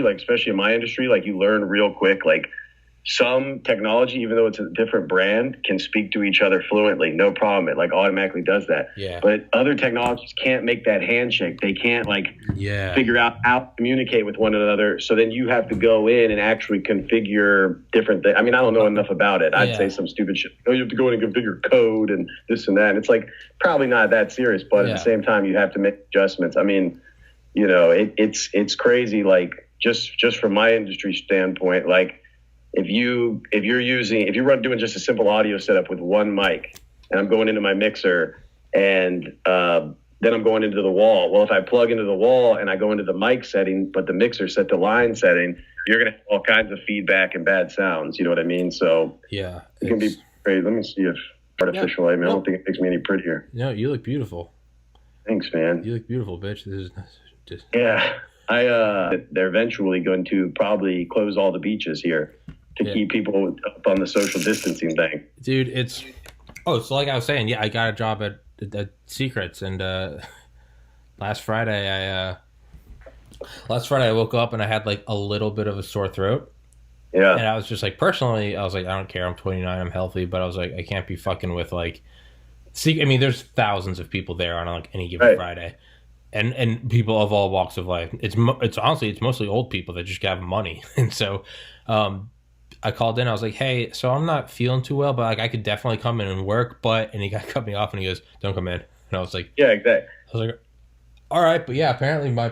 like especially in my industry, like you learn real quick. Like some technology, even though it's a different brand, can speak to each other fluently, no problem. It like automatically does that. Yeah. But other technologies can't make that handshake. They can't like figure out how to communicate with one another. So then you have to go in and actually configure different things. I mean, I don't know enough about it. I'd say some stupid shit. Oh, you have to go in and configure code and this and that. And it's like probably not that serious, but at the same time, you have to make adjustments. I mean, you know, it's crazy. Like just from my industry standpoint, like if you're doing just a simple audio setup with one mic, and I'm going into my mixer, and then I'm going into the wall. Well, if I plug into the wall and I go into the mic setting, but the mixer set to line setting, you're gonna have all kinds of feedback and bad sounds. You know what I mean? So yeah, it can be great. Let me see if artificial light. I don't think it makes me any prettier. No, you look beautiful. Thanks, man. You look beautiful, bitch. This is just yeah. They're eventually going to probably close all the beaches here to keep people up on the social distancing thing. Dude, so like I was saying, yeah, I got a job at Secrets, and last Friday I woke up and I had like a little bit of a sore throat. Yeah. And I was just like, personally, I was like, I don't care, I'm 29, I'm healthy, but I was like, I can't be fucking with like I mean, there's thousands of people there on like any given Friday. And people of all walks of life. It's honestly, it's mostly old people that just have money. And so I called in. I was like, hey, so I'm not feeling too well, but like I could definitely come in and work. And he cut me off and he goes, don't come in. And I was like, yeah, exactly. I was like, all right. But yeah, apparently my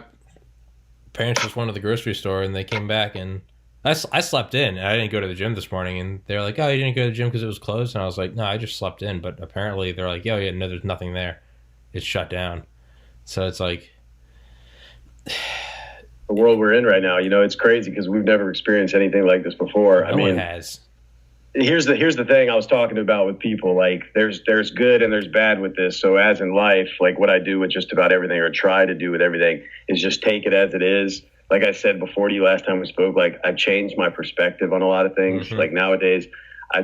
parents just went to the grocery store and they came back and I slept in. And I didn't go to the gym this morning. And they're like, oh, you didn't go to the gym because it was closed? And I was like, no, I just slept in. But apparently they're like, yeah, no, there's nothing there. It's shut down. So it's like the world we're in right now, you know, it's crazy because we've never experienced anything like this before. No one has. Here's the thing I was talking about with people. Like there's good and there's bad with this. So as in life, like what I do with just about everything, or try to do with everything, is just take it as it is. Like I said before to you last time we spoke, like I've changed my perspective on a lot of things. Mm-hmm. Like nowadays I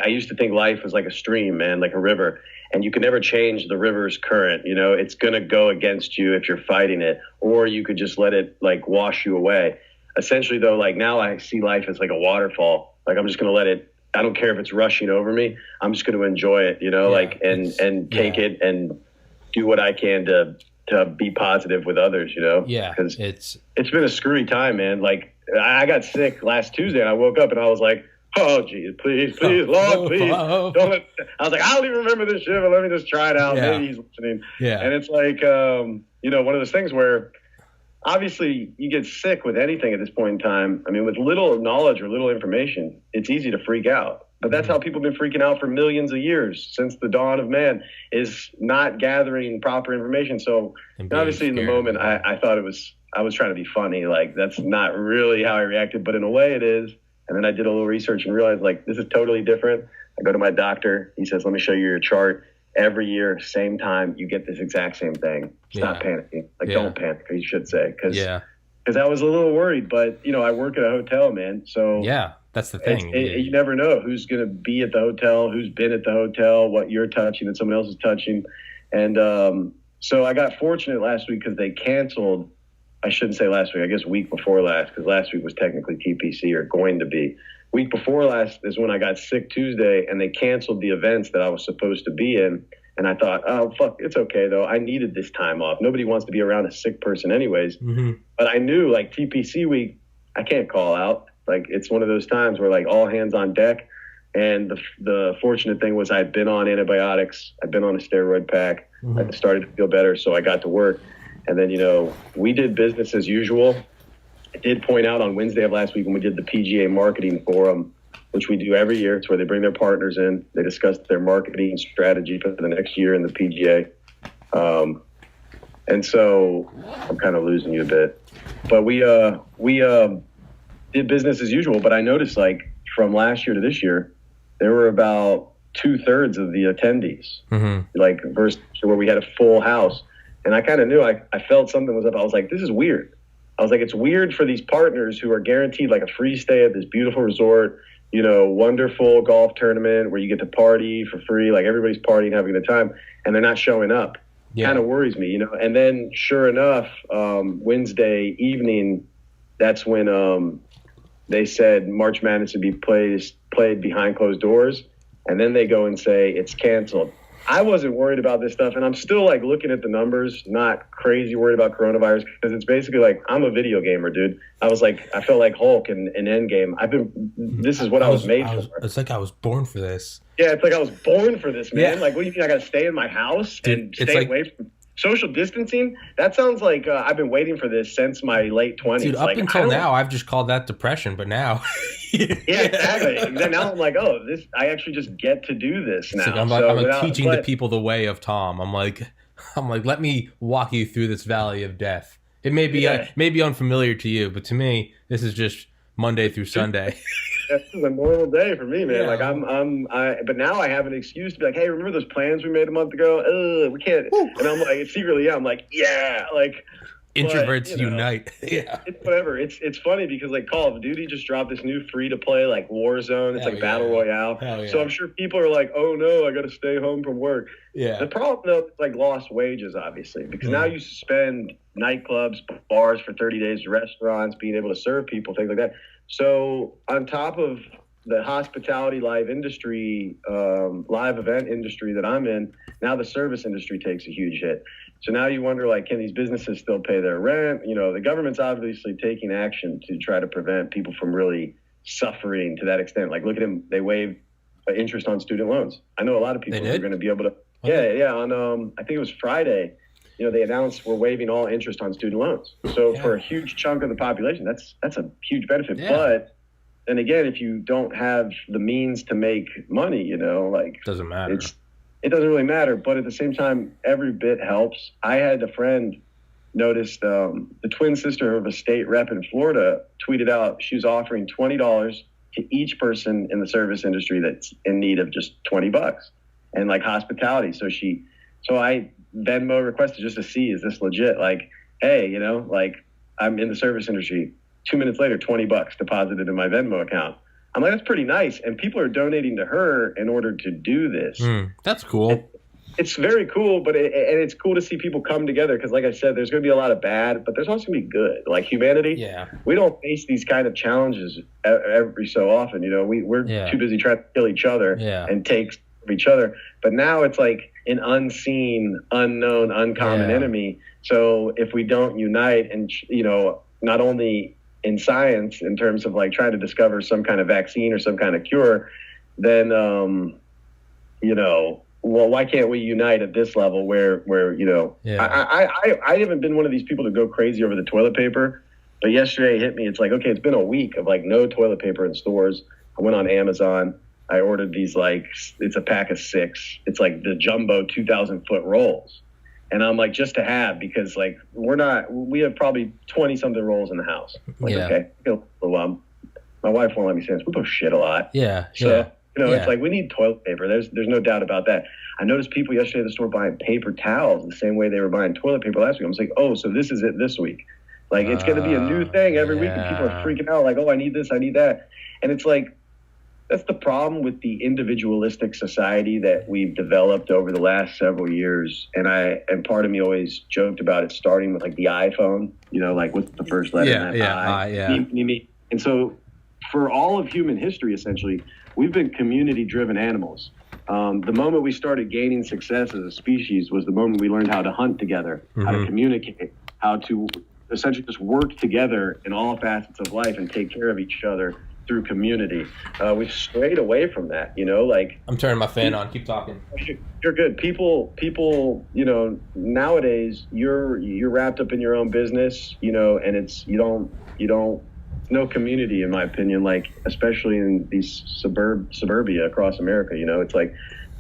used to think life was like a stream, man, like a river. And you can never change the river's current. You know, it's going to go against you if you're fighting it, or you could just let it like wash you away. Essentially, though, like now I see life as like a waterfall. Like I'm just going to let it. I don't care if it's rushing over me. I'm just going to enjoy it, you know, and take it and do what I can to be positive with others, you know. Yeah, because it's been a screwy time, man. Like I got sick last Tuesday and I woke up and I was like, oh, geez, please, Lord, please. Don't I was like, I don't even remember this shit, but let me just try it out. Yeah. Maybe he's listening. Yeah. And it's like, you know, one of those things where obviously you get sick with anything at this point in time. I mean, with little knowledge or little information, it's easy to freak out. But that's how people have been freaking out for millions of years since the dawn of man, is not gathering proper information. So obviously in the moment, I thought I was trying to be funny. Like, that's not really how I reacted, but in a way it is. And then I did a little research and realized, like, this is totally different. I go to my doctor. He says, let me show you your chart. Every year, same time, you get this exact same thing. Stop panicking. Like, don't panic, you should say. Because I was a little worried. But, you know, I work at a hotel, man. So yeah, that's the thing. You never know who's going to be at the hotel, who's been at the hotel, what you're touching and someone else is touching. And so I got fortunate last week because they canceled. I shouldn't say last week, I guess week before last, because last week was technically TPC, or going to be. Week before last is when I got sick Tuesday, and they canceled the events that I was supposed to be in. And I thought, oh, fuck, it's okay, though. I needed this time off. Nobody wants to be around a sick person anyways. Mm-hmm. But I knew, like, TPC week, I can't call out. Like, it's one of those times where, like, all hands on deck. And the fortunate thing was I'd been on antibiotics. I'd been on a steroid pack. Mm-hmm. I started to feel better, so I got to work. And then, you know, we did business as usual. I did point out on Wednesday of last week when we did the PGA Marketing Forum, which we do every year. It's where they bring their partners in. They discuss their marketing strategy for the next year in the PGA. And so I'm kind of losing you a bit. But we did business as usual. But I noticed, like, from last year to this year, there were about 2/3 of the attendees, like, versus where we had a full house. And I kind of knew, I felt something was up. I was like, this is weird. I was like, it's weird for these partners who are guaranteed like a free stay at this beautiful resort, you know, wonderful golf tournament where you get to party for free. Like, everybody's partying, having a good time, and they're not showing up. Yeah. Kind of worries me, you know. And then sure enough, Wednesday evening, that's when they said March Madness would be played behind closed doors, and then they go and say it's canceled. I wasn't worried about this stuff, and I'm still like looking at the numbers, not crazy worried about coronavirus, because it's basically like I'm a video gamer, dude. I felt like Hulk in Endgame. This is what I was made for. It's like I was born for this. Yeah, it's like I was born for this, man. Yeah. Like, what do you think? I got to stay in my house and Dude, stay away from social distancing? That sounds like I've been waiting for this since my late 20s. Dude, up until now, I've just called that depression, but now... Yeah, exactly. Now I'm like, oh, I actually just get to do this now. Like I'm teaching the people the way of Tom. I'm like, let me walk you through this valley of death. It may be unfamiliar to you, but to me, this is just Monday through Sunday. This is a normal day for me, man. Yeah. But now I have an excuse to be like, hey, remember those plans we made a month ago? We can't. Woo. And I'm like, secretly, I'm like, yeah, like. Introverts unite. Yeah. It's whatever. It's funny because like Call of Duty just dropped this new free to play like Warzone. It's like Battle Royale. Yeah. So I'm sure people are like, oh no, I got to stay home from work. Yeah. The problem though is like lost wages, obviously, because now you suspend nightclubs, bars for 30 days, restaurants, being able to serve people, things like that. So on top of the hospitality live industry, live event industry that I'm in, now the service industry takes a huge hit. So now you wonder, like, can these businesses still pay their rent? You know, the government's obviously taking action to try to prevent people from really suffering to that extent. Like, look at them. They waived interest on student loans. I know a lot of people are going to be able to. Okay. Yeah. On, I think it was Friday, you know, they announced we're waiving all interest on student loans. So for a huge chunk of the population, that's a huge benefit. Yeah. But then again, if you don't have the means to make money, you know, like. Doesn't matter. It doesn't really matter, but at the same time, every bit helps. I had a friend noticed the twin sister of a state rep in Florida tweeted out she was offering $20 to each person in the service industry that's in need of just $20 and like hospitality. So I Venmo requested just to see, is this legit? Like, hey, you know, like I'm in the service industry. 2 minutes later, $20 deposited in my Venmo account. I'm like, that's pretty nice. And people are donating to her in order to do this. That's cool. It's very cool, but it's cool to see people come together because, like I said, there's going to be a lot of bad, but there's also going to be good. Like humanity, we don't face these kind of challenges every so often. You know, we're too busy trying to kill each other and take each other. But now it's like an unseen, unknown, uncommon enemy. So if we don't unite and, you know, not only in science in terms of like trying to discover some kind of vaccine or some kind of cure, then, you know, well, why can't we unite at this level where you know, I haven't been one of these people to go crazy over the toilet paper, but yesterday it hit me. It's like, okay, it's been a week of like no toilet paper in stores. I went on Amazon. I ordered these, like, it's a pack of 6. It's like the jumbo 2,000 foot rolls. And I'm like, just to have, because like, we have probably 20 something rolls in the house. Like, okay, my wife won't let me say this. We both shit a lot. So, you know, it's like, we need toilet paper. There's no doubt about that. I noticed people yesterday at the store buying paper towels the same way they were buying toilet paper last week. I was like, oh, so this is it this week. Like, it's going to be a new thing every week. And people are freaking out like, oh, I need this, I need that. And it's like, that's the problem with the individualistic society that we've developed over the last several years. And part of me always joked about it starting with like the iPhone, you know, like what's the first letter? And so for all of human history, essentially, we've been community-driven animals. The moment we started gaining success as a species was the moment we learned how to hunt together, how to communicate, how to essentially just work together in all facets of life and take care of each other through community. We've strayed away from that, you know, like. I'm turning my fan on. Keep talking. You're good. People, you know, nowadays you're wrapped up in your own business, you know, and it's, you don't, no community, in my opinion, like, especially in these suburbia across America, you know, it's like,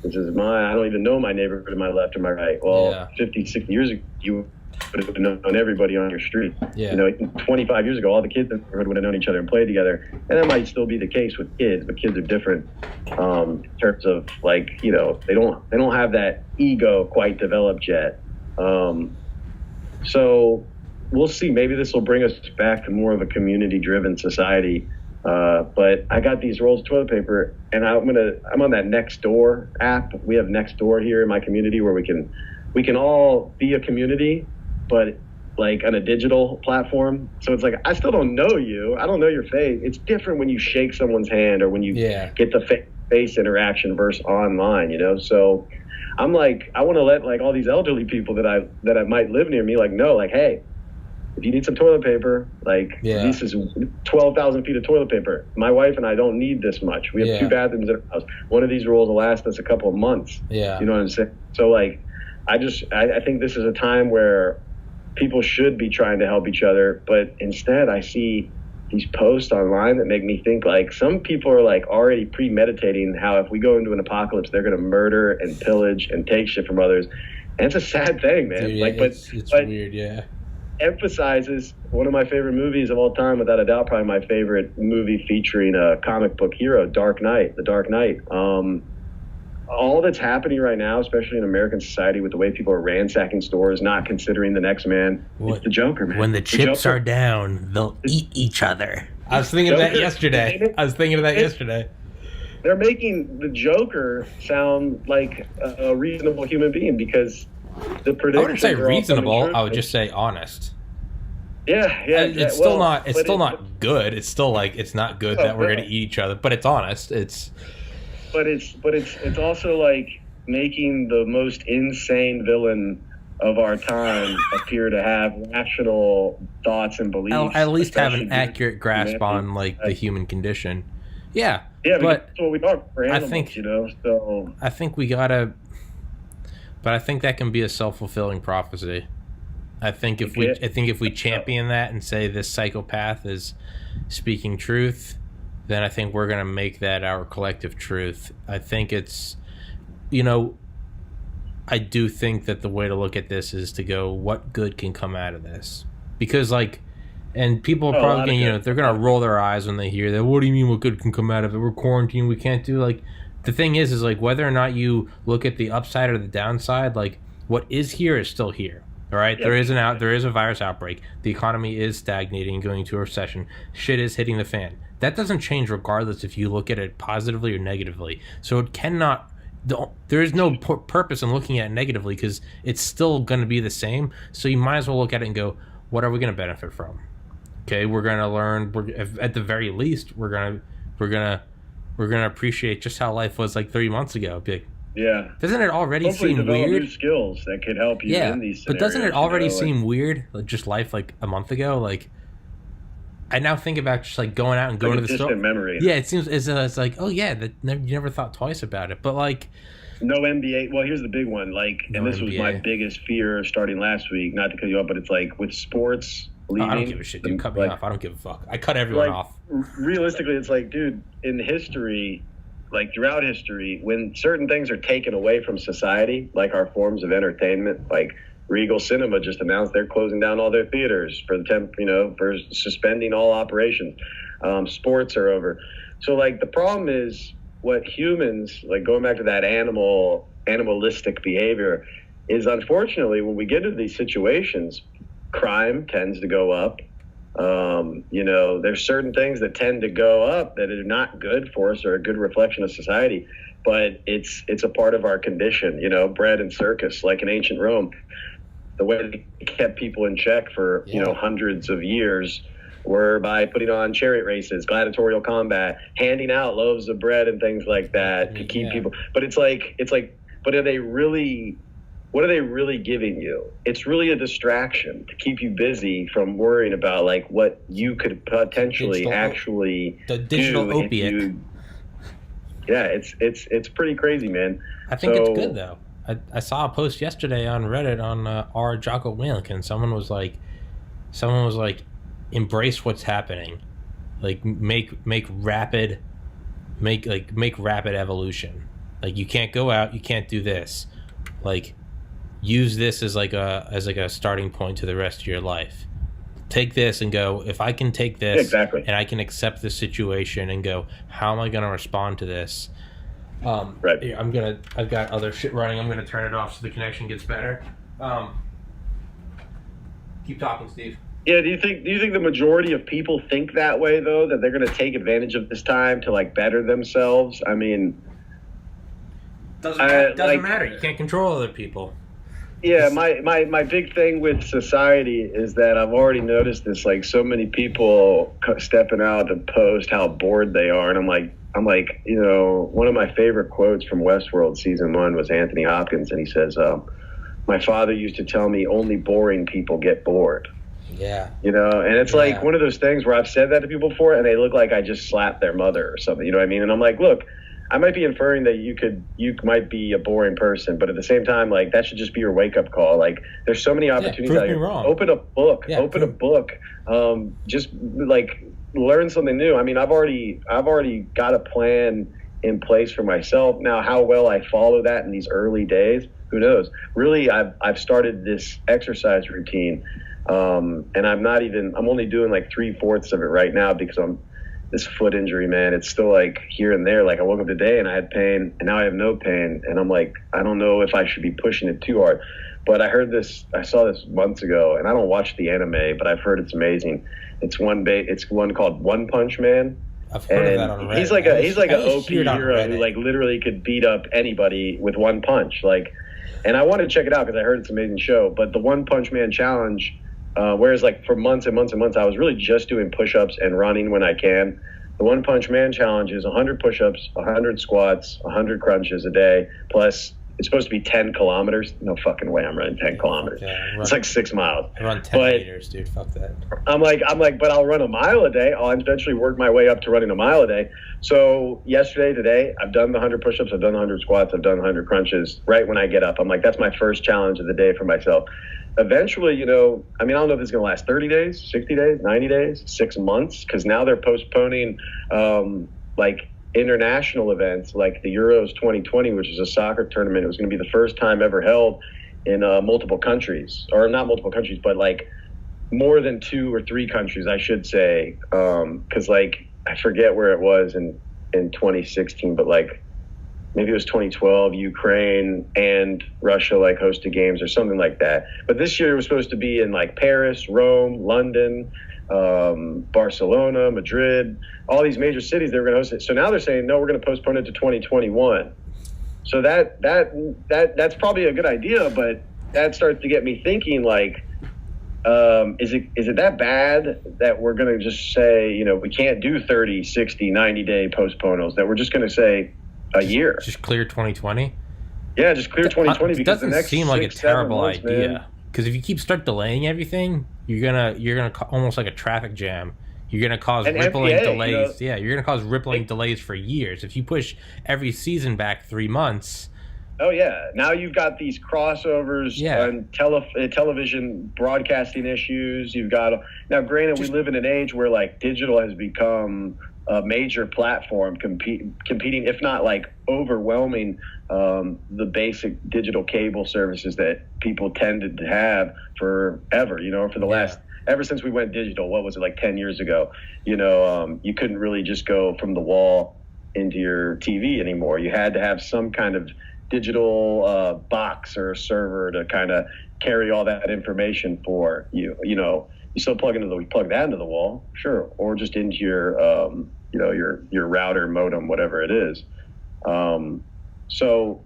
I don't even know my neighborhood to my left or my right. Well, 50, 60 years ago, you would have known everybody on your street. You know, 25 years ago, all the kids in the neighborhood would have known each other and played together. And that might still be the case with kids, but kids are different in terms of, like, you know, they don't have that ego quite developed yet. So we'll see. Maybe this will bring us back to more of a community-driven society. But I got these rolls of toilet paper, and I'm on that Nextdoor app. We have Nextdoor here in my community where we can all be a community, but like on a digital platform. So it's like, I still don't know you. I don't know your face. It's different when you shake someone's hand or when you get the face interaction versus online, you know? So I'm like, I want to let like all these elderly people that I might live near me, like, know, like, hey, if you need some toilet paper, like this is 12,000 feet of toilet paper. My wife and I don't need this much. We have 2 bathrooms in our house. One of these rolls will last us a couple of months. Yeah. You know what I'm saying? So like, I think this is a time where people should be trying to help each other. But instead I see these posts online that make me think like some people are like already premeditating how if we go into an apocalypse, they're going to murder and pillage and take shit from others. And it's a sad thing, man. Dude, like, it's weird. Yeah. Emphasizes one of my favorite movies of all time, without a doubt, probably my favorite movie featuring a comic book hero, The Dark Knight. All that's happening right now, especially in American society, with the way people are ransacking stores, not considering the next man, it's the Joker, man. When the chips are down, they'll eat each other. I was thinking of that yesterday. They're making the Joker sound like a reasonable human being because the predictions. I wouldn't say reasonable. I would just say honest. Yeah. It's still not good. It's still like it's not good that we're going to eat each other, but it's honest. But it's also like making the most insane villain of our time appear to have rational thoughts and beliefs. At least have an accurate grasp on like the human condition. Yeah. Yeah, but that's what we are for animals, I think, you know. So I think we gotta. But I think that can be a self-fulfilling prophecy. I think if we champion that and say this psychopath is speaking truth, then I think we're going to make that our collective truth. I think it's, you know, I do think that the way to look at this is to go, what good can come out of this? Because like, and people are probably going to, you know, they're going to roll their eyes when they hear that. What do you mean what good can come out of it? We're quarantined. We can't do like. The thing is like whether or not you look at the upside or the downside, like what is here is still here. All right, there is a virus outbreak. The economy is stagnating, going into a recession. Shit is hitting the fan. That doesn't change regardless if you look at it positively or negatively. So it cannot. There is no purpose in looking at it negatively because it's still going to be the same. So you might as well look at it and go, what are we going to benefit from? Okay, we're going to learn. At the very least, we're gonna appreciate just how life was like 3 months ago. Doesn't it already seem weird? New skills that could help you in these scenarios. But doesn't it already seem weird? Like just life like a month ago. Like I now think about just like going out and going to the store. Memory. Yeah, it seems it's like you never thought twice about it. But like no NBA. Well, here's the big one. Like, and this was my biggest fear starting last week. Not to cut you off, but it's like with sports. I don't give a shit. Dude, cut me off. I don't give a fuck. I cut everyone off. Realistically, it's like, dude, in history, like throughout history, when certain things are taken away from society, like our forms of entertainment, like Regal Cinema just announced they're closing down all their theaters for for suspending all operations. Sports are over. So like the problem is what humans, like going back to that animalistic behavior, is unfortunately when we get into these situations, crime tends to go up. There's certain things that tend to go up that are not good for us or a good reflection of society, but it's a part of our condition, bread and circus, like in ancient Rome. The way they kept people in check for, hundreds of years were by putting on chariot races, gladiatorial combat, handing out loaves of bread and things like that to keep people. But it's like, but what are they really giving you? It's really a distraction to keep you busy from worrying about like what you could potentially the digital opiate. It's pretty crazy, man. I think it's good though. I saw a post yesterday on Reddit on R. Jocko Willink, and someone was like, embrace what's happening, like make rapid evolution. Like you can't go out, you can't do this, like. Use this as like a starting point to the rest of your life. Take this and go, if I can take this and I can accept the situation and go, how am I going to respond to this? Right. I've got other shit running. I'm going to turn it off so the connection gets better. Keep talking, Steve. Yeah. Do you think the majority of people think that way though, that they're going to take advantage of this time to like better themselves? I mean, doesn't matter. You can't control other people. Yeah, my big thing with society is that I've already noticed this, like so many people stepping out to post how bored they are. And I'm like, you know, one of my favorite quotes from Westworld season 1 was Anthony Hopkins. And he says, my father used to tell me only boring people get bored. Yeah. You know, and it's like one of those things where I've said that to people before and they look like I just slapped their mother or something. You know what I mean? And I'm like, look, I might be inferring that you might be a boring person, but at the same time, like that should just be your wake up call. Like there's so many opportunities out here. Open a book, just like learn something new. I mean, I've already got a plan in place for myself. Now, how well I follow that in these early days, who knows? Really, I've started this exercise routine, and I'm only doing like 3/4 of it right now because this foot injury, man, it's still like here and there. Like I woke up today and I had pain and now I have no pain. And I'm like, I don't know if I should be pushing it too hard. But I saw this months ago and I don't watch the anime, but I've heard it's amazing. It's one called One Punch Man. I've heard of that on Reddit. He's like an OP hero who like literally could beat up anybody with one punch. Like, and I wanted to check it out because I heard it's an amazing show. But the One Punch Man challenge, whereas like for months and months and months, I was really just doing push-ups and running when I can. The One Punch Man challenge is 100 push-ups, 100 squats, 100 crunches a day, plus it's supposed to be 10 kilometers. No fucking way I'm running 10 kilometers. It's like 6 miles. I run 10 meters, dude. Fuck that. I'm like, but I'll run a mile a day. I'll eventually work my way up to running a mile a day. So today, I've done the 100 push-ups, I've done the 100 squats, I've done the 100 crunches right when I get up. I'm like, that's my first challenge of the day for myself. Eventually, you know, I mean, I don't know if it's going to last 30 days, 60 days, 90 days, 6 months, because now they're postponing like international events like the Euros 2020, which is a soccer tournament. It was going to be the first time ever held in multiple countries, or not multiple countries, but like more than 2 or 3 countries, I should say, because like I forget where it was in 2016, but like maybe it was 2012, Ukraine and Russia like hosted games or something like that. But this year it was supposed to be in like Paris, Rome, London, Barcelona, Madrid, all these major cities they were going to host it. So now they're saying, no, we're going to postpone it to 2021. So that's probably a good idea, but that starts to get me thinking like, is it that bad that we're going to just say, you know, we can't do 30, 60, 90-day postponos, that we're just going to say a year? Just clear 2020? Yeah, just clear 2020 because it doesn't seem like a terrible idea. Because if you start delaying everything, you're gonna almost like a traffic jam. You're gonna cause rippling delays. You know, you're gonna cause rippling delays for years. If you push every season back 3 months. Oh yeah, now you've got these crossovers on television broadcasting issues. You've got now. Granted, we live in an age where like digital has become a major platform competing, if not like overwhelming, the basic digital cable services that people tended to have forever, you know, for the last, ever since we went digital. What was it, like 10 years ago? You know, you couldn't really just go from the wall into your TV anymore. You had to have some kind of digital box or server to kind of carry all that information for you. You know, you still plug that into the wall, sure, or just into your you know, your router, modem, whatever it is. So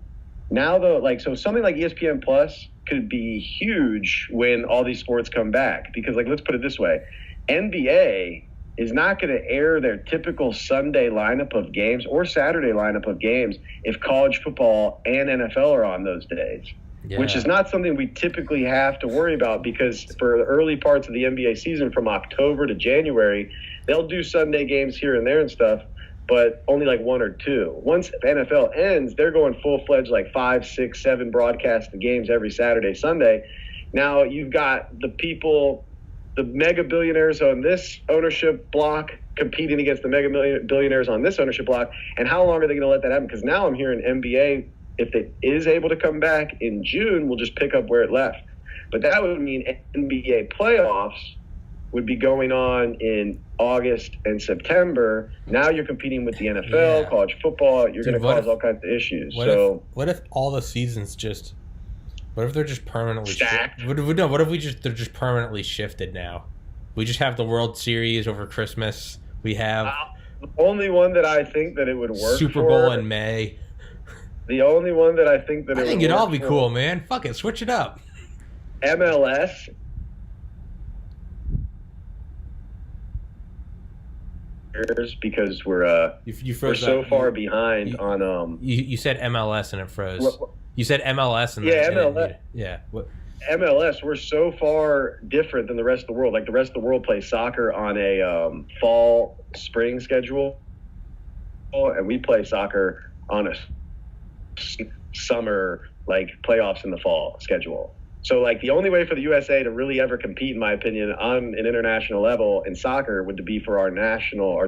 now so something like ESPN Plus could be huge when all these sports come back, because like, let's put it this way, NBA is not going to air their typical Sunday lineup of games or Saturday lineup of games if college football and NFL are on those days. Yeah. Which is not something we typically have to worry about, because for the early parts of the NBA season from October to January, they'll do Sunday games here and there and stuff, but only like 1 or 2. Once NFL ends, they're going full-fledged like 5, 6, 7 broadcasted games every Saturday, Sunday. Now you've got the people, the mega billionaires on this ownership block competing against the mega billionaires on this ownership block, and how long are they going to let that happen? Because now I'm hearing NBA, if it is able to come back in June, we'll just pick up where it left. But that would mean NBA playoffs would be going on in August and September. Now you're competing with the NFL, college football. You're going to cause all kinds of issues. What if all the seasons just? What if they're just permanently stacked? What if they're just permanently shifted now? We just have the World Series over Christmas. We have the only one that I think that it would work Super Bowl in May. The only one that I think that I think it'd all be cool, man. Fuck it, switch it up. MLS. Because we're we're so far behind on You said MLS and it froze. You said MLS and MLS. Yeah. What? MLS, we're so far different than the rest of the world. Like the rest of the world plays soccer on a fall spring schedule, and we play soccer on a summer, like playoffs in the fall schedule. So like the only way for the USA to really ever compete, in my opinion, on an international level in soccer would be for our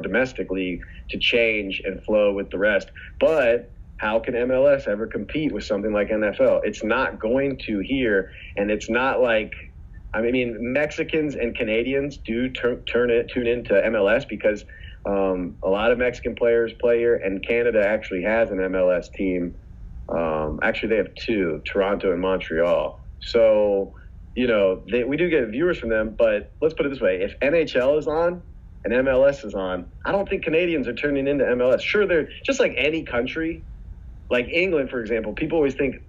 domestic league to change and flow with the rest. But how can MLS ever compete with something like NFL? It's not going to here, and it's not like, I mean, Mexicans and Canadians do tune into MLS because a lot of Mexican players play here, and Canada actually has an MLS team. Actually, they have two, Toronto and Montreal. So, you know, we do get viewers from them, but let's put it this way. If NHL is on and MLS is on, I don't think Canadians are turning into MLS. Sure, they're just like any country. Like England, for example, people always think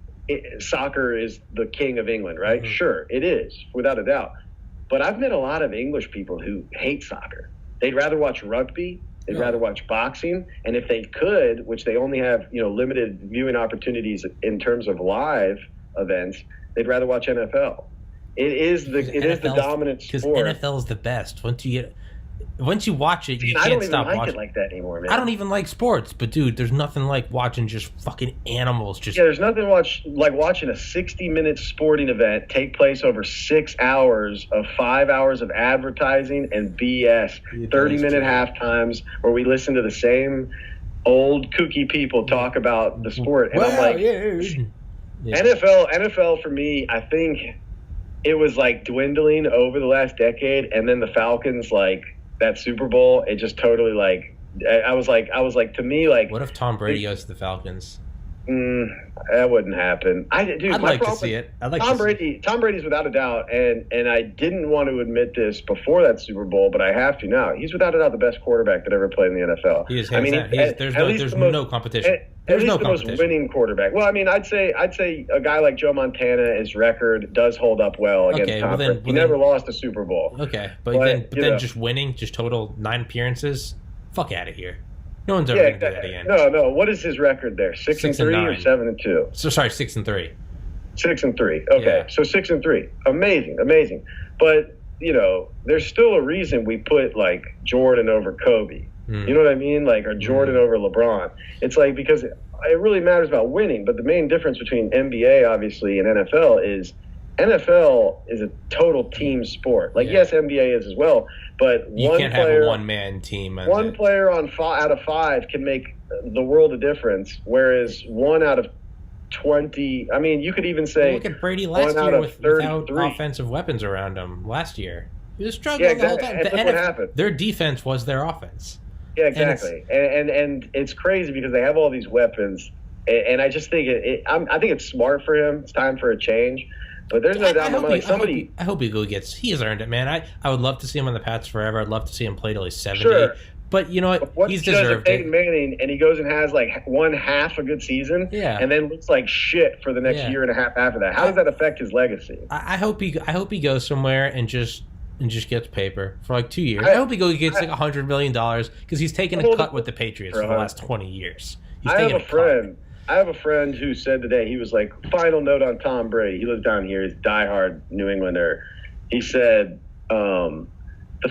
soccer is the king of England, right? Mm-hmm. Sure, it is, without a doubt. But I've met a lot of English people who hate soccer. They'd rather watch rugby. They'd rather watch boxing. And if they could, which they only have, you know, limited viewing opportunities in terms of live events, they'd rather watch NFL. It is the dominant sport. Because NFL is the best. Once you watch it, you can't stop watching. I don't even like it like that anymore, man. I don't even like sports, but dude, there's nothing like watching just fucking animals. There's nothing like watching a 60-minute sporting event take place over 6 hours of 5 hours of advertising and BS, 30-minute halftimes where we listen to the same old kooky people talk about the sport, and I'm like, NFL for me, I think it was like dwindling over the last decade, and then the Falcons, like that Super Bowl, it just totally like I was like to me, like, what if Tom Brady goes to the Falcons? That wouldn't happen. I'd like to see it. Tom Brady's without a doubt, and I didn't want to admit this before that Super Bowl, but I have to now. He's without a doubt the best quarterback that ever played in the NFL. He is. I mean, there's no competition. There's no competition. Most winning quarterback. Well, I mean, I'd say a guy like Joe Montana, his record does hold up well against Tom Brady. He never lost a Super Bowl. Okay, but then just winning, just total 9 appearances. Fuck out of here. No one's ever going to do that again. No. What is his record there? 6-3 or 7-2? So sorry, 6-3. 6-3. Okay, yeah. So 6-3. Amazing. But you know, there's still a reason we put like Jordan over Kobe. You know what I mean? Like, or Jordan over LeBron. It's like, because it really matters about winning. But the main difference between NBA, obviously, and NFL is a total team sport. Like, yes, NBA is as well. But you can't have a one-man team. One player out of 5 can make the world a difference, whereas 1 out of 20. I mean, you could even say, look at Brady last year without offensive weapons around him. Last year, he was struggling the whole time. What happened. Their defense was their offense. Yeah, exactly. And it's crazy because they have all these weapons, and I just think I think it's smart for him. It's time for a change. But there's no doubt in my mind. I hope he has earned it, man. I would love to see him on the Pats forever. I'd love to see him play till he's 70. Sure. But you know what? He's deserved it. Peyton Manning, and he goes and has like one half a good season, and then looks like shit for the next year and a half after that. How does that affect his legacy? I hope he goes somewhere and just gets paper for like 2 years. I hope he gets like $100 million because he's taken a cut with the Patriots for the last 20 years. I have a friend who said today, he was like, final note on Tom Brady. He lives down here. He's a diehard New Englander. He said, the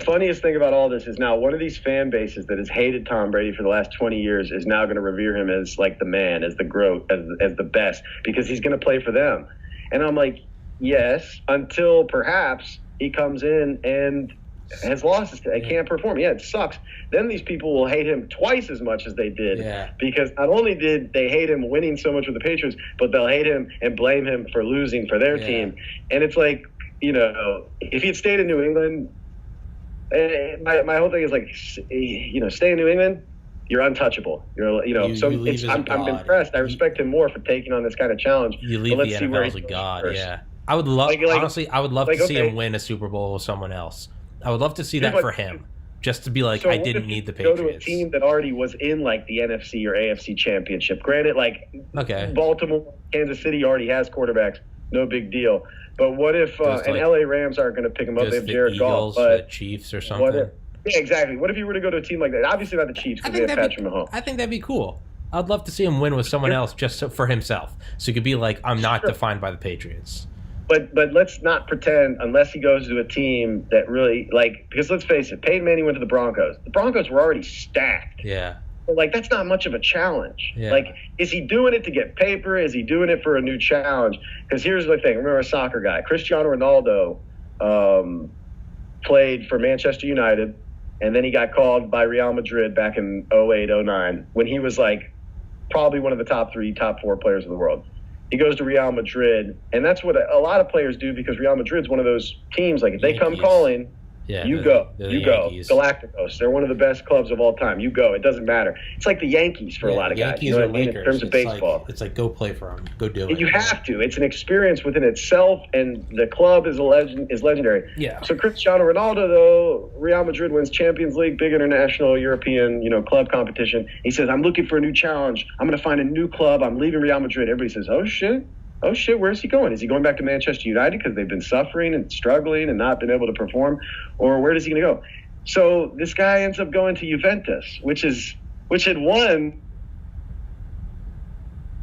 funniest thing about all this is now one of these fan bases that has hated Tom Brady for the last 20 years is now going to revere him as like the man, as the GOAT, as the best, because he's going to play for them. And I'm like, yes, until perhaps he comes in and has losses. They can't perform. Yeah, it sucks. Then these people will hate him twice as much as they did, because not only did they hate him winning so much with the Patriots, but they'll hate him and blame him for losing for their team. And it's like, you know, if he had stayed in New England, my whole thing is like, you know, stay in New England, you're untouchable. I'm impressed. I respect him more for taking on this kind of challenge. You leave the NFL as a god. First. Yeah, I would love honestly. I would love to see him win a Super Bowl with someone else. I would love to see that for him. just to be like, So I what didn't if need the you go Patriots. to a team that already was in like the NFC or AFC championship. Granted, like Okay. Baltimore, Kansas City already has quarterbacks, no big deal. But what if and like- LA Rams aren't going to pick him up? They have the Jared Goff, Eagles, but the Chiefs, or what something. if, yeah, exactly. What if you were to go to a team like that? Obviously not the Chiefs because they have Patrick Mahomes. I think that'd be cool. I'd love to see him win with someone else just for himself, so he could be like, I'm not defined by the Patriots. But let's not pretend, unless he goes to a team that really, like, because let's face it, Peyton Manning went to the Broncos. The Broncos were already stacked. Yeah. But, like, that's not much of a challenge. Yeah. Like, is he doing it to get paper? Is he doing it for a new challenge? Because here's the thing. Remember a soccer guy. Cristiano Ronaldo played for Manchester United, and then he got called by Real Madrid back in 08, 09, when he was, like, probably one of the top 4 players in the world. He goes to Real Madrid, and that's what a lot of players do because Real Madrid's one of those teams, like, if they come calling, you go. You go. Galacticos. They're one of the best clubs of all time. You go. It doesn't matter. It's like the Yankees for a lot of guys. You know what I mean? In terms of baseball. It's like, go play for them. Go do it. You have to. It's an experience within itself, and the club is legendary. Yeah. So Cristiano Ronaldo, though, Real Madrid wins Champions League, big international European, club competition. He says, I'm looking for a new challenge. I'm going to find a new club. I'm leaving Real Madrid. Everybody says, oh, shit, where's he going? Is he going back to Manchester United because they've been suffering and struggling and not been able to perform? Or where is he going to go? So this guy ends up going to Juventus, which had won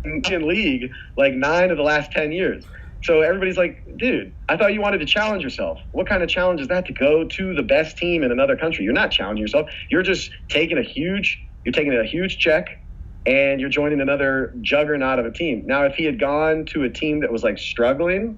league like 9 of the last 10 years. So everybody's like, dude, I thought you wanted to challenge yourself. What kind of challenge is that to go to the best team in another country? You're not challenging yourself. You're just taking a huge check, and you're joining another juggernaut of a team. Now, if he had gone to a team that was like struggling,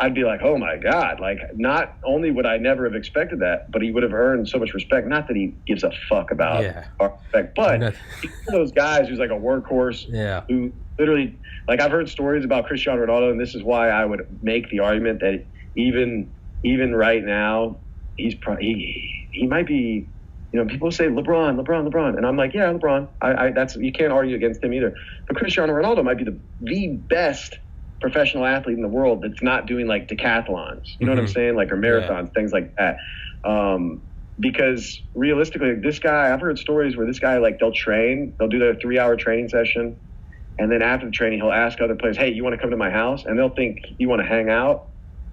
I'd be like, oh my God, like not only would I never have expected that, but he would have earned so much respect. Not that he gives a fuck about our respect, but he's one of those guys who's like a workhorse who literally, like I've heard stories about Cristiano Ronaldo, and this is why I would make the argument that even right now, he might be, people say LeBron, and I'm like, yeah, LeBron. That's you can't argue against him either. But Cristiano Ronaldo might be the best professional athlete in the world that's not doing like decathlons. You know what I'm saying? Like or marathons, things like that. Because realistically, this guy, I've heard stories where this guy, like they'll do their 3-hour training session, and then after the training, he'll ask other players, hey, you want to come to my house? And they'll think you want to hang out.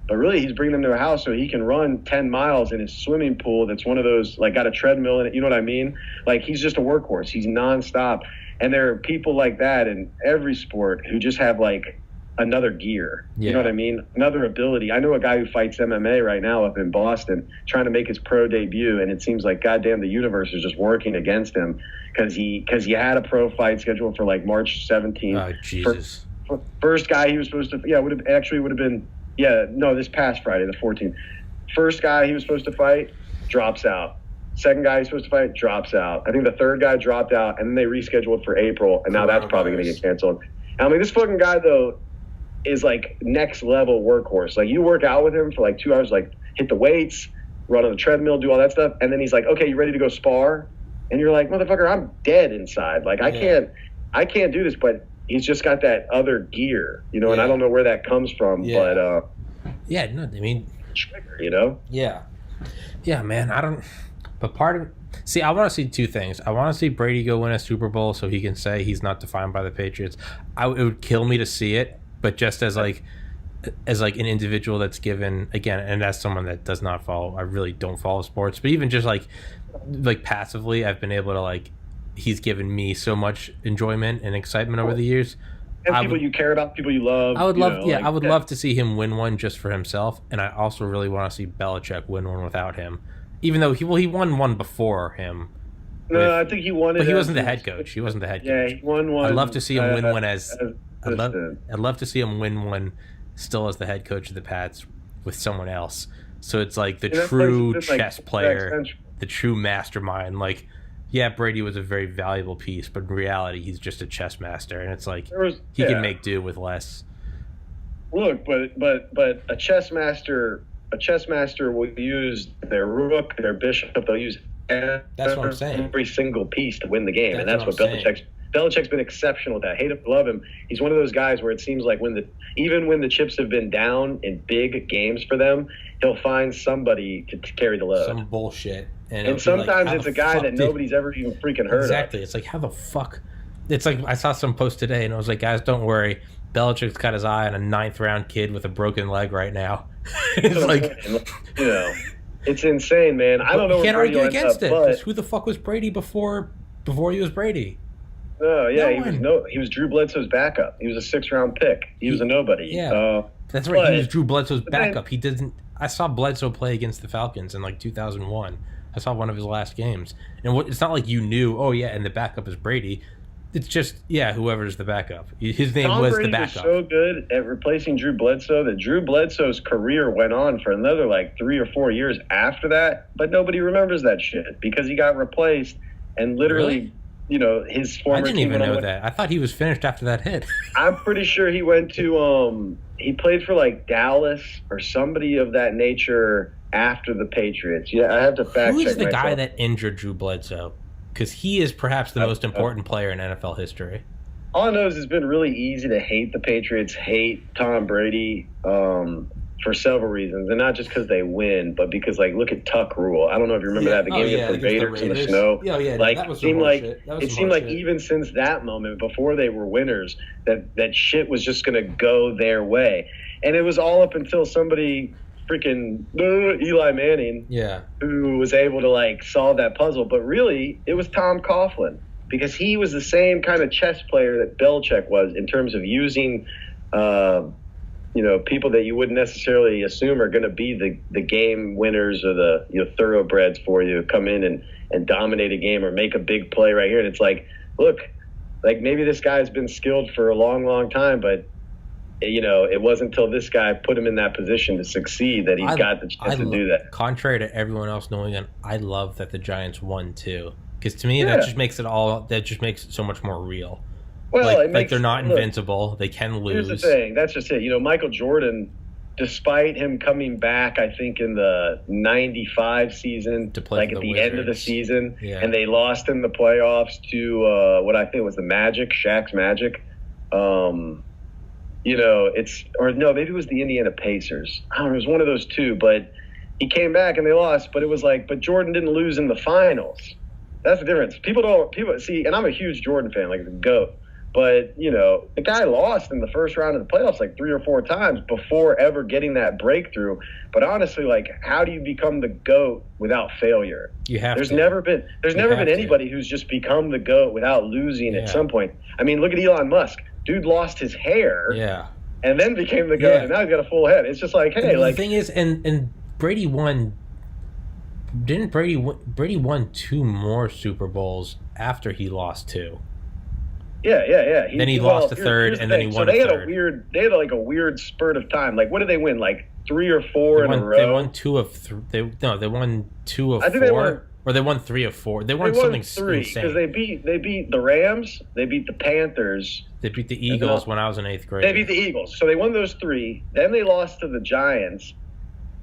But really, he's bringing them to a house so he can run 10 miles in his swimming pool that's one of those, like, got a treadmill in it. You know what I mean? Like, he's just a workhorse. He's nonstop. And there are people like that in every sport who just have, like, another gear. You know what I mean? Another ability. I know a guy who fights MMA right now up in Boston trying to make his pro debut, and it seems like, goddamn, the universe is just working against him because he had a pro fight scheduled for, like, March 17th. Oh, Jesus. First guy he was supposed to – would have been – this past Friday, the 14th. First guy he was supposed to fight drops out. Second guy he's supposed to fight drops out. I think the third guy dropped out, and then they rescheduled for April, and now that's probably going to get canceled. I mean, this fucking guy, though, is like next level workhorse. Like, you work out with him for like 2 hours, like hit the weights, run on the treadmill, do all that stuff, and then he's like, okay, you ready to go spar? And you're like, motherfucker, I'm dead inside. Like, I can't do this, but he's just got that other gear, and I don't know where that comes from, but trigger, Yeah, man, I don't, but I want to see two things. I want to see Brady go win a Super Bowl so he can say he's not defined by the Patriots. It would kill me to see it, but just as like an individual that's given, again, and as someone that does not follow, I really don't follow sports, but even just like passively, I've been able to like, he's given me so much enjoyment and excitement over the years. And people you care about, people you love. I would love to see him win one just for himself, and I also really want to see Belichick win one without him. Even though he won one before him. No, I think he won it. But he wasn't the head coach. He won one. I'd love to see him win one I'd love to see him win one still as the head coach of the Pats with someone else. So it's like the true chess player, the true mastermind. Like, yeah, Brady was a very valuable piece, but in reality, he's just a chess master, and it's like he can make do with less. Look, but a chess master will use their rook, their bishop. They'll use that's what I'm saying. Every single piece to win the game, and that's what Belichick's. Belichick's been exceptional with that. Hate him, love him. He's one of those guys where it seems like even when the chips have been down in big games for them, he'll find somebody to carry the load. Some bullshit. And sometimes it's a guy that nobody's ever even freaking heard of. Exactly. It's like, how the fuck? It's like, I saw some post today, and I was like, guys, don't worry. Belichick's got his eye on a 9th-round kid with a broken leg right now. It's like, you know, it's insane, man. I don't know. You can't argue against it. But who the fuck was Brady before he was Brady? Oh yeah, he was Drew Bledsoe's backup. He was a 6th-round pick. He was a nobody. Yeah, that's right. He was Drew Bledsoe's backup. He didn't. I saw Bledsoe play against the Falcons in like 2001. I saw one of his last games, and it's not like you knew. Oh yeah, and the backup is Brady. It's just whoever's the backup. His name Tom was Brady the backup. Was so good at replacing Drew Bledsoe that Drew Bledsoe's career went on for another like 3 or 4 years after that, but nobody remembers that shit because he got replaced and literally. Really? You know, his former. I didn't even know that. I thought he was finished after that hit. I'm pretty sure he went to he played for like Dallas or somebody of that nature after the Patriots. Yeah, I have to fact check. Who is the guy that injured Drew Bledsoe? Because he is perhaps the most important player in NFL history. All I know is it's been really easy to hate the Patriots, hate Tom Brady, for several reasons, and not just because they win, but because like look at Tuck Rule. I don't know if you remember that the game against the Raiders in the snow. Yeah, like that was it seemed like even since that moment, before they were winners, that shit was just gonna go their way, and it was all up until somebody freaking Eli Manning, who was able to like solve that puzzle. But really, it was Tom Coughlin because he was the same kind of chess player that Belichick was in terms of using. People that you wouldn't necessarily assume are going to be the game winners or the thoroughbreds for you come in and dominate a game or make a big play right here. And it's like, look, like maybe this guy's been skilled for a long, long time, but it wasn't until this guy put him in that position to succeed that he got the chance to do that. Contrary to everyone else knowing it, I love that the Giants won too, because to me that just makes it so much more real. Well, they're not invincible. They can lose. Here's the thing. That's just it. Michael Jordan, despite him coming back, I think in the 95 season, to play at the end of the season, and they lost in the playoffs to what I think was the Magic, Shaq's Magic. Maybe it was the Indiana Pacers. I don't know. It was one of those two, but he came back and they lost. But it was but Jordan didn't lose in the finals. That's the difference. People see, and I'm a huge Jordan fan, like the GOAT. But, the guy lost in the first round of the playoffs like 3 or 4 times before ever getting that breakthrough. But honestly, how do you become the GOAT without failure? You have There's never been anybody who's just become the GOAT without losing at some point. I mean, look at Elon Musk. Dude lost his hair and then became the GOAT, and now he's got a full head. It's just like, hey, the thing is, and Brady won. Didn't Brady won 2 more Super Bowls after he lost 2? Yeah. Then he lost a third, and then he won a third. They had a weird spurt of time. Like, what did they win? Like 3 or 4 in a row? They won 2 of 3. They won 2 of 4. Or they won 3 of 4. They won something 3 insane. Because they beat the Rams, they beat the Panthers. They beat the Eagles when I was in 8th grade. They beat the Eagles. So they won those 3. Then they lost to the Giants.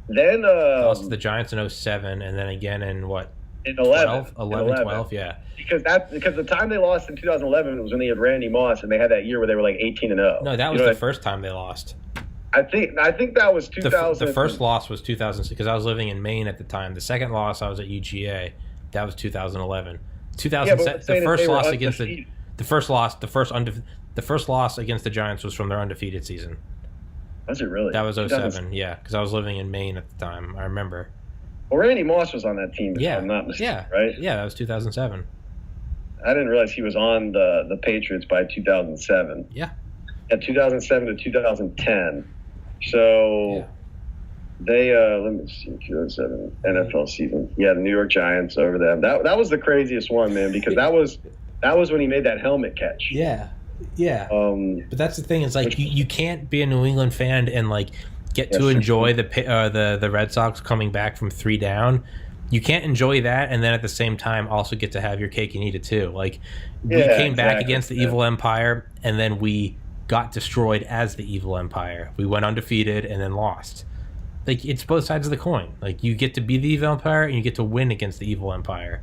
Then lost to the Giants in 07, and then again in what? In 11. 12, yeah. Because the time they lost in 2011 was when they had Randy Moss, and they had that year where they were like 18-0. No, that was the first time they lost. I think that was 2000. The first loss was 2006 because I was living in Maine at the time. The second loss I was at UGA. That was 2011. 2007. The first loss against the first loss against the Giants was from their undefeated season. Was it really? That was 07. Yeah, because I was living in Maine at the time. I remember. Well, Randy Moss was on that team, if I'm not mistaken, right? Yeah, that was 2007. I didn't realize he was on the Patriots by 2007. Yeah. At 2007 to 2010. So they, let me see, 2007 NFL season. Yeah, the New York Giants over them. That was the craziest one, man, because that was when he made that helmet catch. Yeah. But that's the thing. It's like you can't be a New England fan and get to enjoy the Red Sox coming back from 3 down. You can't enjoy that and then at the same time also get to have your cake and eat it too. We came back against the Evil Empire and then we got destroyed as the Evil Empire. We went undefeated and then lost. It's both sides of the coin. You get to be the Evil Empire and you get to win against the Evil Empire.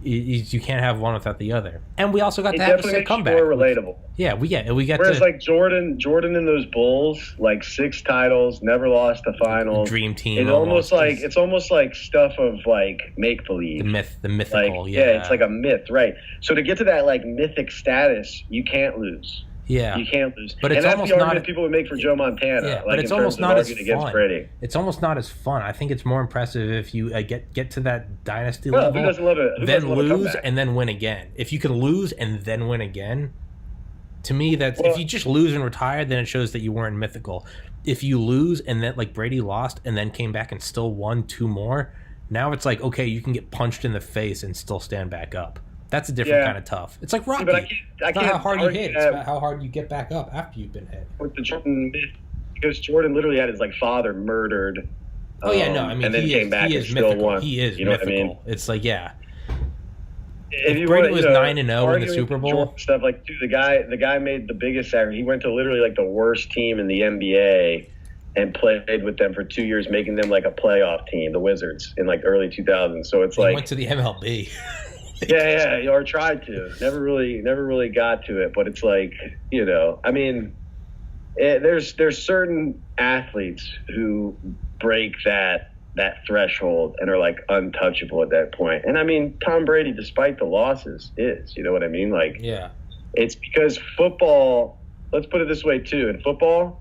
You can't have one without the other. And we also got it to have a definitely sick makes comeback. you more relatable. Yeah, we got Whereas to, like Jordan in those Bulls, like 6 titles, never lost the finals. Dream team. It's almost like stuff of like make believe. The mythical. Like, yeah, it's like a myth, right? So to get to that like mythic status, you can't lose. Yeah, you can't lose. But it's and that's almost the argument not people would make for Joe Montana. Yeah, like but it's in almost terms of not as against fun. Brady. It's almost not as fun. I think it's more impressive if you get to that dynasty Well, level, who doesn't love it? then lose and then win again. If you can lose and then win again, to me, if you just lose and retire, then it shows that you weren't mythical. If you lose and then like Brady lost and then came back and still won 2 more, now it's like, okay, you can get punched in the face and still stand back up. That's a different kind of tough. It's like Rocky. Yeah, but it's not how hard you hit. It's about how hard you get back up after you've been hit. With the Jordan myth, because Jordan literally had his like father murdered. Oh yeah, no, I mean, and then came back and still won. He is mythical. What I mean? It's like, yeah. If Brady was 9-0 in the Super Bowl, stuff like, dude, the guy made the biggest sacrifice. He went to literally like the worst team in the NBA and played with them for 2 years, making them like a playoff team, the Wizards, in like early 2000s. So it's like went to the MLB. yeah, or tried to. Never really got to it. But it's like, I mean, there's certain athletes who break that threshold and are like untouchable at that point. And I mean, Tom Brady, despite the losses, is. You know what I mean? Like, yeah, it's because football. Let's put it this way too. In football,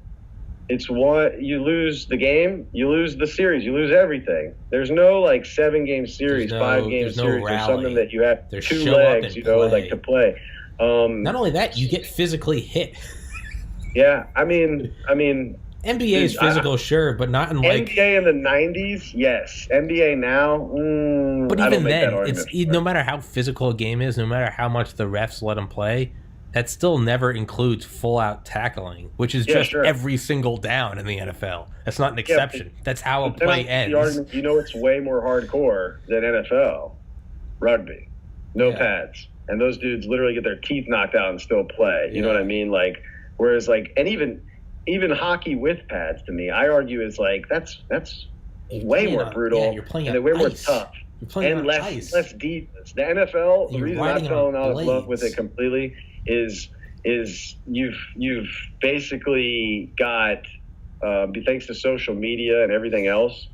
it's what you lose the game, you lose the series, you lose everything. There's no like 7-game series, 5-game series, or something that you have 2 legs, like to play. Not only that, you get physically hit. Yeah, I mean, NBA is physical, sure, but not in like NBA in the '90s. Yes, NBA now. But even then, it's no matter how physical a game is, no matter how much the refs let them play. That still never includes full-out tackling, which is every single down in the NFL. That's not an exception. That's how a play ends. It's way more hardcore than NFL rugby. No pads. And those dudes literally get their teeth knocked out and still play. You know what I mean? Like, whereas, like, and even hockey with pads, to me, I argue is like, that's way more brutal. Yeah, you're playing and way more tough. You're playing and less defense. The NFL, the reason I fell out of love with it completely is you've basically got thanks to social media and everything else,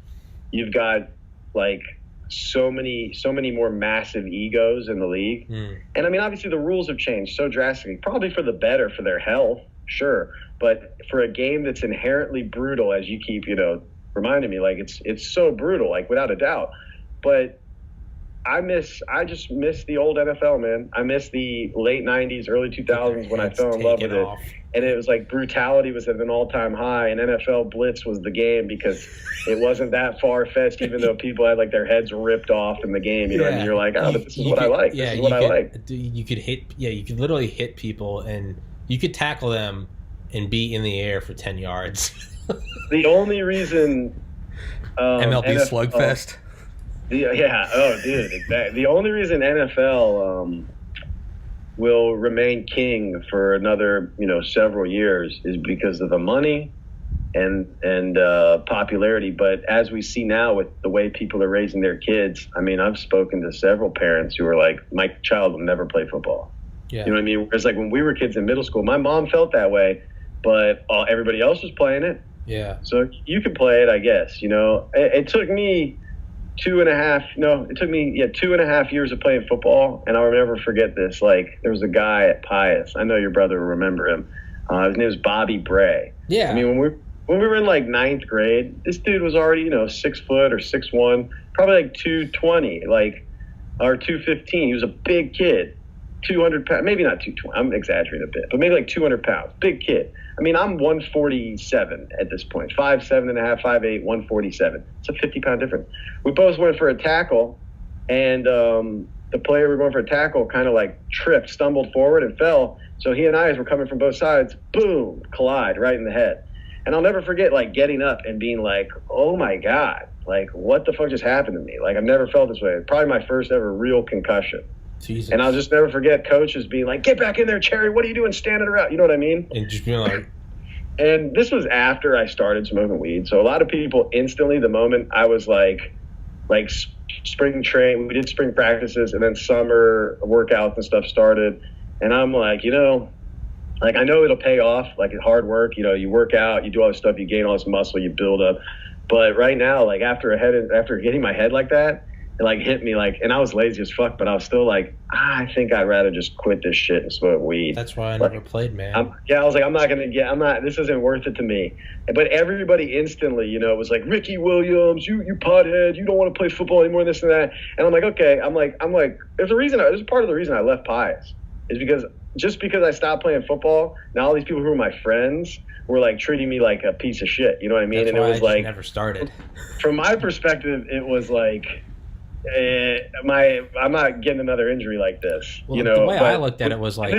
you've got like so many more massive egos in the league. And I mean, obviously the rules have changed so drastically, probably for the better for their health, sure, but for a game that's inherently brutal, as you keep reminding me, like it's so brutal, like without a doubt. But I just miss the old NFL, man. I miss the late 90s, early 2000s when I fell in love with it. And it was like brutality was at an all-time high, and NFL blitz was the game because it wasn't that far-fetched, even though people had like their heads ripped off in the game. And you're like, but this is what I like. This is what I like. You could you could literally hit people, and you could tackle them and be in the air for 10 yards. The only reason MLB slugfest. Exactly. The only reason NFL will remain king for another, several years is because of the money and popularity. But as we see now with the way people are raising their kids, I mean, I've spoken to several parents who are like, my child will never play football. Yeah. You know what I mean? Whereas like when we were kids in middle school, my mom felt that way, but everybody else was playing it. Yeah. So you can play it, I guess. It took me 2.5 years of playing football, and I'll never forget this. Like, there was a guy at Pius. I know your brother will remember him. His name was Bobby Bray. Yeah. I mean, when we were in like 9th grade, this dude was already 6 foot or 6'1", probably like 220, or 215. He was a big kid, 200 pounds, maybe not 220. I'm exaggerating a bit, but maybe like 200 pounds, big kid. I mean, I'm 147 at this point, 5'7.5", 5'8", 147. It's a 50-pound difference. We both went for a tackle, and the player we were going for a tackle kind of like tripped, stumbled forward, and fell. So he and I, as we're coming from both sides, boom, collide right in the head. And I'll never forget, like, getting up and being like, oh, my God, like, what the fuck just happened to me? Like, I've never felt this way. Probably my first ever real concussion. Jesus. And I'll just never forget coaches being like, get back in there, Cherry. What are you doing standing around? You know what I mean? And just being like... And this was after I started smoking weed. So a lot of people instantly, the moment I was like, like spring train. We did spring practices, and then summer workouts and stuff started. And I'm like, like I know it'll pay off, like hard work. You work out, you do all this stuff, you gain all this muscle, you build up. But right now, like after hitting my head like that, it like hit me like, and I was lazy as fuck, but I was still like, I think I'd rather just quit this shit and smoke weed. That's why I never played, man. I was like, this isn't worth it to me. But everybody instantly, was like, Ricky Williams, you pothead, you don't want to play football anymore, this and that. And I'm like, okay, I'm like, there's part of the reason I left Pies is because I stopped playing football, now all these people who were my friends were like treating me like a piece of shit. You know what I mean? That's and it was like, never started. From my perspective, it was like, I'm not getting another injury like this. Well, the way I looked at it was like,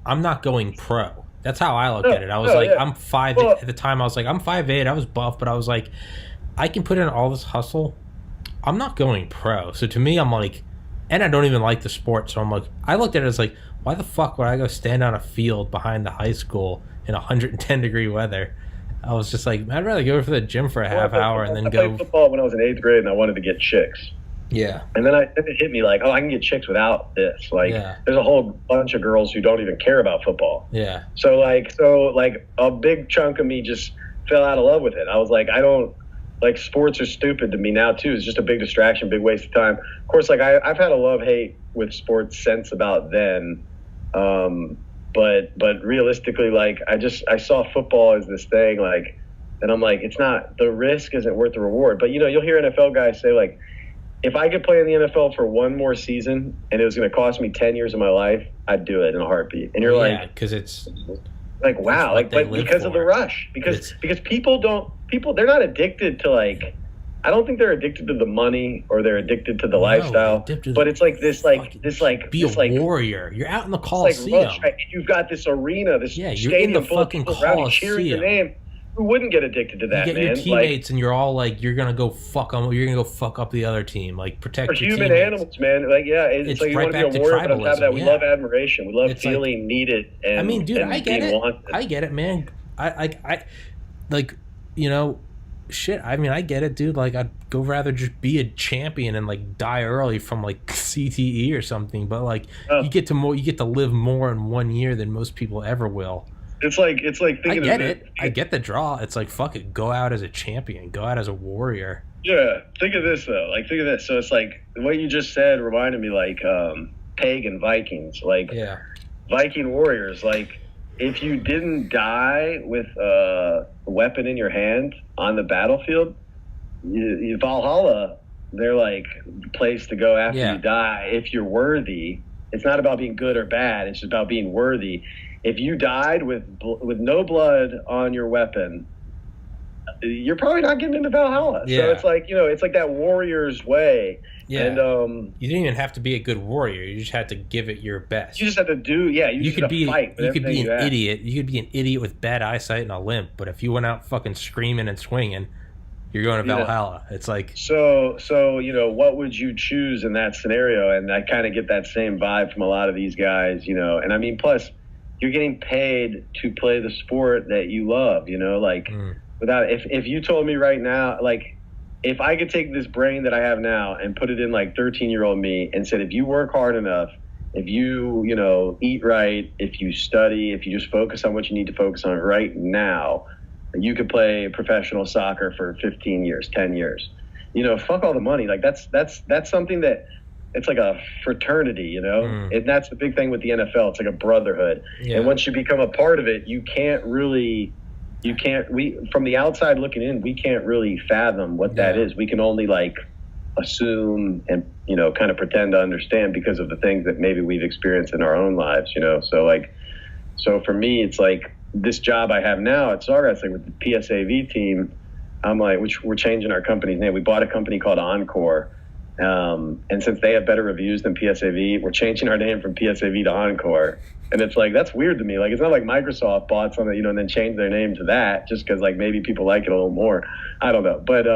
I'm not going pro. That's how I looked at it. I was I'm 5'8". At the time, I was like, I'm 5'8". I was buff, but I was like, I can put in all this hustle. I'm not going pro. So to me, I'm like, and I don't even like the sport. So I'm like, I looked at it as like, why the fuck would I go stand on a field behind the high school in 110-degree weather? I was just like, I'd rather go for the gym for a half hour and then go. I played football when I was in 8th grade, and I wanted to get chicks. Yeah. And then it hit me like, I can get chicks without this. Like, there's a whole bunch of girls who don't even care about football. Yeah. So a big chunk of me just fell out of love with it. I was like, sports are stupid to me now too. It's just a big distraction, big waste of time. Of course, like I've had a love-hate with sports since about then. But realistically, like I saw football as this thing, like, and I'm like, it's not, the risk isn't worth the reward. But you'll hear NFL guys say like, if I could play in the NFL for one more season and it was going to cost me 10 years of my life, I'd do it in a heartbeat. And you're like, because it's like, wow, like because of the rush, because people they're not addicted to like, I don't think they're addicted to the money or they're addicted to the lifestyle, but it's like be a warrior. You're out in the Coliseum. Like, right? You've got this arena, this you're in the fucking Coliseum, cheering your name. Who wouldn't get addicted to that, you get man? Your teammates, and you're all like, you're gonna go fuck them. You're gonna go fuck up the other team. Like protect your human teammates. Animals, man. Like it's like you want to be a warrior, but on top of that, we love admiration. We love feeling needed. And I mean, dude, and I get it. Wanted. I get it, man. I like, shit. I mean, I get it, dude. Like, I'd go rather just be a champion and like die early from like CTE or something. But like, you get to live more in 1 year than most people ever will. It's like I get it. I get the draw. It's like, fuck it. Go out as a champion. Go out as a warrior. Yeah. Think of this though. Like, think of this. So it's like what you just said reminded me like pagan Vikings, like Viking warriors. Like, if you didn't die with a weapon in your hand on the battlefield, you Valhalla, they're like the place to go after you die if you're worthy. It's not about being good or bad. It's just about being worthy. If you died with no blood on your weapon, you're probably not getting into Valhalla. Yeah. So it's like, it's like that warrior's way. Yeah. And you didn't even have to be a good warrior. You just had to give it your best. You just have to do, you could be fight. You could be an idiot. You could be an idiot with bad eyesight and a limp. But if you went out fucking screaming and swinging, you're going to Valhalla. It's like so. What would you choose in that scenario? And I kind of get that same vibe from a lot of these guys. And I mean, plus, you're getting paid to play the sport that you love, without, if you told me right now, like, if I could take this brain that I have now and put it in like 13-year-old me and said, if you work hard enough, if you, eat right, if you study, if you just focus on what you need to focus on right now, you could play professional soccer for 15 years, 10 years, fuck all the money. Like that's something that, it's like a fraternity, and that's the big thing with the NFL. It's like a brotherhood. Yeah. And once you become a part of it, we from the outside looking in, we can't really fathom what that is. We can only like assume and, kind of pretend to understand because of the things that maybe we've experienced in our own lives, so for me, it's like this job I have now at Sawgrass, like with the PSAV team, I'm like, which we're changing our company's name. We bought a company called Encore. And since they have better reviews than PSAV, we're changing our name from PSAV to Encore. And it's like, that's weird to me. Like, it's not like Microsoft bought something, and then changed their name to that just because like maybe people like it a little more. I don't know. But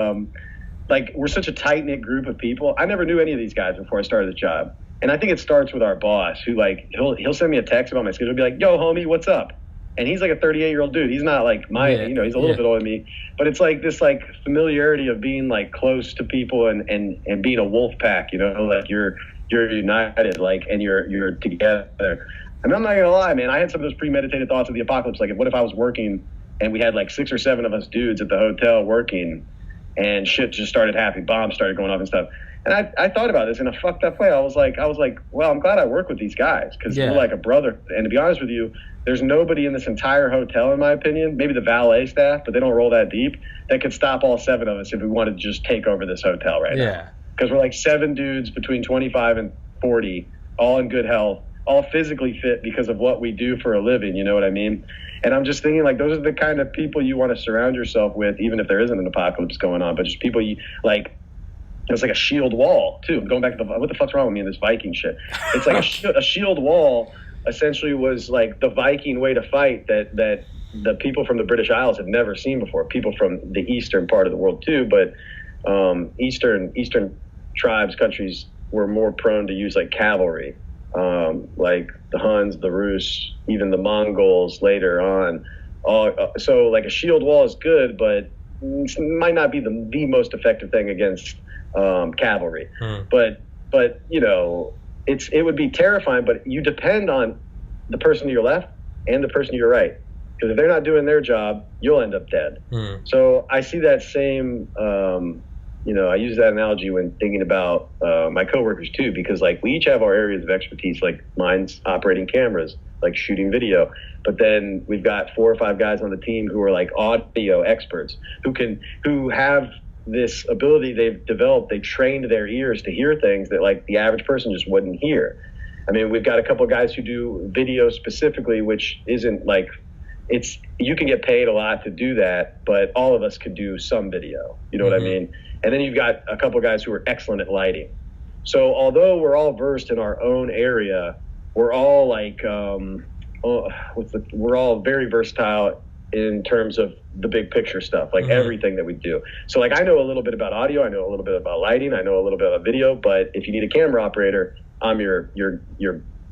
like, we're such a tight knit group of people. I never knew any of these guys before I started the job. And I think it starts with our boss who like, he'll send me a text about my schedule. He'll be like, yo, homie, what's up? And he's like a 38-year-old dude. He's not like my, you know, he's a little bit older than me, but it's like this like familiarity of being like close to people and being a wolf pack, you know, like you're united, like, and you're together. I mean, I'm not gonna lie, man. I had some of those premeditated thoughts of the apocalypse. Like, what if I was working and we had like 6 or 7 of us dudes at the hotel working, and shit just started happening, bombs started going off and stuff. And I thought about this in a fucked up way. I was like, well, I'm glad I work with these guys because we're like a brother. And to be honest with you, there's nobody in this entire hotel, in my opinion, maybe the valet staff, but they don't roll that deep, that could stop all 7 of us if we wanted to just take over this hotel right now. Because we're like 7 dudes between 25 and 40, all in good health, all physically fit because of what we do for a living, you know what I mean? And I'm just thinking, like, those are the kind of people you want to surround yourself with, even if there isn't an apocalypse going on, but just people you, like, it's like a shield wall, too. Going back to what the fuck's wrong with me in this Viking shit? It's like a shield wall essentially was like the Viking way to fight that the people from the British Isles have never seen before. People from the eastern part of the world, too, but eastern tribes, countries were more prone to use, like, cavalry. Like the Huns, the Rus, even the Mongols later on. So like a shield wall is good, but it might not be the most effective thing against cavalry. But you know, it would be terrifying, but you depend on the person to your left and the person to your right. Because if they're not doing their job, you'll end up dead. So I see that same, you know, I use that analogy when thinking about my coworkers too, because like we each have our areas of expertise. Like mine's operating cameras, like shooting video, but then we've got 4 or 5 guys on the team who are like audio experts who have this ability they've developed. They trained their ears to hear things that like the average person just wouldn't hear. I mean, we've got a couple of guys who do video specifically, which isn't like, you can get paid a lot to do that, but all of us could do some video. You know what I mean? And then you've got a couple of guys who are excellent at lighting. So although we're all versed in our own area, we're all like, we're all very versatile in terms of the big picture stuff, like everything that we do. So like I know a little bit about audio, I know a little bit about lighting, I know a little bit about video, but if you need a camera operator, I'm your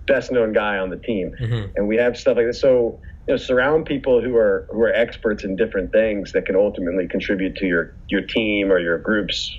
best known guy on the team. And we have stuff like this. So, you know, surround people who are experts in different things that can ultimately contribute to your team or your group's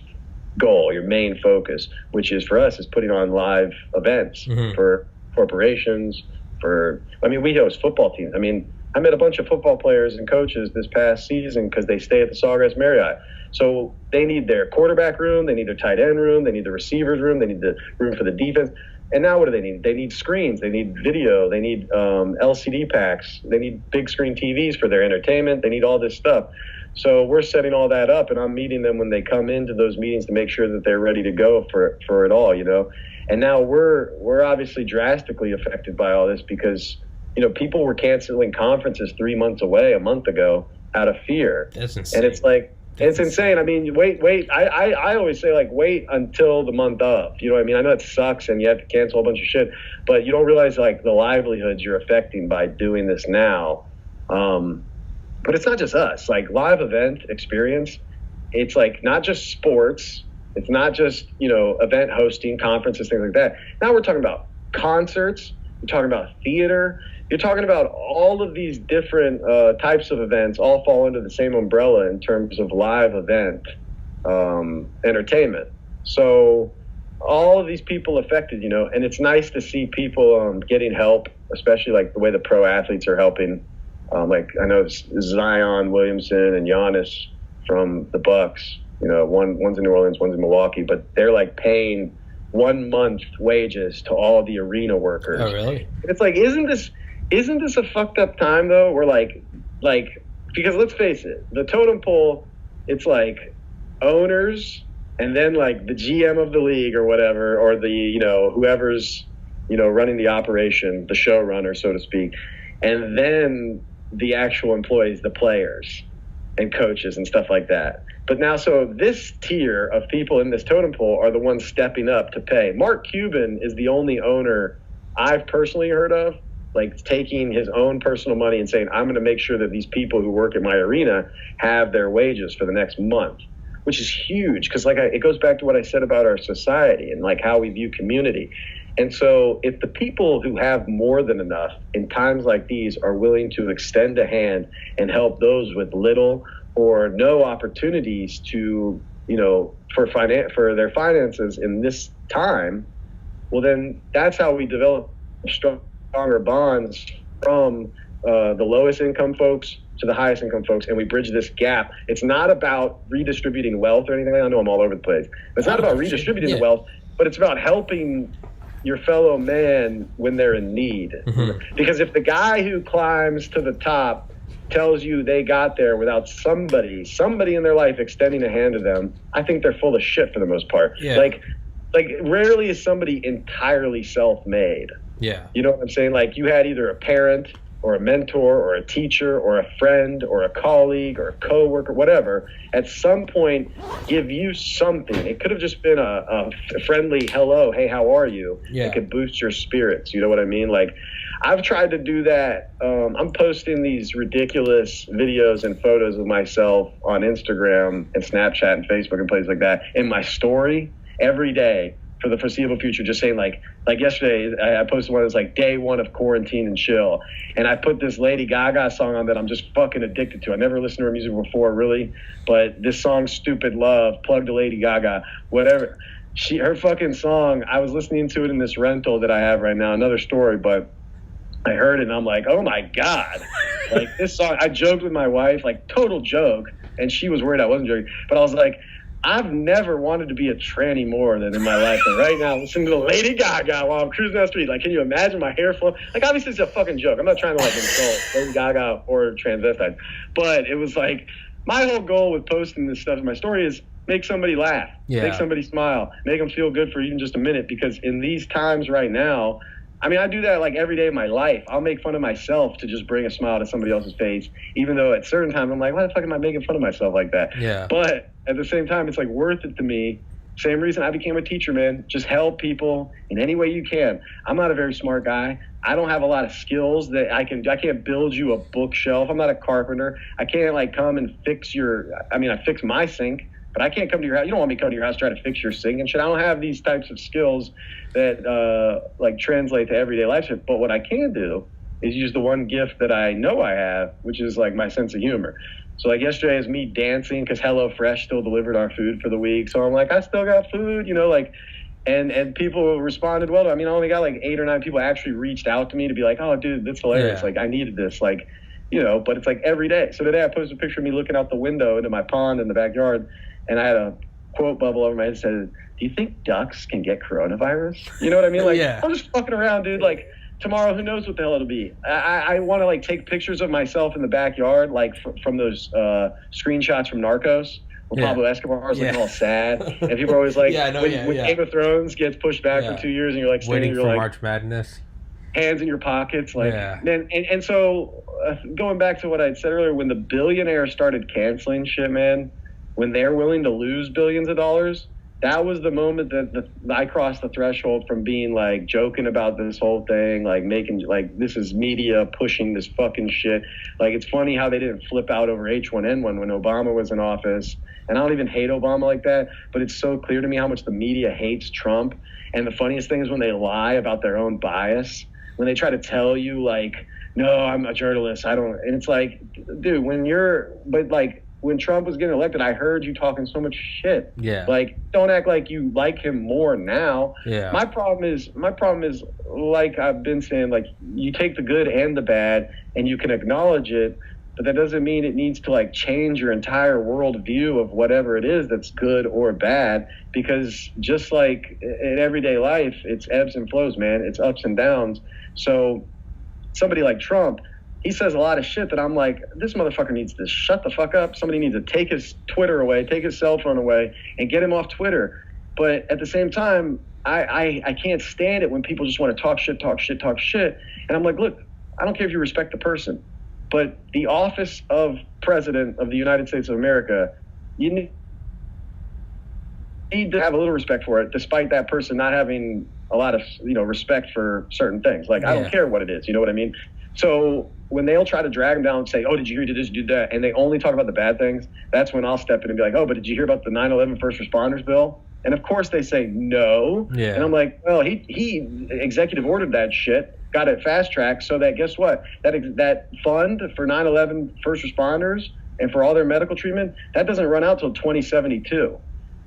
goal, your main focus, which is for us is putting on live events for corporations, we host football teams. I mean, I met a bunch of football players and coaches this past season because they stay at the Sawgrass Marriott. So they need their quarterback room, they need their tight end room, they need the receivers room, they need the room for the defense. And now what do they need? They need screens, they need video, they need LCD packs, they need big screen TVs for their entertainment, they need all this stuff. So we're setting all that up, and I'm meeting them when they come into those meetings to make sure that they're ready to go for it all, you know. And now we're obviously drastically affected by all this because, you know, people were canceling conferences 3 months away a month ago out of fear. That's insane. And it's like, it's insane. I mean, wait. I always say, like, wait until the month of. You know what I mean? I know it sucks and you have to cancel a bunch of shit, but you don't realize, like, the livelihoods you're affecting by doing this now. But it's not just us. Like, live event experience, it's, like, not just sports. It's not just, you know, event hosting, conferences, things like that. Now we're talking about concerts. We're talking about theater. You're talking about all of these different types of events all fall under the same umbrella in terms of live event entertainment. So all of these people affected, you know, and it's nice to see people getting help, especially like the way the pro athletes are helping. Like I know Zion Williamson and Giannis from the Bucks, you know, one's in New Orleans, one's in Milwaukee, but they're like paying 1 month wages to all the arena workers. Oh, really? It's like, isn't this a fucked up time though? We're like, because let's face it, the totem pole, it's like owners and then like the GM of the league or whatever, or the, you know, whoever's, you know, running the operation, the showrunner, so to speak. And then the actual employees, the players and coaches and stuff like that. But now, so this tier of people in this totem pole are the ones stepping up to pay. Mark Cuban is the only owner I've personally heard of, like taking his own personal money and saying, I'm going to make sure that these people who work at my arena have their wages for the next month, which is huge. Because like it goes back to what I said about our society and like how we view community. And so if the people who have more than enough in times like these are willing to extend a hand and help those with little or no opportunities to, for their finances in this time, well, then that's how we develop stronger bonds from the lowest income folks to the highest income folks, and we bridge this gap. It's not about redistributing wealth or anything. I know I'm all over the place. It's not about redistributing the wealth, but it's about helping your fellow man when they're in need. Mm-hmm. Because if the guy who climbs to the top tells you they got there without somebody in their life extending a hand to them, I think they're full of shit for the most part. Yeah. Like rarely is somebody entirely self-made. Yeah. You know what I'm saying? Like, you had either a parent or a mentor or a teacher or a friend or a colleague or a coworker, whatever, at some point give you something. It could have just been a friendly hello, hey, how are you? Yeah. It could boost your spirits. You know what I mean? Like, I've tried to do that. I'm posting these ridiculous videos and photos of myself on Instagram and Snapchat and Facebook and places like that in my story every day for the foreseeable future, just saying like yesterday I posted one that was like day 1 of quarantine and chill, and I put this Lady Gaga song on that I'm just fucking addicted to. I never listened to her music before, really, but this song, Stupid Love, plug to Lady Gaga, whatever. Her fucking song, I was listening to it in this rental that I have right now, another story, but I heard it and I'm like, oh my God. Like, this song, I joked with my wife, like total joke, and she was worried I wasn't joking, but I was like, I've never wanted to be a tranny more than in my life. And right now, listening to Lady Gaga while I'm cruising down the street, like, can you imagine my hair flowing? Like, obviously, it's a fucking joke. I'm not trying to, like, insult Lady Gaga or transvestite. But it was like, my whole goal with posting this stuff in my story is make somebody laugh, make somebody smile, make them feel good for even just a minute. Because in these times right now, I mean, I do that like every day of my life. I'll make fun of myself to just bring a smile to somebody else's face, even though at certain times I'm like, why the fuck am I making fun of myself like that? Yeah. But at the same time, it's like worth it to me. Same reason I became a teacher, man. Just help people in any way you can. I'm not a very smart guy. I don't have a lot of skills that I can't build you a bookshelf. I'm not a carpenter. I can't like come and I fix my sink, but I can't come to your house. You don't want me to come to your house trying to fix your sink and shit. I don't have these types of skills that like translate to everyday life. But what I can do is use the one gift that I know I have, which is like my sense of humor. So like yesterday is me dancing because HelloFresh still delivered our food for the week. So I'm like, I still got food, and people responded well. I mean, I only got like 8 or 9 people actually reached out to me to be like, oh, dude, that's hilarious. Yeah. Like, I needed this, but it's like every day. So today I posted a picture of me looking out the window into my pond in the backyard, and I had a quote bubble over my head that said, do you think ducks can get coronavirus? You know what I mean? Like, yeah. I'm just fucking around, dude. Like, tomorrow, who knows what the hell it'll be. I want to, like, take pictures of myself in the backyard, like, from those screenshots from Narcos, where Pablo Escobar is looking all sad. And people are always like, when Game of Thrones gets pushed back for 2 years, and you're, like, waiting for like, March Madness. Hands in your pockets. Like, and so, going back to what I said earlier, when the billionaires started canceling shit, man, when they're willing to lose billions of dollars, that was the moment that I crossed the threshold from being like joking about this whole thing, like making like this is media pushing this fucking shit. Like, it's funny how they didn't flip out over H1N1 when Obama was in office. And I don't even hate Obama like that, but it's so clear to me how much the media hates Trump. And the funniest thing is when they lie about their own bias, when they try to tell you like, no, I'm a journalist, I don't, and it's like, dude, when Trump was getting elected, I heard you talking so much shit. Yeah. Like, don't act like you like him more now. Yeah. My problem is, like I've been saying, like, you take the good and the bad and you can acknowledge it, but that doesn't mean it needs to like change your entire worldview of whatever it is that's good or bad, because just like in everyday life, it's ebbs and flows, man. It's ups and downs. So somebody like Trump, he says a lot of shit that I'm like, this motherfucker needs to shut the fuck up. Somebody needs to take his Twitter away, take his cell phone away, and get him off Twitter. But at the same time, I can't stand it when people just want to talk shit. And I'm like, look, I don't care if you respect the person, but the office of President of the United States of America, you need to have a little respect for it, despite that person not having a lot of, respect for certain things. Like, I don't care what it is. You know what I mean? So when they'll try to drag them down and say, oh, did you hear, did this, did that, and they only talk about the bad things, that's when I'll step in and be like, oh, but did you hear about the 9/11 first responders bill? And of course they say no. Yeah. And I'm like, well, he executive ordered that shit, got it fast tracked, so that guess what? That fund for 9/11 first responders and for all their medical treatment, that doesn't run out till 2072.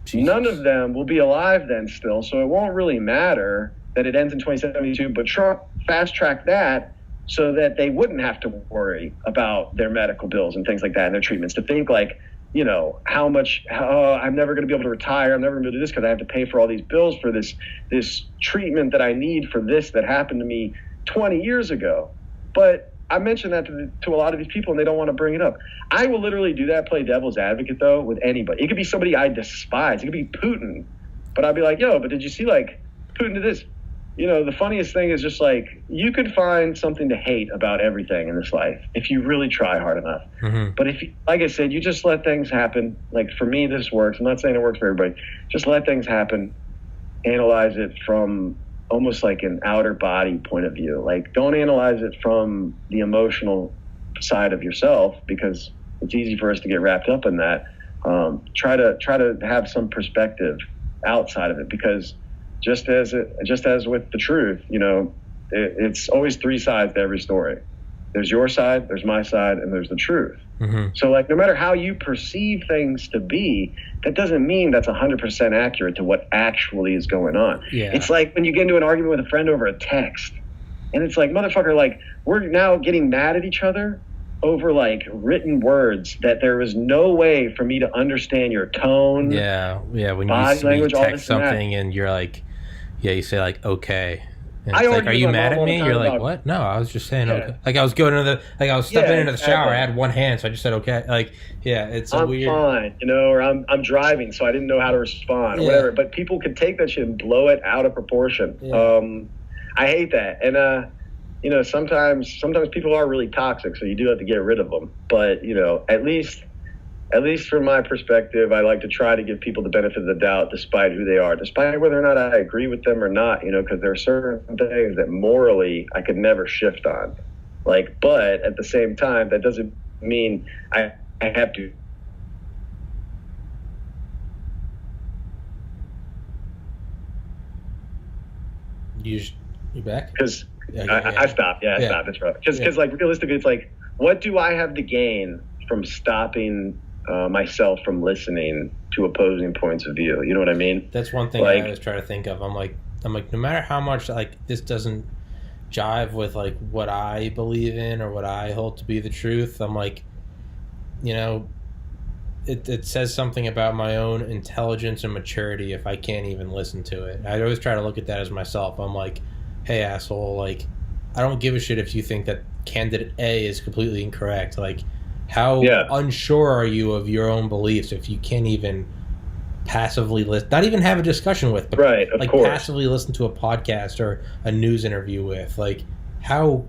Jesus. None of them will be alive then still, so it won't really matter that it ends in 2072. But Trump fast tracked that so that they wouldn't have to worry about their medical bills and things like that and their treatments. To think like, you know, how I'm never going to be able to retire. I'm never going to be able to do this because I have to pay for all these bills for this treatment that I need for this that happened to me 20 years ago. But I mentioned that to a lot of these people, and they don't want to bring it up. I will literally do that, play devil's advocate, though, with anybody. It could be somebody I despise. It could be Putin. But I'd be like, yo, but did you see, like, Putin did this? You know, the funniest thing is just, like, you could find something to hate about everything in this life if you really try hard enough. Mm-hmm. But if, like I said, you just let things happen. Like, for me, this works. I'm not saying it works for everybody. Just let things happen. Analyze it from almost like an outer body point of view. Like, don't analyze it from the emotional side of yourself, because it's easy for us to get wrapped up in that. Try to have some perspective outside of it, because just as with the truth, you know, it's always three sides to every story. There's your side, there's my side, and there's the truth. Mm-hmm. So, like, no matter how you perceive things to be, that doesn't mean that's 100% accurate to what actually is going on. Yeah. It's like when you get into an argument with a friend over a text, and it's like, motherfucker, like, we're now getting mad at each other over, like, written words that there is no way for me to understand your tone. Yeah, when you text something and you're like, you say, like, okay. And it's like, are you mad at me? You're like, what? No, I was just saying okay. Like, I was going I was stepping into the shower. I had one hand, so I just said okay. Like, it's a weird. I'm fine, you know, or I'm driving, so I didn't know how to respond, or whatever. But people can take that shit and blow it out of proportion. Yeah. I hate that, and you know, sometimes people are really toxic, so you do have to get rid of them. But you know, at least from my perspective, I like to try to give people the benefit of the doubt, despite who they are, despite whether or not I agree with them or not, you know, because there are certain things that morally I could never shift on. Like, but at the same time, that doesn't mean I have to. You back? Because I stopped. I stopped. That's right. Because like, realistically, it's like, what do I have to gain from stopping myself from listening to opposing points of view? You know what I mean? That's one thing I always try to think of. I'm like, no matter how much like this doesn't jive with like what I believe in or what I hold to be the truth, I'm like, you know, it says something about my own intelligence and maturity if I can't even listen to it. I always try to look at that as myself. I'm like, hey, asshole, like, I don't give a shit if you think that candidate A is completely incorrect. Like, how unsure are you of your own beliefs if you can't even passively listen, not even have a discussion with, but like passively listen to a podcast or a news interview with? Like, how,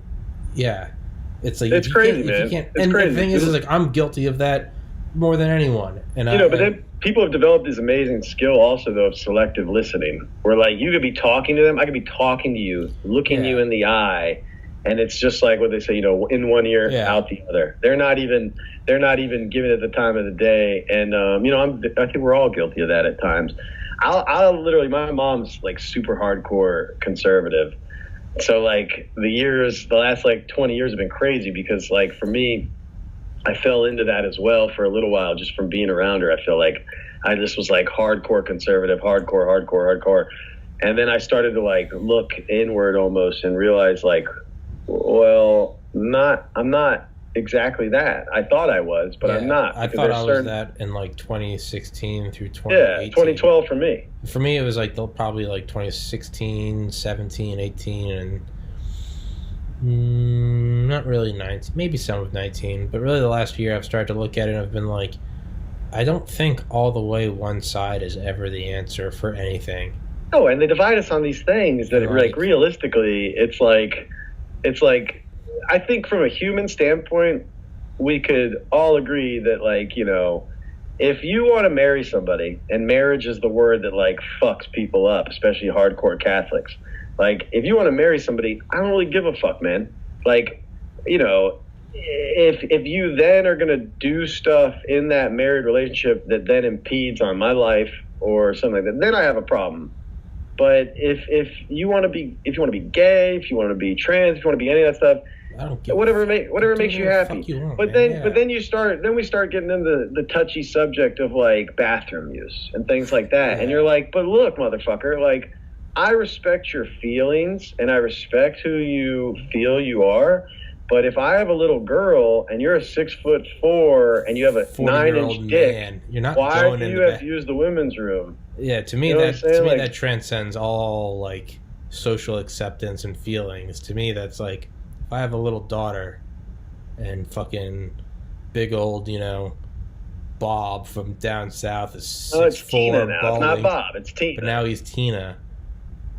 it's like, it's crazy, man. And crazy. The thing is like, I'm guilty of that more than anyone. And but then people have developed this amazing skill also, though, of selective listening, where like you could be talking to them, I could be talking to you, looking you in the eye, and it's just like what they say, you know, in one ear, out the other. They're not even giving it the time of the day. And you know, I think we're all guilty of that at times. I'll literally, my mom's like super hardcore conservative, so like the last like 20 years have been crazy, because like for me, I fell into that as well for a little while, just from being around her. I feel like I just was like hardcore conservative, hardcore. And then I started to like look inward almost and realize like, well, I'm not exactly that. I thought I was, but I'm not. I thought I was that in like 2016 through 2018. Yeah, 2012 for me. For me, it was like probably like 2016, 17, 18, and not really 19, maybe some of 19, but really the last year I've started to look at it and I've been like, I don't think all the way one side is ever the answer for anything. No, and they divide us on these things that like realistically, it's like I think from a human standpoint, we could all agree that like, you know, if you want to marry somebody, and marriage is the word that like fucks people up, especially hardcore Catholics. Like, if you want to marry somebody, I don't really give a fuck, man. Like, you know, if you then are going to do stuff in that married relationship that then impedes on my life or something like that, then I have a problem. But if you want to be gay, if you want to be trans, if you want to be any of that stuff, I don't give whatever makes you happy. But then we start getting into the touchy subject of like bathroom use and things like that. Yeah. And you're like, but look, motherfucker, like I respect your feelings and I respect who you feel you are. But if I have a little girl and you're a 6'4" and you have a 9-inch dick, man, you're not why do you have to use the women's room? Yeah, to me that transcends all like social acceptance and feelings. To me, that's like if I have a little daughter and fucking big old, Bob from down south is 6'4", it's Tina now. It's not Bob, it's Tina. But now he's Tina.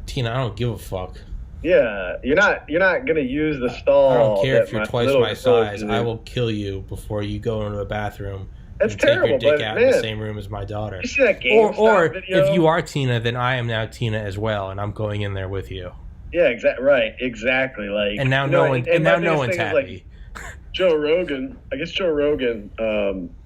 Tina, I don't give a fuck. Yeah, you're not gonna use the stall. I don't care if you're twice my size. I will kill you before you go into the bathroom. That's terrible. Take your dick out in the same room as my daughter. You see that GameStop or video? If you are Tina, then I am now Tina as well, and I'm going in there with you. Yeah, exactly. Like, and now no one's happy. Like, Joe Rogan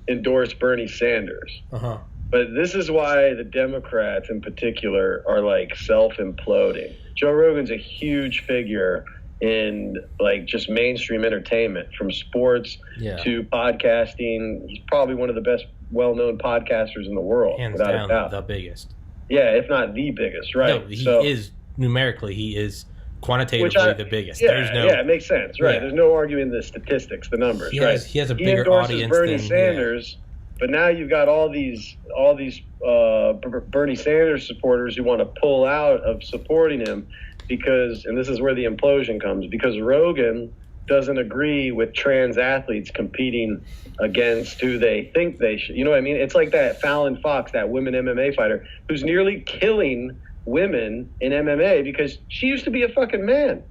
endorsed Bernie Sanders. Uh-huh. But this is why the Democrats in particular are like self-imploding. Joe Rogan's a huge figure in like just mainstream entertainment, from sports to podcasting. He's probably one of the best well-known podcasters in the world. Hands down, the biggest. Yeah, if not the biggest, right? No, he is numerically, he is quantitatively the biggest. Yeah, it makes sense, right? Yeah. There's no arguing the statistics, the numbers, right? He has a bigger audience Bernie than Sanders. Yeah. But now you've got all these Bernie Sanders supporters who want to pull out of supporting him because, and this is where the implosion comes, because Rogan doesn't agree with trans athletes competing against who they think they should. You know what I mean? It's like that Fallon Fox, that women MMA fighter, who's nearly killing women in MMA because she used to be a fucking man.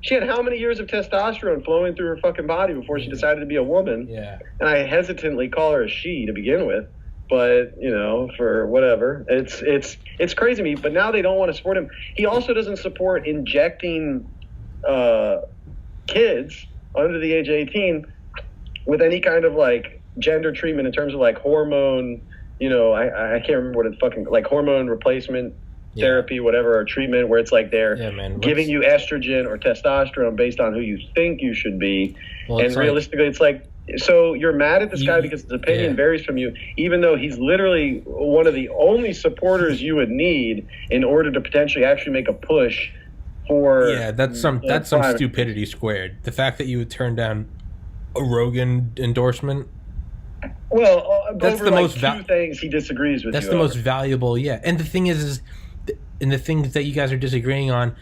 She had how many years of testosterone flowing through her fucking body before she decided to be a woman? Yeah. And I hesitantly call her a she to begin with, but for whatever. It's crazy to me. But now they don't want to support him. He also doesn't support injecting kids under the age of 18 with any kind of like gender treatment in terms of like hormone. I can't remember what it's fucking like, hormone replacement. Therapy, whatever, or treatment where it's like they're giving you estrogen or testosterone based on who you think you should be. Well, and realistically, it's like, so you're mad at this guy because his opinion varies from you, even though he's literally one of the only supporters you would need in order to potentially actually make a push for... Yeah, that's some stupidity squared. The fact that you would turn down a Rogan endorsement... Well, that's the most two things he disagrees with. That's the most valuable, And the thing is and the things that you guys are disagreeing on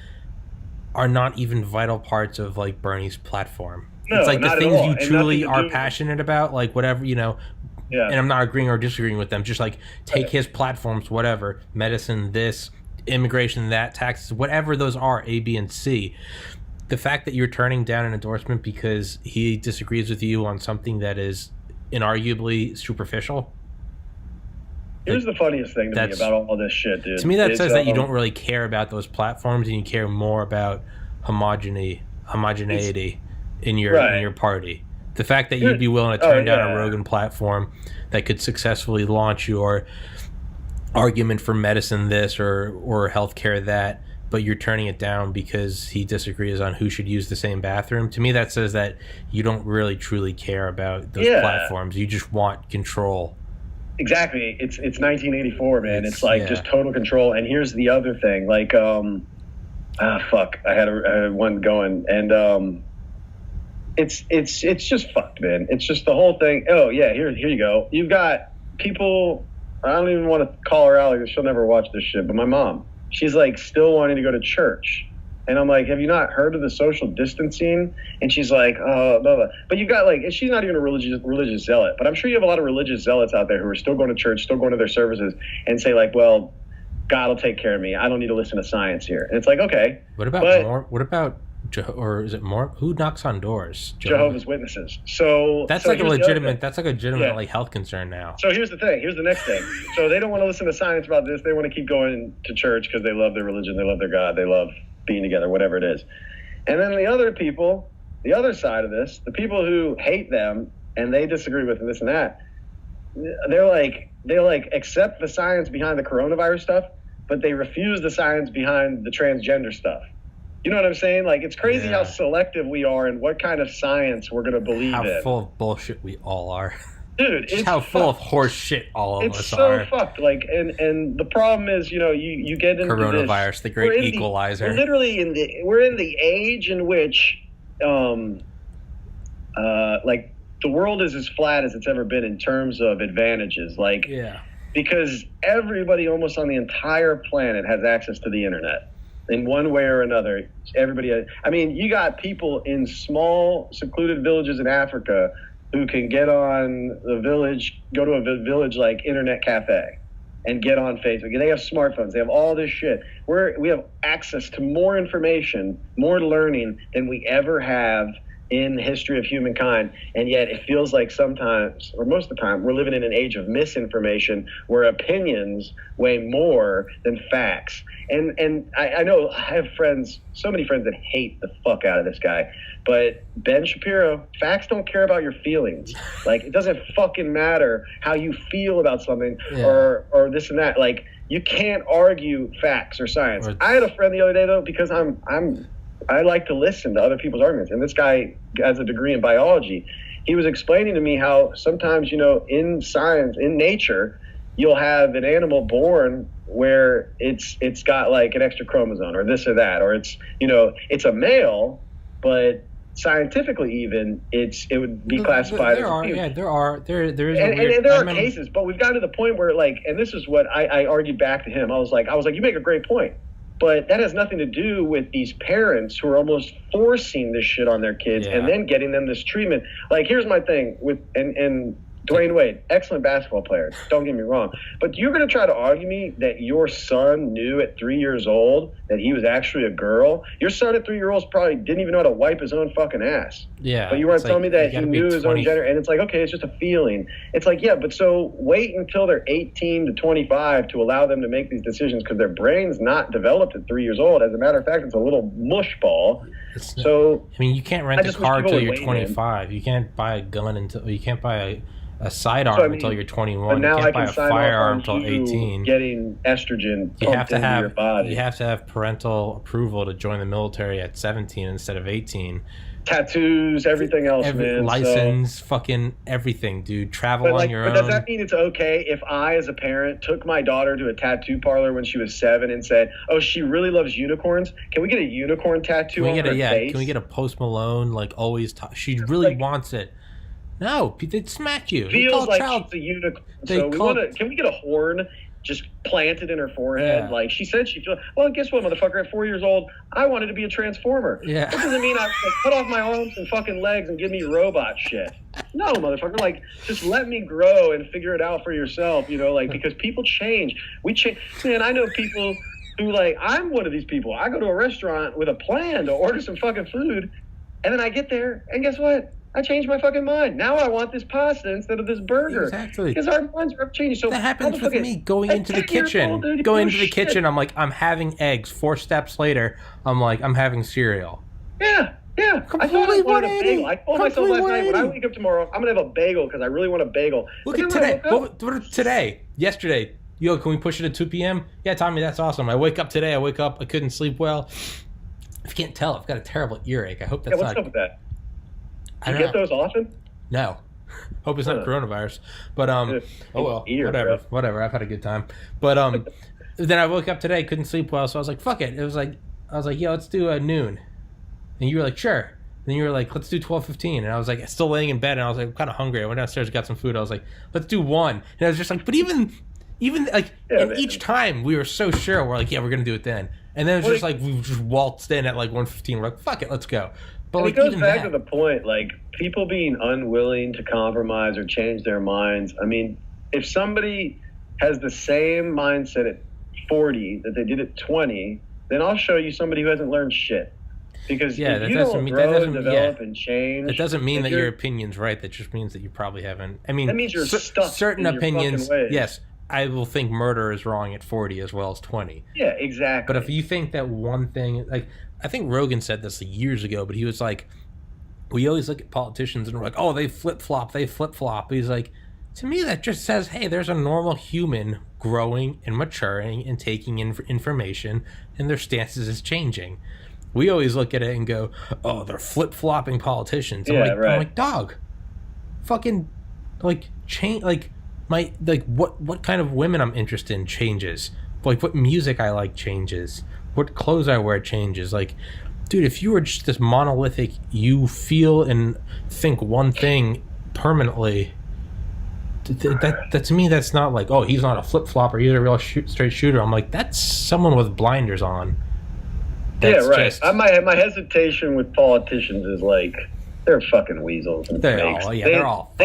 are not even vital parts of like Bernie's platform. No, it's like the things you truly are passionate about, like whatever, and I'm not agreeing or disagreeing with them. Just like take his platforms, whatever, medicine, this, immigration, that, taxes, whatever those are, A, B, and C. The fact that you're turning down an endorsement because he disagrees with you on something that is inarguably superficial. Here's the funniest thing to me about all this shit, dude. To me, that says that you don't really care about those platforms and you care more about homogeneity in your party. The fact that you'd be willing to turn down a Rogan platform that could successfully launch your argument for medicine this or healthcare that, but you're turning it down because he disagrees on who should use the same bathroom. To me, that says that you don't really truly care about those platforms. You just want control. Exactly. It's 1984, man. It's like just total control. And here's the other thing. Like, fuck. I had one going, and it's just fucked, man. It's just the whole thing. Oh yeah, here you go. You've got people. I don't even want to call her out because she'll never watch this shit. But my mom, she's like still wanting to go to church. And I'm like, have you not heard of the social distancing? And she's like, oh, blah, blah. But you've got like, and she's not even a religious zealot, but I'm sure you have a lot of religious zealots out there who are still going to church, still going to their services and say like, well, God will take care of me. I don't need to listen to science here. And it's like, okay. What about or is it more? Who knocks on doors? Jehovah's Witnesses. So that's like a legitimate like health concern now. So here's the thing. Here's the next thing. So they don't want to listen to science about this. They want to keep going to church because they love their religion. They love their God. They love being together, whatever it is. And then the other people, the other side of this, the people who hate them and they disagree with this and that, they accept the science behind the coronavirus stuff, but they refuse the science behind the transgender stuff. You know what I'm saying? Like, it's crazy how selective we are and what kind of science we're going to believe in. How full of bullshit we all are. Dude, it's how full of horse shit all of us are. It's so fucked. Like, and the problem is, you get into coronavirus, this, the great equalizer. We're literally we're in the age in which, like, the world is as flat as it's ever been in terms of advantages. Like, because everybody almost on the entire planet has access to the internet in one way or another. Everybody, I mean, you got people in small, secluded villages in Africa who can get on go to a village like internet cafe and get on Facebook. They have smartphones. They have all this shit. We have access to more information, more learning than we ever have in the history of humankind. And yet it feels like sometimes, or most of the time, we're living in an age of misinformation where opinions weigh more than facts. And I know I have so many friends that hate the fuck out of this guy. But Ben Shapiro, facts don't care about your feelings. Like, it doesn't fucking matter how you feel about something or this and that. Like, you can't argue facts or science. I had a friend the other day, though, because I like to listen to other people's arguments. And this guy has a degree in biology. He was explaining to me how sometimes, in science, in nature, you'll have an animal born where it's got like an extra chromosome or this or that, or it's a male, but scientifically even it would be classified as a female. There is and there are cases, but we've gotten to the point where, like, and this is what I argued back to him. I was like, you make a great point. But that has nothing to do with these parents who are almost forcing this shit on their kids and then getting them this treatment. Like, here's my thing with and Dwayne Wade, excellent basketball player, don't get me wrong. But you're going to try to argue me that your son knew at 3 years old that he was actually a girl? Your son at 3 years old probably didn't even know how to wipe his own fucking ass. Yeah. But you weren't telling me that he knew his own gender. And it's like, okay, it's just a feeling. It's like, yeah, but so wait until they're 18 to 25 to allow them to make these decisions, because their brain's not developed at 3 years old. As a matter of fact, it's a little mush ball. So, I mean, you can't rent a car until you're 25. You can't buy a gun you can't buy a sidearm until you're 21. Now you can't buy a sign firearm off until 18. Getting estrogen pumped into your body. You have to have parental approval to join the military at 17 instead of 18. Tattoos, everything else, man. License, fucking everything, dude. Travel on your own. But does that mean it's okay if I, as a parent, took my daughter to a tattoo parlor when she was 7 and said, "Oh, she really loves unicorns. Can we get a unicorn tattoo on her face? Can we get a Post Malone, like, always? She really wants it." No, they'd smack you. Feels like she's a unicorn. Can we get a horn just planted in her forehead? Yeah. Like, she said she feels. Well, guess what, motherfucker? At 4 years old, I wanted to be a transformer. Yeah. That doesn't mean I cut off my arms and fucking legs and give me robot shit. No, motherfucker. Like, just let me grow and figure it out for yourself. Because people change. We change. Man, I know people who, like, I'm one of these people. I go to a restaurant with a plan to order some fucking food, and then I get there, and guess what? I changed my fucking mind. Now I want this pasta instead of this burger. Exactly. Because our minds are changing. So that happens with me going into the kitchen. Kitchen, I'm like, I'm having eggs. 4 steps later, I'm like, I'm having cereal. Yeah. I thought I wanted a bagel. I told myself last night, when I wake up tomorrow, I'm going to have a bagel because I really want a bagel. Look at today. Yesterday. Yo, can we push it at 2 p.m.? Yeah, Tommy, that's awesome. I wake up today. I couldn't sleep well. If you can't tell, I've got a terrible earache. I hope that's what's up with that? Do you get those often? No. Hope it's not coronavirus. But oh well. Whatever. I've had a good time. But then I woke up today, couldn't sleep well, so I was like, fuck it. I was like, yo, let's do noon. And you were like, sure. Then you were like, let's do 12:15. And I was like, still laying in bed, and I was like, I'm kind of hungry. I went downstairs, got some food. I was like, let's do 1. And I was just like, but even like, each time we were so sure, we're like, yeah, we're gonna do it then. And then it was just like we just waltzed in at like 1:15. We're like, fuck it, let's go. But it goes back to the point, like, people being unwilling to compromise or change their minds. I mean, if somebody has the same mindset at 40 that they did at 20, then I'll show you somebody who hasn't learned shit. Because if you don't grow and develop and change... It doesn't mean that your opinion's right. That just means that you probably haven't... I mean, that means you're stuck certain in your opinions, fucking ways. yes. I will think murder is wrong at 40 as well as 20. Yeah, exactly. But if you think that one thing... like, I think Rogan said this years ago, but he was like, we always look at politicians and we're like, oh, they flip-flop. He's like, To me, that just says, hey, there's a normal human growing and maturing and taking in information, and their stances is changing. We always look at it and go, oh, they're flip-flopping politicians. I'm like, dog, fucking, like, change, like, what kind of women I'm interested in changes. Like, what music I like changes. What clothes I wear changes. Like, dude, if you were just this monolithic, you feel and think one thing permanently, that to me, that's not like, oh, he's not a flip-flopper, he's a real straight shooter. I'm like, that's someone with blinders on. That's my hesitation with politicians is like, they're fucking weasels and snakes. They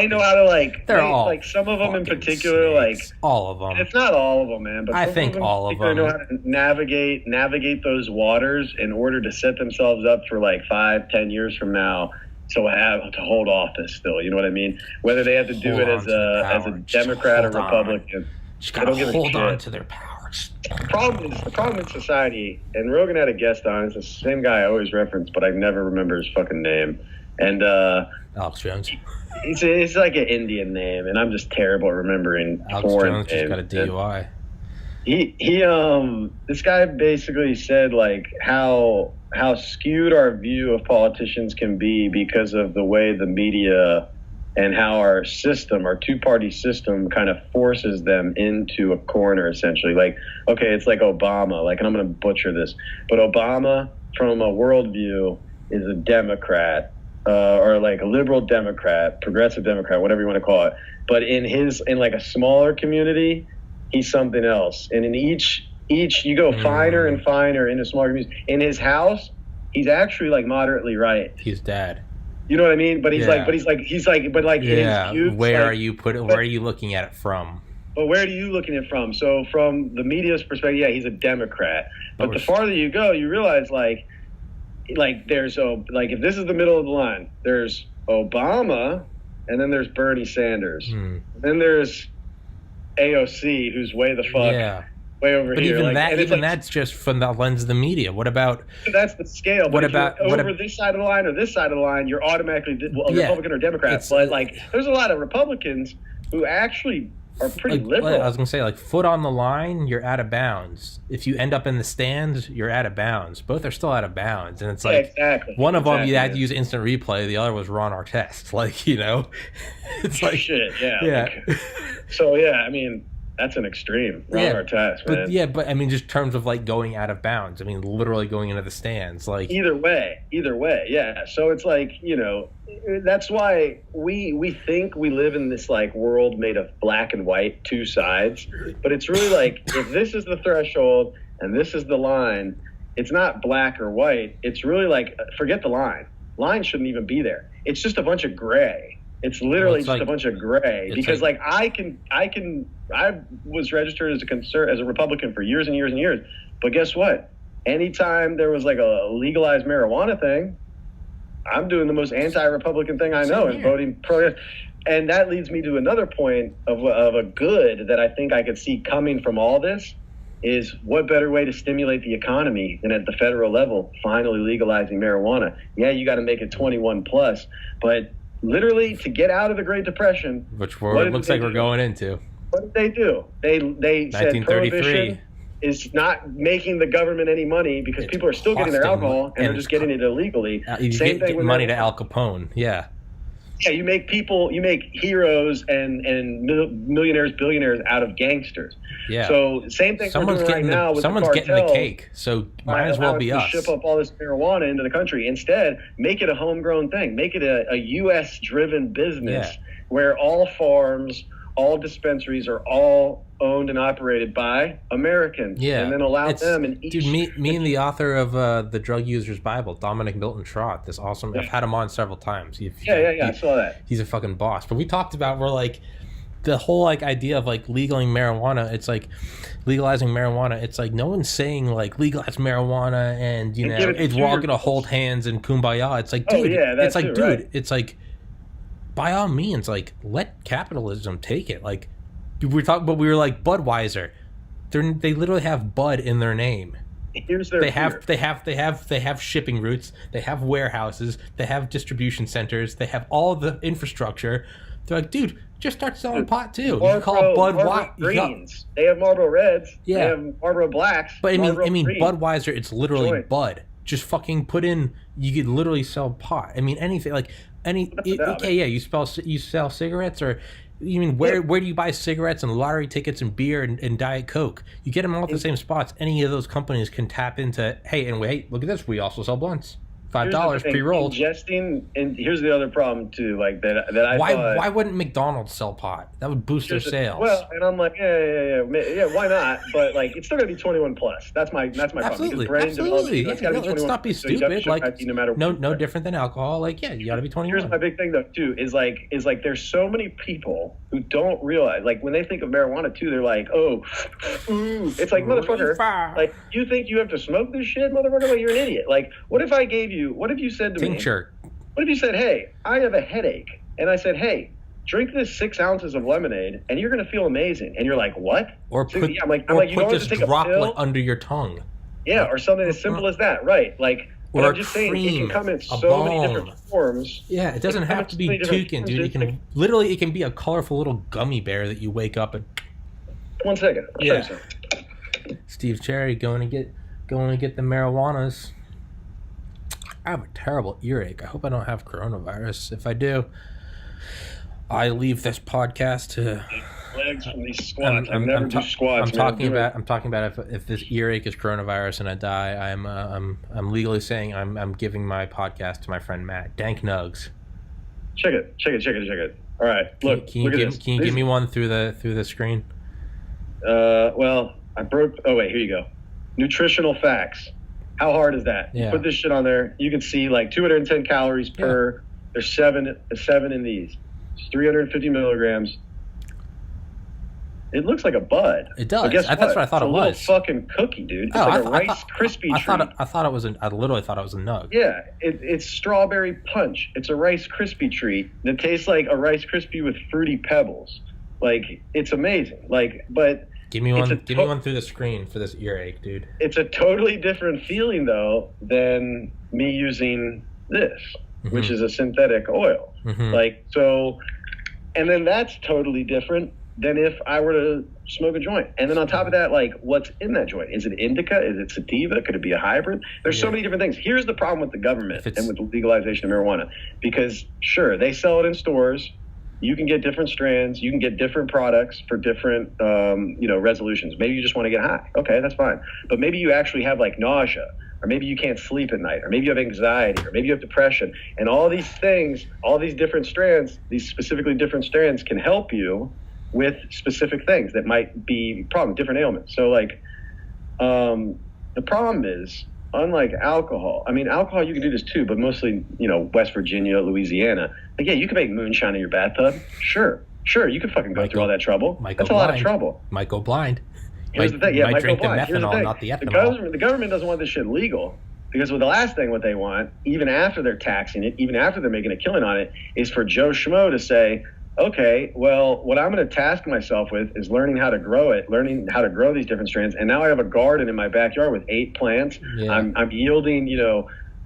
know how to some of them in particular, snakes. Like all of them. It's not all of them, man, but I think all of them know how to navigate those waters in order to set themselves up for like 5-10 years from now. So have to hold office still, you know what I mean? Whether they have to do it as a Democrat or Republican, just gotta hold on to their power. The problem in society, and Rogan had a guest on. It's the same guy I always reference, but I never remember his fucking name. And Alex Jones. It's like an Indian name, and I'm just terrible at remembering Alex foreign Jones names. Just got a DUI. This guy basically said like how skewed our view of politicians can be because of the way the media and how our two-party system kind of forces them into a corner, essentially. Like, okay, it's like Obama, like, and I'm going to butcher this, but Obama, from a worldview, is a Democrat, or like a liberal Democrat, progressive Democrat, whatever you want to call it. But in like a smaller community, he's something else. And in each you go finer and finer into smaller communities. In his house, he's actually like moderately right. He's dad. You know what I mean? But he's like in his youth, where are you looking at it from? But where are you looking at it from? So from the media's perspective, yeah, he's a Democrat. But the farther you go, you realize like there's if this is the middle of the line, there's Obama, and then there's Bernie Sanders. Then there's AOC, who's way the fuck way over here. Even that's just from the lens of the media. What about? That's the scale. What about this side of the line or this side of the line? You're automatically Republican or Democrat. But like, there's a lot of Republicans who actually are pretty liberal. I was gonna say, like, foot on the line, you're out of bounds. If you end up in the stands, you're out of bounds. Both are still out of bounds, and it's like one of them you had to use instant replay. The other was Ron Artest. Like, you know, it's like shit. Yeah. So yeah, I mean, that's an extreme. Ron Artest, man. But I mean, just in terms of like going out of bounds. I mean, literally going into the stands. Like either way, yeah. So it's like, you know, that's why we think we live in this like world made of black and white, two sides. But it's really like, if this is the threshold and this is the line, it's not black or white. It's really like, forget the line. Line shouldn't even be there. It's just a bunch of gray. It's literally just a bunch of gray, because like I was registered as a Republican for years and years and years. But guess what? Anytime there was like a legalized marijuana thing, I'm doing the most anti-Republican thing I know and voting pro. And that leads me to another point of a good that I think I could see coming from all this is, what better way to stimulate the economy than at the federal level, finally legalizing marijuana. Yeah, you got to make it 21 plus, but literally, to get out of the Great Depression, which looks like we're going into. What did they do? They said prohibition is not making the government any money because people are still getting their alcohol and they're just getting it illegally. Same thing with money to Al Capone. Yeah, you make heroes and millionaires, billionaires out of gangsters. Yeah. So same thing we're doing right now with the cartel. Someone's getting the cake, so might as well be us. Ship up all this marijuana into the country. Instead, make it a homegrown thing. Make it a U.S.-driven business where all farms, all dispensaries are all owned and operated by Americans. Yeah. And then allow them and each... Dude, me and the author of The Drug User's Bible, Dominic Milton Trott, this awesome... I've had him on several times. I saw that. He's a fucking boss. But we talked about, we're like... The whole like idea of like legalizing marijuana, it's like no one's saying like legalize marijuana and you know we're all gonna hold hands and kumbaya. It's like, dude, it's like by all means, like, let capitalism take it. Like we were like Budweiser, they literally have Bud in their name. Here's their they have shipping routes, they have warehouses, they have distribution centers, they have all the infrastructure. They're like, dude, just start selling pot too. Marlboro, you call Bud Marlboro Greens. They have Marlboro Reds. Yeah. They have Marlboro Blacks. But I mean, Greens. Budweiser, it's literally Bud. Just fucking put in. You could literally sell pot. I mean, anything like any. Okay, yeah, you sell cigarettes, or you mean where do you buy cigarettes and lottery tickets and beer and Diet Coke? You get them all at the same spots. Any of those companies can tap into. Hey, and wait, look at this. We also sell blunts. $5 pre-rolled. Ingesting, and here's the other problem too. Like that I thought. Why wouldn't McDonald's sell pot? That would boost their sales. Well, and I'm like, yeah. Why not? But like, it's still gonna be 21 plus. That's my problem. Absolutely. Yeah, let's not be stupid. So like, no matter no different than alcohol. Like, yeah, you got to be 21. Here's my big thing though too. Is like there's so many people who don't realize, like, when they think of marijuana too, they're like, oh, ooh. It's like, motherfucker, like, you think you have to smoke this shit, motherfucker? Like, you're an idiot. Like, what if you said to Tincture. What if you said, hey, I have a headache, and I said, hey, drink this 6 ounces of lemonade, and you're gonna feel amazing, and you're like, what? Or put, you don't this take droplet under your tongue. Yeah, or something as simple as that, right? Like, or I'm just saying, it can come in so many different forms. Yeah, it doesn't have to be toucan, dude. It can literally, it can be a colorful little gummy bear that you wake up and. 1 second. Yeah. Steve Cherry going to get the marijuanas. I have a terrible earache. I hope I don't have coronavirus. If I do, I leave this podcast to. Legs from these squats. I never do squats. I'm talking about if this earache is coronavirus and I die, I'm legally saying I'm giving my podcast to my friend Matt. Dank Nugs. Check it. All right, look. Can you give me one through the screen? Well, I broke. Oh wait, here you go. Nutritional facts. How hard is that? Yeah. You put this shit on there. You can see like 210 calories per. There's seven in these. It's 350 milligrams. It looks like a bud. It does. That's what I thought it was. It's a little fucking cookie, dude. It's like a Rice Krispie treat. I thought it was I literally thought it was a nug. Yeah, it's strawberry punch. It's a Rice Krispie treat that tastes like a Rice Krispie with fruity pebbles. Like, it's amazing. Like, but. Give me one through the screen for this earache, dude. It's a totally different feeling though than me using this, which is a synthetic oil. Like, so, and then that's totally different than if I were to smoke a joint. And then on top of that, like, what's in that joint? Is it indica? Is it sativa? Could it be a hybrid? There's so many different things. Here's the problem with the government and with the legalization of marijuana, because sure, they sell it in stores. You can get different strands. You can get different products for different, resolutions. Maybe you just want to get high. Okay, that's fine. But maybe you actually have like nausea, or maybe you can't sleep at night, or maybe you have anxiety, or maybe you have depression. And all these things, all these different strands, these specifically different strands can help you with specific things that might be different ailments. So like, the problem is, unlike alcohol, alcohol you can do this too, but mostly, West Virginia, Louisiana. Like, yeah, you can make moonshine in your bathtub. Sure, you can fucking go through all that trouble. That's a lot of trouble. Might go blind. Here's the thing. Yeah, might drink go blind. the methanol, not the ethanol. The government doesn't want this shit legal, because with the last thing what they want, even after they're taxing it, even after they're making a killing on it, is for Joe Schmo to say, okay, well, what I'm going to task myself with is learning how to grow these different strands. And now I have a garden in my backyard with 8 plants. Yeah. I'm yielding,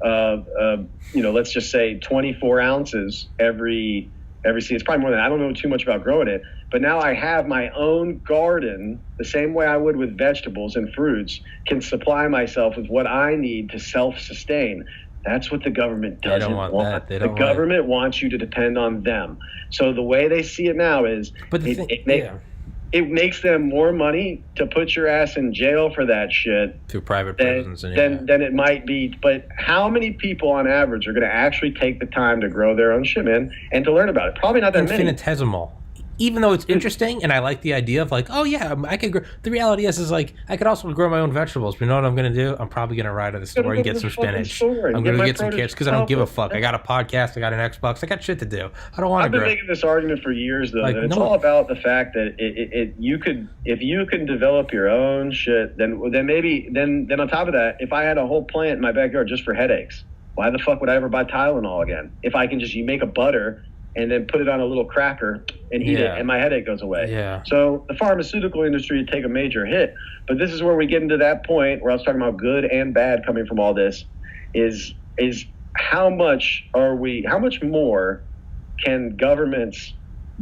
let's just say 24 ounces every seed. It's probably more than that. I don't know too much about growing it, but now I have my own garden the same way I would with vegetables and fruits, can supply myself with what I need to self-sustain. That's what the government doesn't want. The government wants you to depend on them. So the way they see it now is it makes them more money to put your ass in jail for that shit through private prisons than it might be. But how many people on average are going to actually take the time to grow their own shit, man, and to learn about it? Probably not that many. Infinitesimal. Even though it's interesting, and I like the idea of like, oh yeah, I could grow. The reality is like, I could also grow my own vegetables. But you know what I'm going to do? I'm probably going to ride to the store and get some spinach. I'm going to get some carrots because I don't give a fuck. I got a podcast. I got an Xbox. I got shit to do. I don't want to grow. I've been making this argument for years, though. Like, that it's all about the fact that if you can develop your own shit, then on top of that, if I had a whole plant in my backyard just for headaches, why the fuck would I ever buy Tylenol again? If I can you make a butter and then put it on a little cracker and eat it, and my headache goes away. Yeah. So the pharmaceutical industry would take a major hit. But this is where we get into that point where I was talking about good and bad coming from all this, is how much more can governments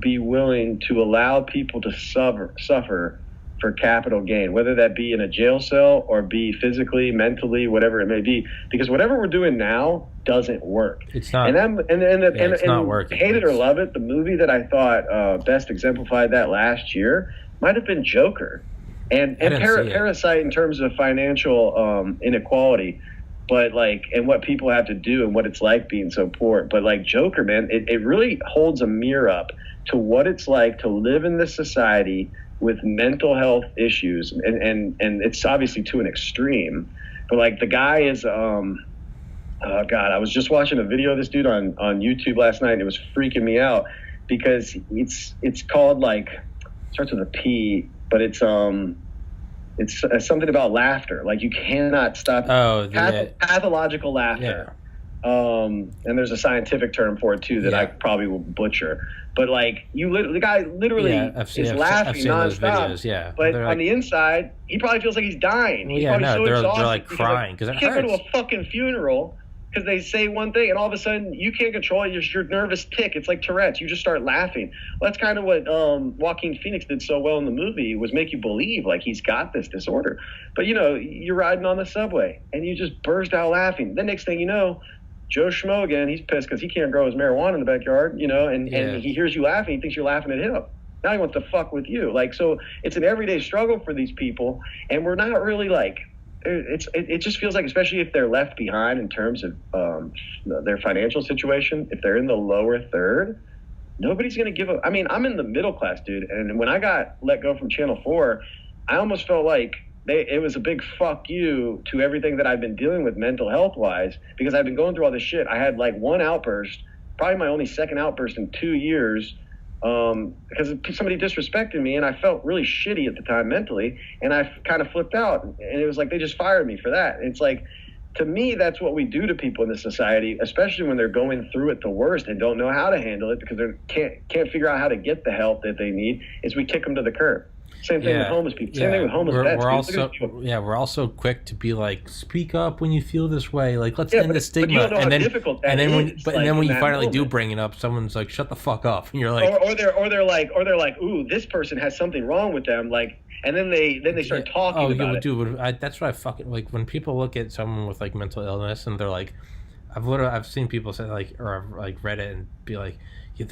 be willing to allow people to suffer for capital gain, whether that be in a jail cell or be physically, mentally, whatever it may be, because whatever we're doing now doesn't work. It's not. It's not working. Hate it or love it, the movie that I thought best exemplified that last year might have been Joker, and Parasite in terms of financial inequality, but like, and what people have to do and what it's like being so poor. But like Joker, man, it really holds a mirror up to what it's like to live in this society with mental health issues, and it's obviously to an extreme, but like the guy is God, I was just watching a video of this dude on YouTube last night, and it was freaking me out because it's called, like, starts with a P, but it's something about laughter. Like, you cannot stop pathological laughter. Yeah. And there's a scientific term for it too that I probably will butcher. But like, the guy literally is laughing nonstop. But on the inside, he probably feels like he's dying. He's probably so exhausted. They're like crying because you can't go to a fucking funeral because they say one thing and all of a sudden you can't control it. Your nervous tick. It's like Tourette's. You just start laughing. Well, that's kind of what Joaquin Phoenix did so well in the movie, was make you believe like he's got this disorder. But you know, you're riding on the subway and you just burst out laughing. The next thing you know, Joe Schmo again, he's pissed because he can't grow his marijuana in the backyard, you know, and he hears you laughing, he thinks you're laughing at him. Now he wants to fuck with you. Like, so it's an everyday struggle for these people, and we're not really like, it just feels like, especially if they're left behind in terms of their financial situation, if they're in the lower third, nobody's going to give a, I mean, I'm in the middle class, dude, and when I got let go from Channel 4, I almost felt like it was a big fuck you to everything that I've been dealing with mental health wise, because I've been going through all this shit. I had like one outburst, probably my only second outburst in 2 years, because somebody disrespected me, and I felt really shitty at the time mentally, and I kind of flipped out, and it was like they just fired me for that. And it's like, to me, that's what we do to people in this society, especially when they're going through it the worst and don't know how to handle it because they can't figure out how to get the help that they need, is we kick them to the curb. Same thing with homeless people. Same thing with homeless vets. We're also quick to be like, speak up when you feel this way. Like, let's end the stigma. And then when you finally do bring it up, someone's like, shut the fuck up, and you're like, or they're like, ooh, this person has something wrong with them, like, and then they start talking about it. Dude, that's what I fucking like when people look at someone with like mental illness and they're like, I've seen people say like, or I've like read it and be like, yeah,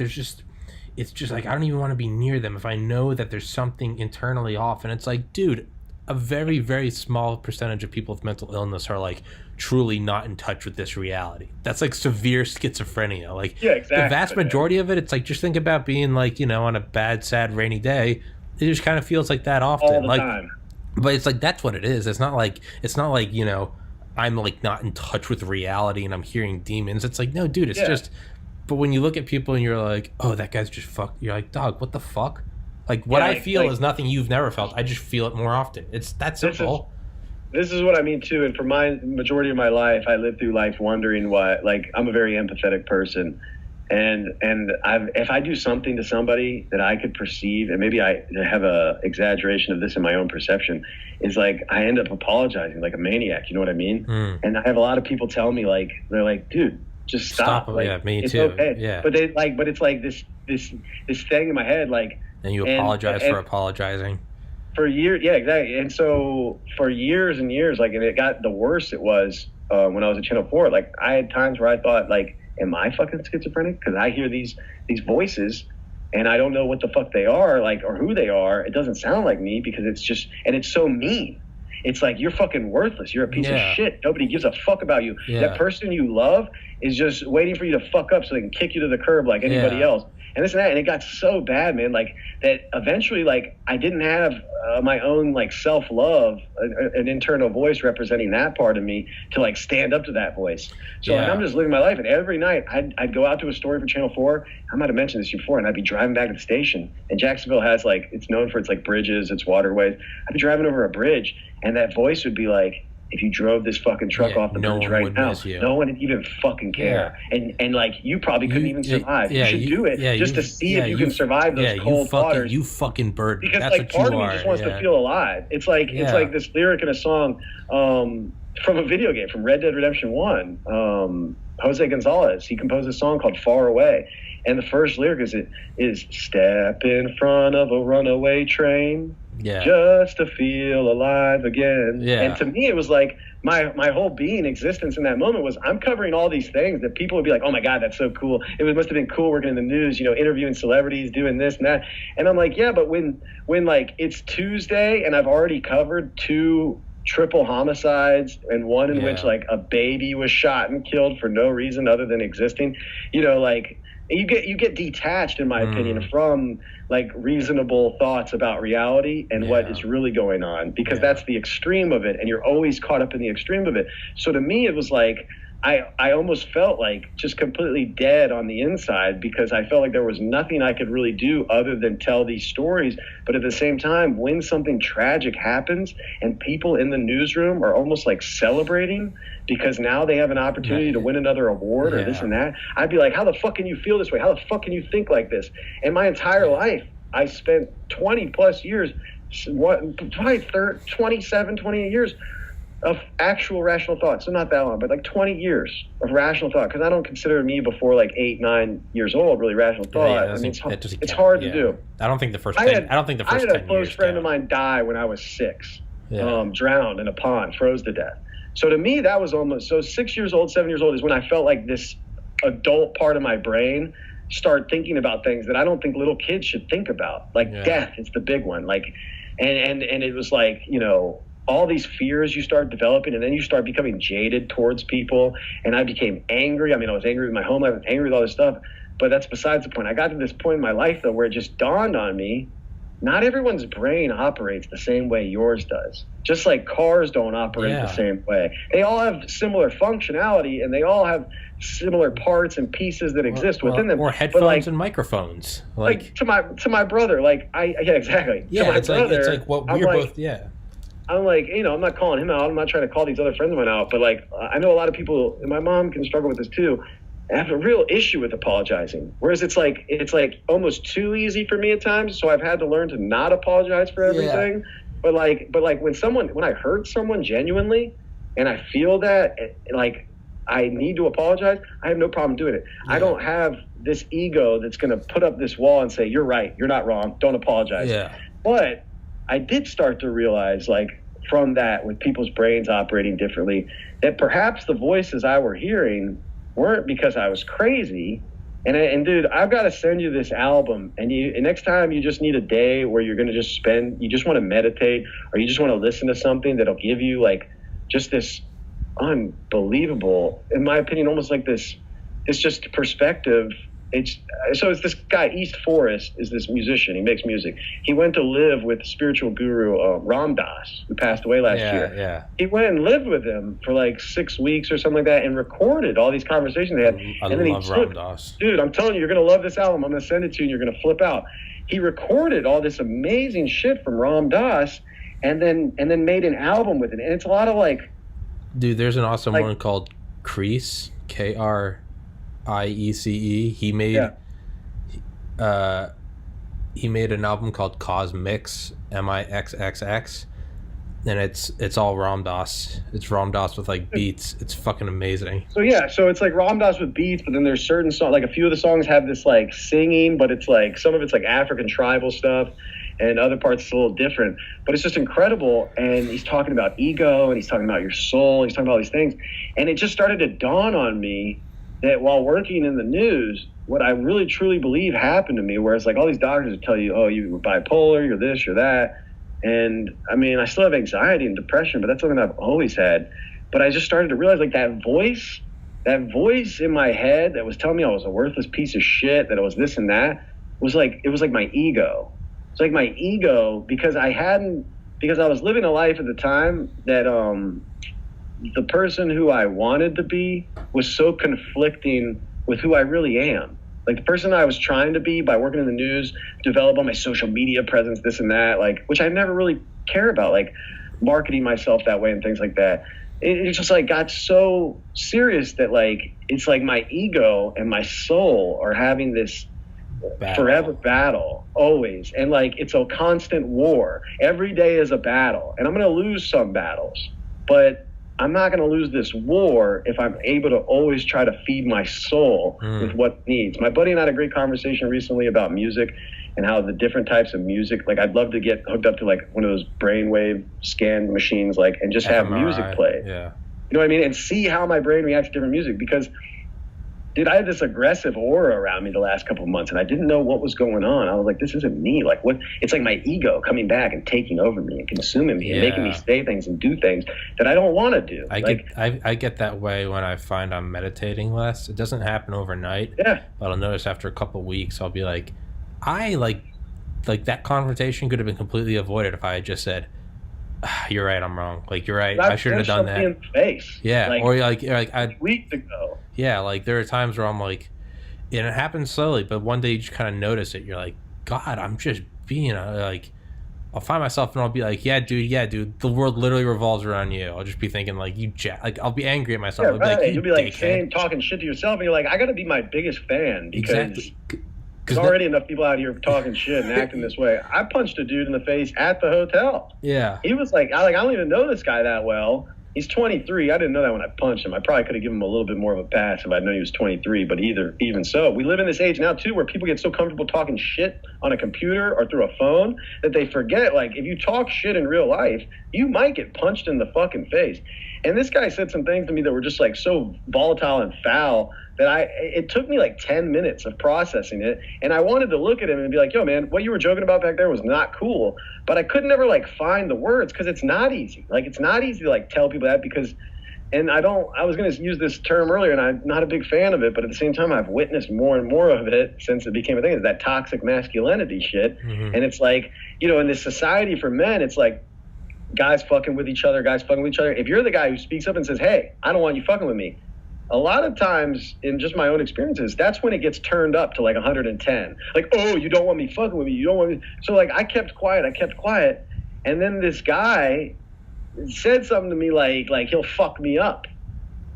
it's just like, I don't even want to be near them if I know that there's something internally off. And it's like, dude, a very, very small percentage of people with mental illness are like truly not in touch with this reality. That's like severe schizophrenia. Like, exactly. The vast majority of it, it's like, just think about being like, you know, on a bad, sad, rainy day. It just kind of feels like that often. All the time. But it's like, that's what it is. It's not like, you know, I'm like not in touch with reality and I'm hearing demons. It's like, no, dude, it's just. But when you look at people and you're like, oh, that guy's just fucked, you're like, dog, what the fuck? Like, what I feel is nothing you've never felt. I just feel it more often. It's that simple. This is what I mean, too. And for my majority of my life, I lived through life wondering why. Like, I'm a very empathetic person. And if I do something to somebody that I could perceive, and maybe I have a exaggeration of this in my own perception, is like I end up apologizing like a maniac. You know what I mean? And I have a lot of people tell me, like, they're like, dude, just stop. Like, yeah, me it's too. Okay. Yeah. But it's like this thing in my head, like. And you apologize for apologizing. For years, yeah, exactly. And so for years and years, like, and it got the worse it was when I was at Channel 4. Like, I had times where I thought, like, am I fucking schizophrenic? Because I hear these voices and I don't know what the fuck they are, like, or who they are. It doesn't sound like me because it's just, and it's so mean. It's like, you're fucking worthless. You're a piece of shit. Nobody gives a fuck about you. Yeah. That person you love is just waiting for you to fuck up so they can kick you to the curb like anybody else. And this and that. And it got so bad, man, like, that eventually, like, I didn't have my own, like, self-love, an internal voice representing that part of me to, like, stand up to that voice. So like, I'm just living my life. And every night I'd go out to a story for Channel 4. I might have mentioned this before. And I'd be driving back to the station. And Jacksonville has, like, it's known for its, like, bridges, its waterways. I'd be driving over a bridge. And that voice would be like, if you drove this fucking truck off the bridge right now, no one would even fucking care. And like, you probably couldn't even survive. You should do it just to see if you can survive those cold waters. You fucking bird. Because that's like, part of me just wants to feel alive. It's like it's like this lyric in a song from a video game, from Red Dead Redemption 1. Jose Gonzalez, he composed a song called Far Away. And the first lyric is step in front of a runaway train, just to feel alive again. Yeah. And to me, it was like my whole being, existence in that moment was I'm covering all these things that people would be like, oh my God, that's so cool. It must have been cool working in the news, interviewing celebrities, doing this and that. And I'm like, yeah, but when like it's Tuesday and I've already covered 2 triple homicides and one in which like a baby was shot and killed for no reason other than existing, like you get detached, in my opinion, from like reasonable thoughts about reality and what is really going on, because that's the extreme of it, and you're always caught up in the extreme of it. So to me, it was like I almost felt like just completely dead on the inside, because I felt like there was nothing I could really do other than tell these stories. But at the same time, when something tragic happens and people in the newsroom are almost like celebrating because now they have an opportunity to win another award or this and that, I'd be like, how the fuck can you feel this way? How the fuck can you think like this? And my entire life, I spent 20 plus years, probably 27, 28 years of actual rational thought. So not that long, but like 20 years of rational thought, because I don't consider me before like 8, 9 years old really rational thought. It's hard to do. I don't think the first 10 years. I had a close friend of mine die when I was 6, drowned in a pond, froze to death. So to me, that was almost, 6 years old, 7 years old is when I felt like this adult part of my brain start thinking about things that I don't think little kids should think about, like death. It's the big one. Like, and it was like, all these fears you start developing, and then you start becoming jaded towards people. And I became angry. I mean, I was angry with my home life, I was angry with all this stuff, but that's besides the point. I got to this point in my life though, where it just dawned on me, not everyone's brain operates the same way yours does. Just like cars don't operate the same way. They all have similar functionality, and they all have similar parts and pieces that exist within them. Or headphones and microphones. Like to my brother, like exactly. Yeah, to my it's brother, like what we're both. I'm like, I'm not calling him out. I'm not trying to call these other friends of mine out, but like, I know a lot of people, and my mom can struggle with this too, have a real issue with apologizing. Whereas it's like almost too easy for me at times. So I've had to learn to not apologize for everything. But like when I hurt someone genuinely and I feel that like I need to apologize, I have no problem doing it. I don't have this ego that's going to put up this wall and say, you're right, you're not wrong, don't apologize. But I did start to realize, like, from that, with people's brains operating differently, that perhaps the voices I were hearing weren't because I was crazy. And dude, I've got to send you this album, and next time you just need a day where you're going to just you just want to meditate, or you just want to listen to something that'll give you like just this unbelievable, in my opinion, almost like this just perspective. It's this guy, East Forest, is this musician. He makes music. He went to live with spiritual guru Ram Dass, who passed away last year. He went and lived with him for like 6 weeks or something like that, and recorded all these conversations they had. I love Ram Dass. Dude, I'm telling you, you're gonna love this album. I'm gonna send it to you, and you're gonna flip out. He recorded all this amazing shit from Ram Dass, and then made an album with it. And it's a lot of like, dude, there's an awesome one called Crease, KRIECE. He made he made an album called Cosmix, MIXXX, and it's all Ram Dass. It's Ram Dass with like beats. It's fucking amazing. So it's like Ram Dass with beats, but then there's certain songs, like a few of the songs have this like singing, but it's like some of it's like African tribal stuff, and other parts it's a little different. But it's just incredible. And he's talking about ego, and he's talking about your soul. He's talking about all these things, and it just started to dawn on me that while working in the news, what I really truly believe happened to me, whereas like all these doctors would tell you, oh, you're bipolar, you're this, you're that. And I mean, I still have anxiety and depression, but that's something I've always had. But I just started to realize like that voice in my head that was telling me I was a worthless piece of shit, that I was this and that, it was like my ego. It's like my ego, because I was living a life at the time that, the person who I wanted to be was so conflicting with who I really am. Like the person I was trying to be by working in the news, develop all my social media presence, this and that, like, which I never really care about, like marketing myself that way and things like that. It just like got so serious that like, it's like my ego and my soul are having this forever battle always. And like, it's a constant war. Every day is a battle, and I'm going to lose some battles, but I'm not going to lose this war if I'm able to always try to feed my soul with what it needs. My buddy and I had a great conversation recently about music and how the different types of music, like I'd love to get hooked up to like one of those brainwave scan machines, like, and just have music play. Yeah. You know what I mean? And see how my brain reacts to different music, because dude, I had this aggressive aura around me the last couple of months, and I didn't know what was going on. I was like, this isn't me. Like, what? It's like my ego coming back and taking over me and consuming me and making me say things and do things that I don't want to do. I get that way when I find I'm meditating less. It doesn't happen overnight. Yeah. But I'll notice after a couple of weeks, I'll be like, I like that confrontation could have been completely avoided if I had just said, "You're right, I'm wrong. Like, you're right, I shouldn't have done that." In the face. Yeah, like, or like weeks ago. Yeah, like there are times where I'm like, and it happens slowly, but one day you just kind of notice it. You're like, God, I'm just being like, I'll find myself and I'll be like, yeah, dude, the world literally revolves around you. I'll just be thinking like, like I'll be angry at myself. Yeah, right. You'll be like talking shit to yourself, and you're like, I got to be my biggest fan because. Exactly. There's already enough people out here talking shit and acting this way. I punched a dude in the face at the hotel. Yeah. He was like, I don't even know this guy that well. He's 23. I didn't know that when I punched him. I probably could have given him a little bit more of a pass if I'd known he was 23. But even so, we live in this age now, too, where people get so comfortable talking shit on a computer or through a phone that they forget, like, if you talk shit in real life, you might get punched in the fucking face. And this guy said some things to me that were just, like, so volatile and foul that it took me like 10 minutes of processing it. And I wanted to look at him and be like, yo, man, what you were joking about back there was not cool. But I could never like find the words because it's not easy. Like, it's not easy to like tell people that because, and I was going to use this term earlier and I'm not a big fan of it, but at the same time, I've witnessed more and more of it since it became a thing, is that toxic masculinity shit. Mm-hmm. And it's like, you know, in this society for men, it's like, guys fucking with each other. If you're the guy who speaks up and says, hey, I don't want you fucking with me, a lot of times in just my own experiences, that's when it gets turned up to like 110. Like, oh, you don't want me fucking with me. You don't want me. So like I kept quiet. And then this guy said something to me like he'll fuck me up.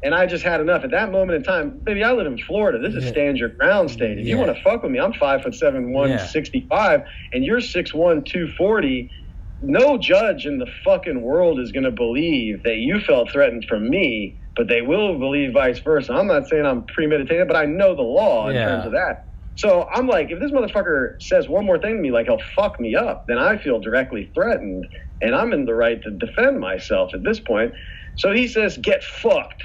And I just had enough. At that moment in time, baby, I live in Florida. This is stand your ground state. If you want to fuck with me, I'm 5'7", 165, and you're 6'1", 240. No judge in the fucking world is going to believe that you felt threatened from me, but they will believe vice versa. I'm not saying I'm premeditated, but I know the law in terms of that. So I'm like, if this motherfucker says one more thing to me, like he'll fuck me up, then I feel directly threatened, and I'm in the right to defend myself at this point. So he says, get fucked.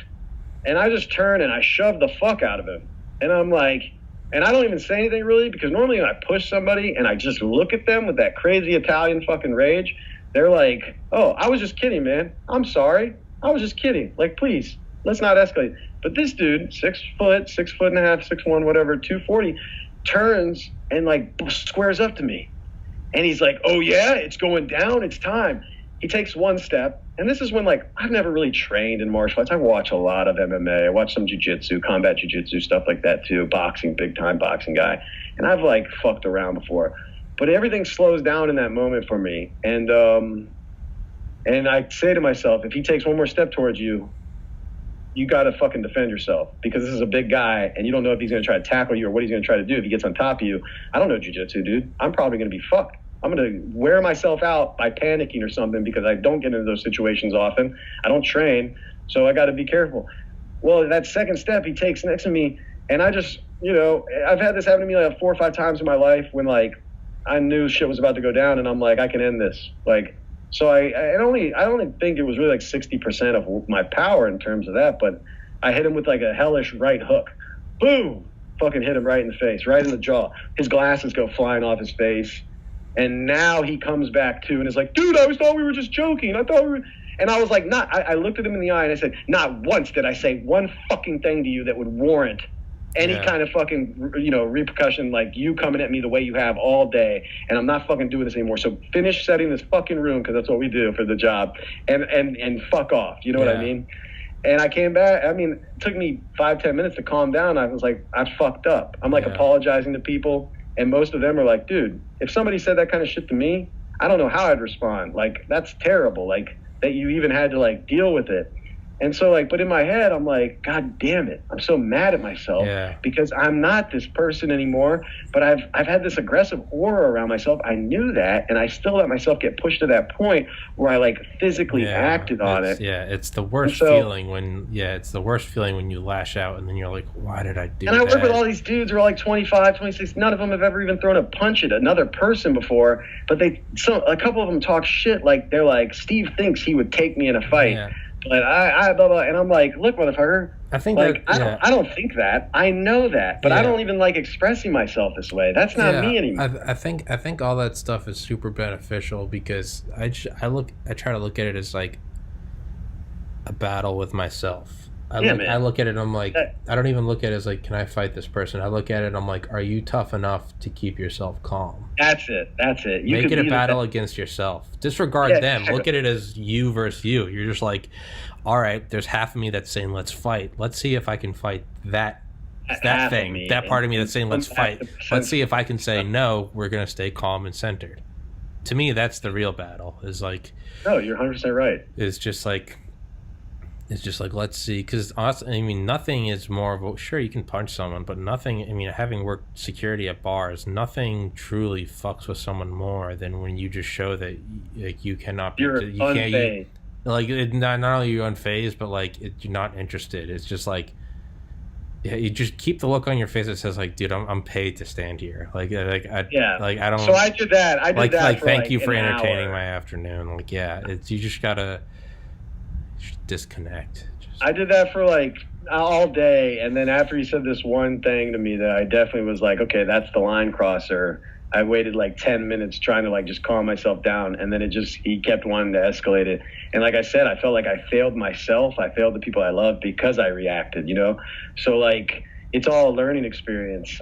And I just turn and I shove the fuck out of him. And I'm like, and I don't even say anything really, because normally when I push somebody and I just look at them with that crazy Italian fucking rage, they're like, oh, I was just kidding, man. I'm sorry. I was just kidding. Like, please, let's not escalate. But this dude, 6'1", 6'1", whatever, 240, turns and like squares up to me. And he's like, oh yeah, it's going down. It's time. He takes one step. And this is when, like, I've never really trained in martial arts. I watch a lot of MMA. I watch some jiu-jitsu, combat jiu-jitsu, stuff like that too. Boxing, big-time boxing guy. And I've, like, fucked around before. But everything slows down in that moment for me. And I say to myself, if he takes one more step towards you, you got to fucking defend yourself. Because this is a big guy, and you don't know if he's going to try to tackle you or what he's going to try to do if he gets on top of you. I don't know jiu-jitsu, dude. I'm probably going to be fucked. I'm going to wear myself out by panicking or something because I don't get into those situations often. I don't train, so I got to be careful. Well, that second step he takes next to me, and I just, you know, I've had this happen to me like 4 or 5 times in my life when, like, I knew shit was about to go down, and I'm like, I can end this. Like, so I only think it was really like 60% of my power in terms of that, but I hit him with like a hellish right hook. Boom! Fucking hit him right in the face, right in the jaw. His glasses go flying off his face. And now he comes back too and is like, dude, I thought we were just joking. And I was like, I looked at him in the eye and I said, not once did I say one fucking thing to you that would warrant any kind of fucking, you know, repercussion, like you coming at me the way you have all day. And I'm not fucking doing this anymore. So finish setting this fucking room, because that's what we do for the job, and fuck off. You know what I mean? And I came back. I mean, it took me 5-10 minutes to calm down. I was like, I fucked up. I'm like apologizing to people. And most of them are like, dude, if somebody said that kind of shit to me, I don't know how I'd respond. Like, that's terrible. Like, that you even had to, like, deal with it. And so like, but in my head, I'm like, God damn it. I'm so mad at myself because I'm not this person anymore, but I've had this aggressive aura around myself. I knew that. And I still let myself get pushed to that point where I like physically acted on it. Yeah. It's the worst feeling when you lash out and then you're like, why did I do that? And I work with all these dudes who are like 25, 26. None of them have ever even thrown a punch at another person before, but a couple of them talk shit. Like they're like, Steve thinks he would take me in a fight. Yeah. But I blah, blah, and I'm like, look, motherfucker. I think like I don't think that. I know that, but I don't even like expressing myself this way. That's not me anymore. I think all that stuff is super beneficial because I try to look at it as like a battle with myself. I look at it and I'm like, I don't even look at it as like, can I fight this person? I look at it and I'm like, are you tough enough to keep yourself calm? That's it. You make it a battle against yourself. Disregard them. Look at it as you versus you. You're just like, all right, there's half of me that's saying let's fight. Let's see if I can fight that thing. That part of me that's saying let's fight. Let's see if I can say no, we're going to stay calm and centered. To me, that's the real battle. Is like, no, you're 100% right. It's just like, let's see, because I mean, nothing is more of a, sure, you can punch someone, but nothing, I mean, having worked security at bars, nothing truly fucks with someone more than when you just show that like you cannot be, you're unfazed. Like, not only are you unfazed, but like you're not interested. It's just like, you just keep the look on your face that says like, dude, I'm paid to stand here. I don't. So I did that. Like, thank you for entertaining my afternoon. Like, you just gotta disconnect. I did that for like all day, and then after he said this one thing to me that I definitely was like, okay, that's the line crosser. I waited like 10 minutes trying to like just calm myself down, and then he kept wanting to escalate it. And like I said, I felt like I failed myself. I failed the people I love because I reacted, So like, it's all a learning experience.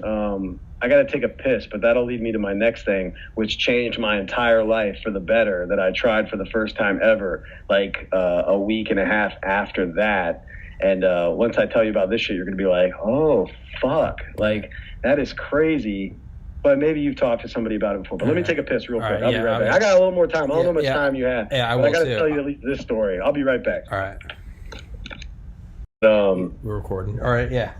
I got to take a piss, but that'll lead me to my next thing, which changed my entire life for the better, that I tried for the first time ever, like a week and a half after that. And once I tell you about this shit, you're going to be like, oh, fuck. Like, that is crazy. But maybe you've talked to somebody about it before. But let me take a piss real quick. I'll be right back. I got a little more time. I don't know how much time you have. Yeah, I got to tell you at least this story. I'll be right back. All right. We're recording. All right, yeah.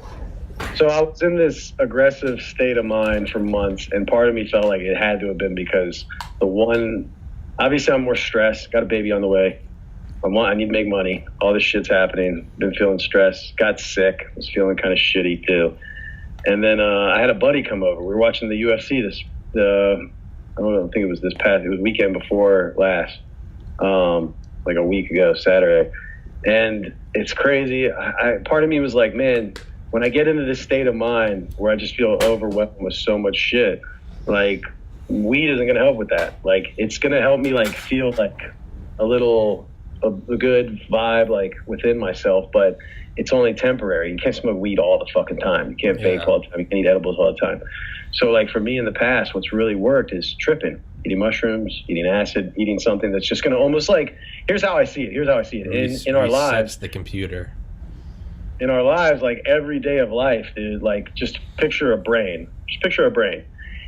So I was in this aggressive state of mind for months, and part of me felt like it had to have been because obviously I'm more stressed, got a baby on the way. I need to make money. All this shit's happening. Been feeling stressed. Got sick. Was feeling kind of shitty too. And then I had a buddy come over. We were watching the UFC. I don't think it was it was weekend before last, like a week ago, Saturday. And it's crazy. Part of me was like, man, when I get into this state of mind where I just feel overwhelmed with so much shit, like weed isn't going to help with that. Like, it's going to help me like feel like a good vibe like within myself, but it's only temporary. You can't smoke weed all the fucking time. You can't vape all the time. You can't eat edibles all the time. So like for me in the past, what's really worked is tripping, eating mushrooms, eating acid, eating something that's just going to almost like, here's how I see it. In our lives, the computer. In our lives, like every day of life, dude, like just picture a brain.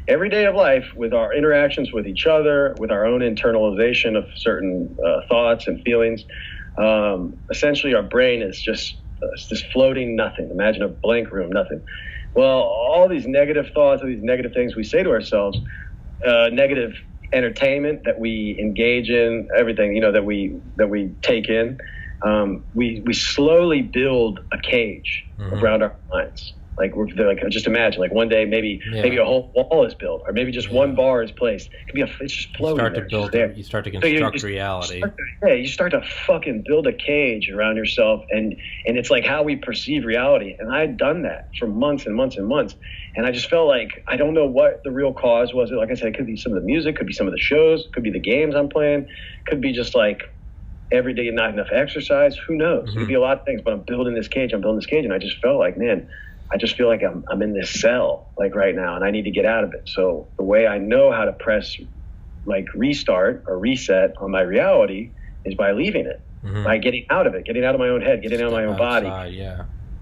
Every day of life, with our interactions with each other, with our own internalization of certain thoughts and feelings, essentially our brain is just this floating nothing. Imagine a blank room, nothing. Well, all these negative thoughts, all these negative things we say to ourselves, negative entertainment that we engage in, everything that we take in, we slowly build a cage around our minds. Like just imagine, like one day maybe a whole wall is built, or maybe just one bar is placed. It could be it's just floating. You start to construct reality. You start to fucking build a cage around yourself, and it's like how we perceive reality. And I had done that for months and months and months, and I just felt like I don't know what the real cause was. Like I said, it could be some of the music, could be some of the shows, could be the games I'm playing, could be just like every day not enough exercise. Who knows? It could be a lot of things. But I'm building this cage, and I just felt like, man, I just feel like I'm in this cell like right now, and I need to get out of it. So the way I know how to press like restart or reset on my reality is by leaving it, by getting out of it, getting out of my own head, getting out of my own body,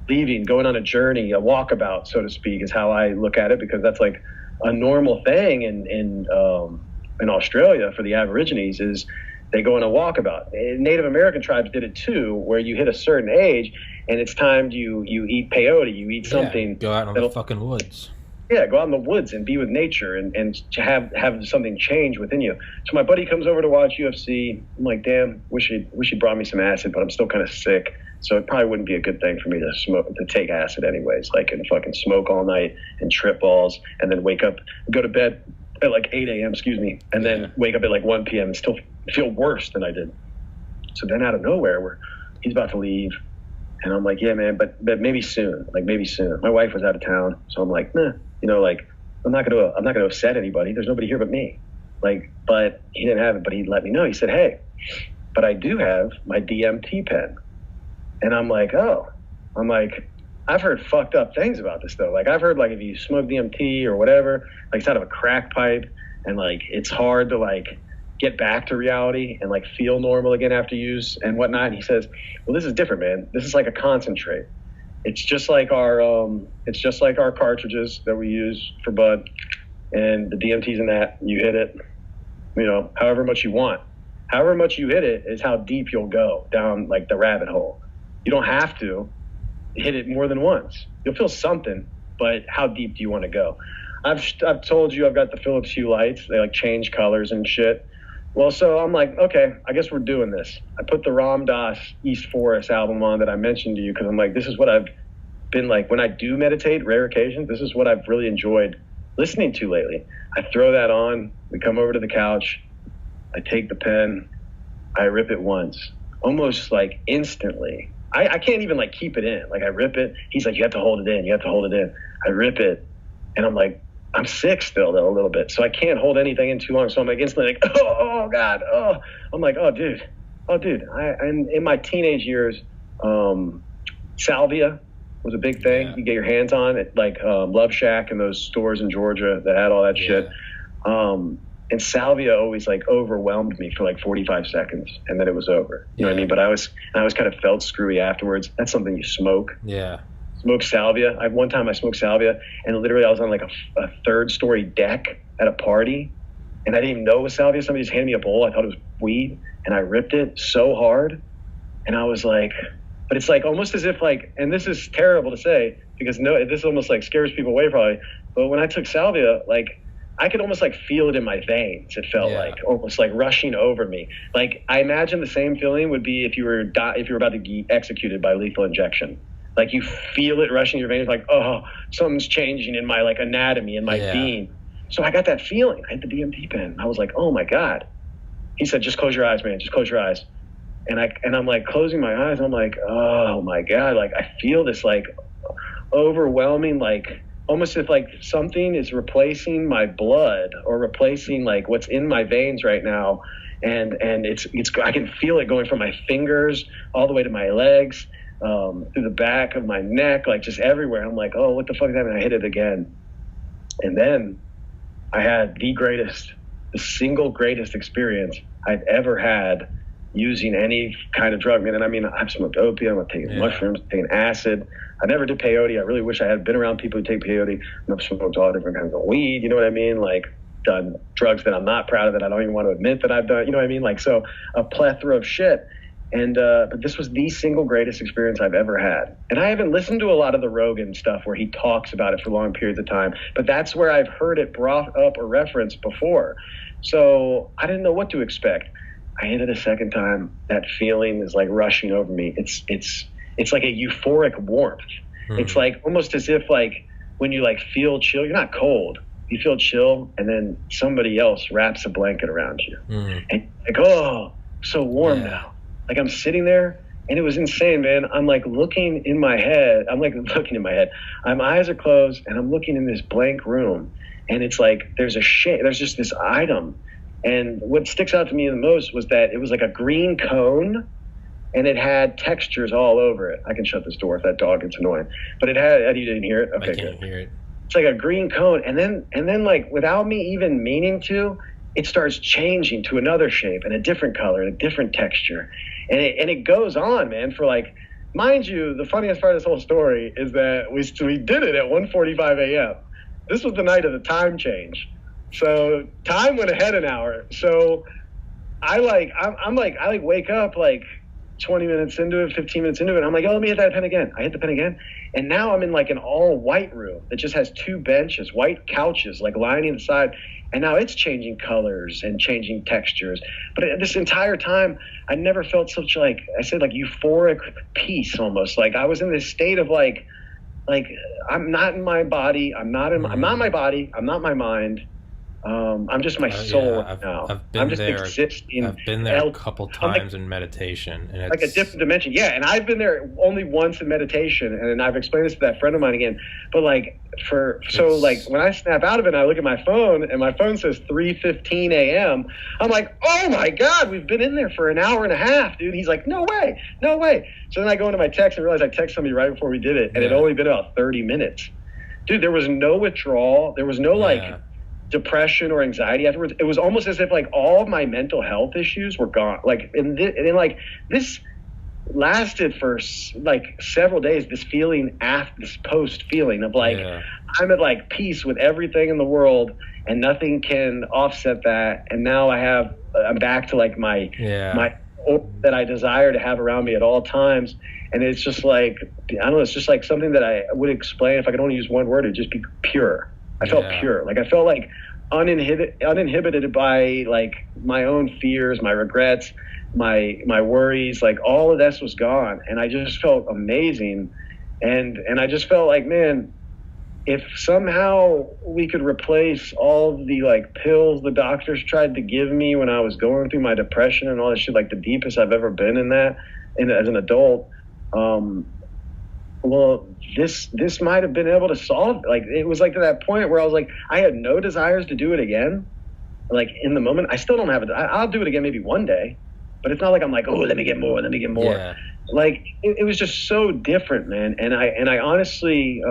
leaving, going on a journey, a walkabout, so to speak, is how I look at it, because that's like a normal thing in Australia for the Aborigines is They go on a walkabout. Native American tribes did it too, where you hit a certain age and it's time you eat peyote, you eat something. Go out in the fucking woods. Yeah, go out in the woods and be with nature and have something change within you. So my buddy comes over to watch UFC. I'm like, damn, wish he brought me some acid, but I'm still kind of sick. So it probably wouldn't be a good thing for me to take acid anyways, like and fucking smoke all night and trip balls and then go to bed at like 8 a.m., and then wake up at like 1 p.m. and still feel worse than I did. So then out of nowhere, he's about to leave. And I'm like, yeah, man, but maybe soon. My wife was out of town. So I'm like, nah, like I'm not gonna upset anybody. There's nobody here but me. Like, but he didn't have it, but he let me know. He said, hey, but I do have my DMT pen. And I'm like, oh. I'm like, I've heard fucked up things about this though. Like I've heard like if you smoke DMT or whatever, like it's out of a crack pipe and like it's hard to like get back to reality and like feel normal again after use and whatnot. And he says, well, this is different, man. This is like a concentrate. It's just like our cartridges that we use for bud, and the DMT's in that. You hit it, however much you want. However much you hit it is how deep you'll go down like the rabbit hole. You don't have to hit it more than once. You'll feel something, but how deep do you want to go? I've told you I've got the Philips Hue lights. They like change colors and shit. Well, so I'm like, okay, I guess we're doing this. I put the Ram Dass East Forest album on that I mentioned to you because I'm like, this is what I've been like when I do meditate, rare occasions, this is what I've really enjoyed listening to lately. I throw that on, we come over to the couch, I take the pen, I rip it once, almost like instantly. I can't even like keep it in. Like I rip it, he's like, you have to hold it in. I rip it, and I'm like, I'm sick still though a little bit, so I can't hold anything in too long. So I'm like instantly like, oh God, oh. I'm like, oh dude. And in my teenage years, salvia was a big thing. You get your hands on it, like Love Shack and those stores in Georgia that had all that shit. And salvia always like overwhelmed me for like 45 seconds, and then it was over. You know what I mean? But I was kind of felt screwy afterwards. That's something you smoke. Yeah. Smoke salvia. One time I smoked salvia, and literally I was on like a third-story deck at a party, and I didn't even know it was salvia. Somebody just handed me a bowl. I thought it was weed, and I ripped it so hard, and I was like, but it's like almost as if like, and this is terrible to say because this almost like scares people away probably, but when I took salvia, like I could almost like feel it in my veins. It felt like almost like rushing over me. Like I imagine the same feeling would be if you were about to be executed by lethal injection. Like you feel it rushing your veins, like, oh, something's changing in my like anatomy and my being. So I got that feeling. I hit the DMT pen. I was like, oh my God. He said, just close your eyes, man. Just close your eyes. And I'm like closing my eyes. I'm like, oh my God. Like I feel this like overwhelming, like almost if like something is replacing my blood or replacing like what's in my veins right now. And it's I can feel it going from my fingers all the way to my legs. Through the back of my neck, like just everywhere. I'm like, oh, what the fuck is happening? I hit it again. And then I had the single greatest experience I've ever had using any kind of drug. Man, and I mean, I've smoked opium, I've taken mushrooms, I've taken acid. I never did peyote. I really wish I had been around people who take peyote. I've smoked all different kinds of weed, you know what I mean? Like done drugs that I'm not proud of, that I don't even want to admit that I've done, you know what I mean? Like, so a plethora of shit. And but this was the single greatest experience I've ever had. And I haven't listened to a lot of the Rogan stuff where he talks about it for long periods of time, but that's where I've heard it brought up or referenced before. So I didn't know what to expect. I hit it a second time. That feeling is like rushing over me. It's like a euphoric warmth. It's like almost as if like when you like feel chill, you're not cold. You feel chill, and then somebody else wraps a blanket around you. And like, oh, so warm now. Like I'm sitting there, and it was insane, man. I'm like looking in my head. My eyes are closed, and I'm looking in this blank room, and it's like there's just this item. And what sticks out to me the most was that it was like a green cone, and it had textures all over it. I can shut this door if that dog gets annoying. But it had, you didn't hear it? Okay, I can't hear it. It's like a green cone, and then like without me even meaning to, it starts changing to another shape and a different color and a different texture. And it goes on, man, for like, mind you, the funniest part of this whole story is that we did it at 1:45 a.m. This was the night of the time change. So time went ahead an hour. So I'm like, I like wake up like 20 minutes into it, 15 minutes into it. I'm like, oh, let me hit that pen again. I hit the pen again. And now I'm in like an all white room that just has 2 benches, white couches, like lining the side. And now it's changing colors and changing textures. But this entire time, I never felt such like, I said, like euphoric peace almost. Like I was in this state of like I'm not in my body. I'm not my body. I'm not my mind. I'm just my soul now. I'm just existing. I've been there a couple times in meditation, and it's like a different dimension. Yeah, and I've been there only once in meditation, and I've explained this to that friend of mine again. But like like when I snap out of it, and I look at my phone, and my phone says 3:15 a.m. I'm like, oh my god, we've been in there for an hour and a half, dude. He's like, no way. So then I go into my text and realize I texted somebody right before we did it, and it had only been about 30 minutes. Dude, there was no withdrawal. There was no like depression or anxiety afterwards. It was almost as if like all of my mental health issues were gone. Like and then like this lasted for like several days. This feeling after this post feeling of like I'm at like peace with everything in the world, and nothing can offset that. And now I'm back to like my that I desire to have around me at all times. And it's just like, I don't know, it's just like something that I would explain if I could only use one word. It'd just be pure. I felt pure. Like I felt like uninhibited by like my own fears, my regrets, my worries. Like all of this was gone, and I just felt amazing. And I just felt like, man, if somehow we could replace all the like pills the doctors tried to give me when I was going through my depression and all that shit, like the deepest I've ever been in that, as an adult. Well, this might have been able to solve it. Like it was like to that point where I was like, I had no desires to do it again. Like in the moment, I still don't have it. I'll do it again maybe one day, but it's not like I'm like, oh, let me get more. Yeah. Like it was just so different, man. And I honestly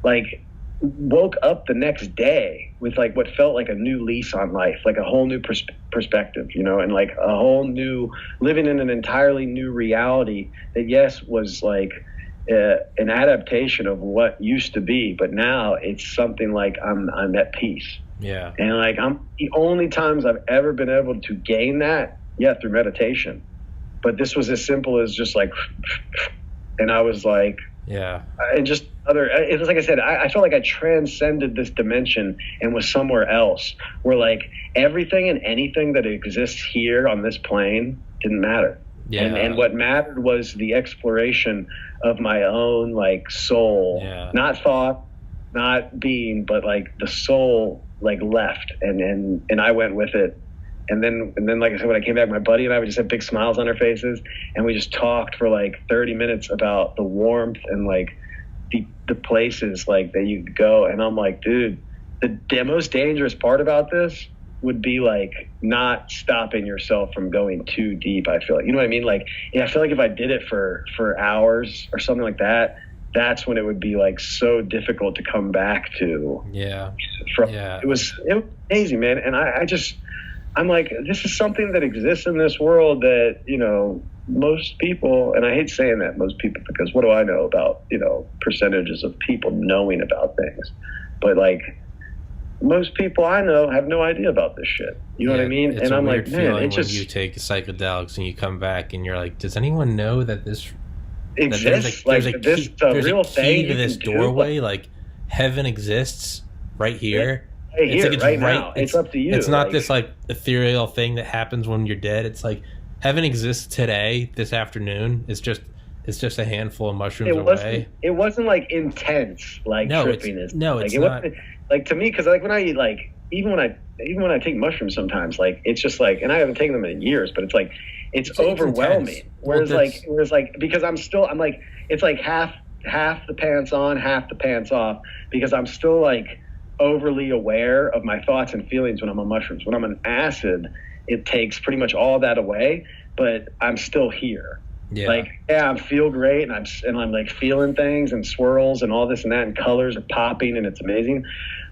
like woke up the next day with like what felt like a new lease on life, like a whole new perspective, you know, and like a whole new living in an entirely new reality that was like an adaptation of what used to be, but now it's something like I'm at peace. Yeah. And like I'm the only times I've ever been able to gain that, through meditation. But this was as simple as just like, and I was like, and just it was like I said, I felt like I transcended this dimension and was somewhere else where like everything and anything that exists here on this plane didn't matter. Yeah. And what mattered was the exploration of my own like soul, not thought, not being, but like the soul like left and I went with it. And then like I said, when I came back, my buddy and I would just have big smiles on our faces, and we just talked for like 30 minutes about the warmth and like the places like that you could go. And I'm like, dude, the most dangerous part about this would be like not stopping yourself from going too deep. I feel like, you know what I mean? Like, I feel like if I did it for hours or something like that, that's when it would be like so difficult to come back to. It was amazing, man. And I'm like, this is something that exists in this world that, you know, most people, and I hate saying that, most people, because what do I know about, you know, percentages of people knowing about things? But like, most people I know have no idea about this shit. You know what I mean? And I'm like, man, it's just, when you take psychedelics and you come back and you're like, does anyone know that this exists? There's a real thing to this doorway. Like heaven exists right here. It's right now. It's up to you. It's not this like ethereal thing that happens when you're dead. It's like heaven exists today, this afternoon. It's just a handful of mushrooms away. It wasn't like intense, like trippiness. It's not. Wasn't, like to me, because like when I eat, like even when I take mushrooms, sometimes like it's just like, and I haven't taken them in years, but it's like it's overwhelming. Whereas like because I'm like it's like half the pants on, half the pants off, because I'm still like overly aware of my thoughts and feelings when I'm on mushrooms. When I'm on acid, it takes pretty much all that away, but I'm still here. I feel great, and I'm like feeling things and swirls and all this and that, and colors are popping, and it's amazing.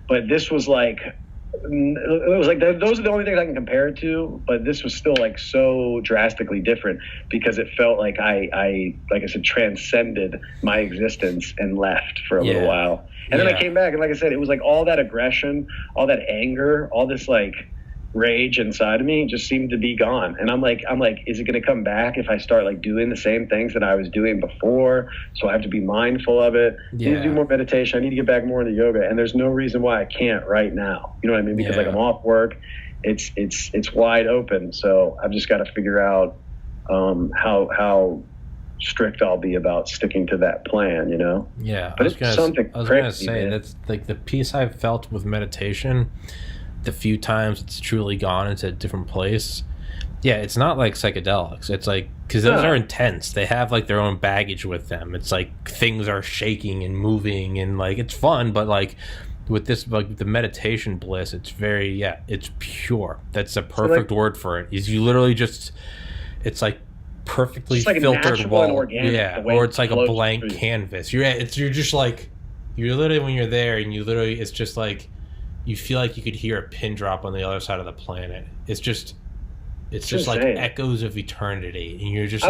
But this was like, it was like those are the only things I can compare it to. But this was still like so drastically different, because it felt like I like I said, transcended my existence and left for a little while. And then I came back, and like I said, it was like all that aggression, all that anger, all this like rage inside of me just seemed to be gone. And I'm like, is it going to come back if I start like doing the same things that I was doing before? So I have to be mindful of it. I need to do more meditation. I need to get back more into yoga. And there's no reason why I can't right now. You know what I mean? Because like I'm off work. It's wide open. So I've just got to figure out how strict I'll be about sticking to that plan, you know? Yeah. But it's something I was crazy, going to say, man. that's like the peace I've felt with meditation, the few times it's truly gone into a different place. Yeah, it's not like psychedelics. It's like, because those are intense. They have like their own baggage with them. It's like things are shaking and moving and like it's fun, but like with this, like the meditation bliss, it's very, it's pure. That's a perfect word for it. Is you literally just, it's like perfectly like filtered wall. Organic, or it's like a blank canvas. You're just like, you're literally, when you're there and you literally, it's just like, you feel like you could hear a pin drop on the other side of the planet. It's just like echoes of eternity, and you're just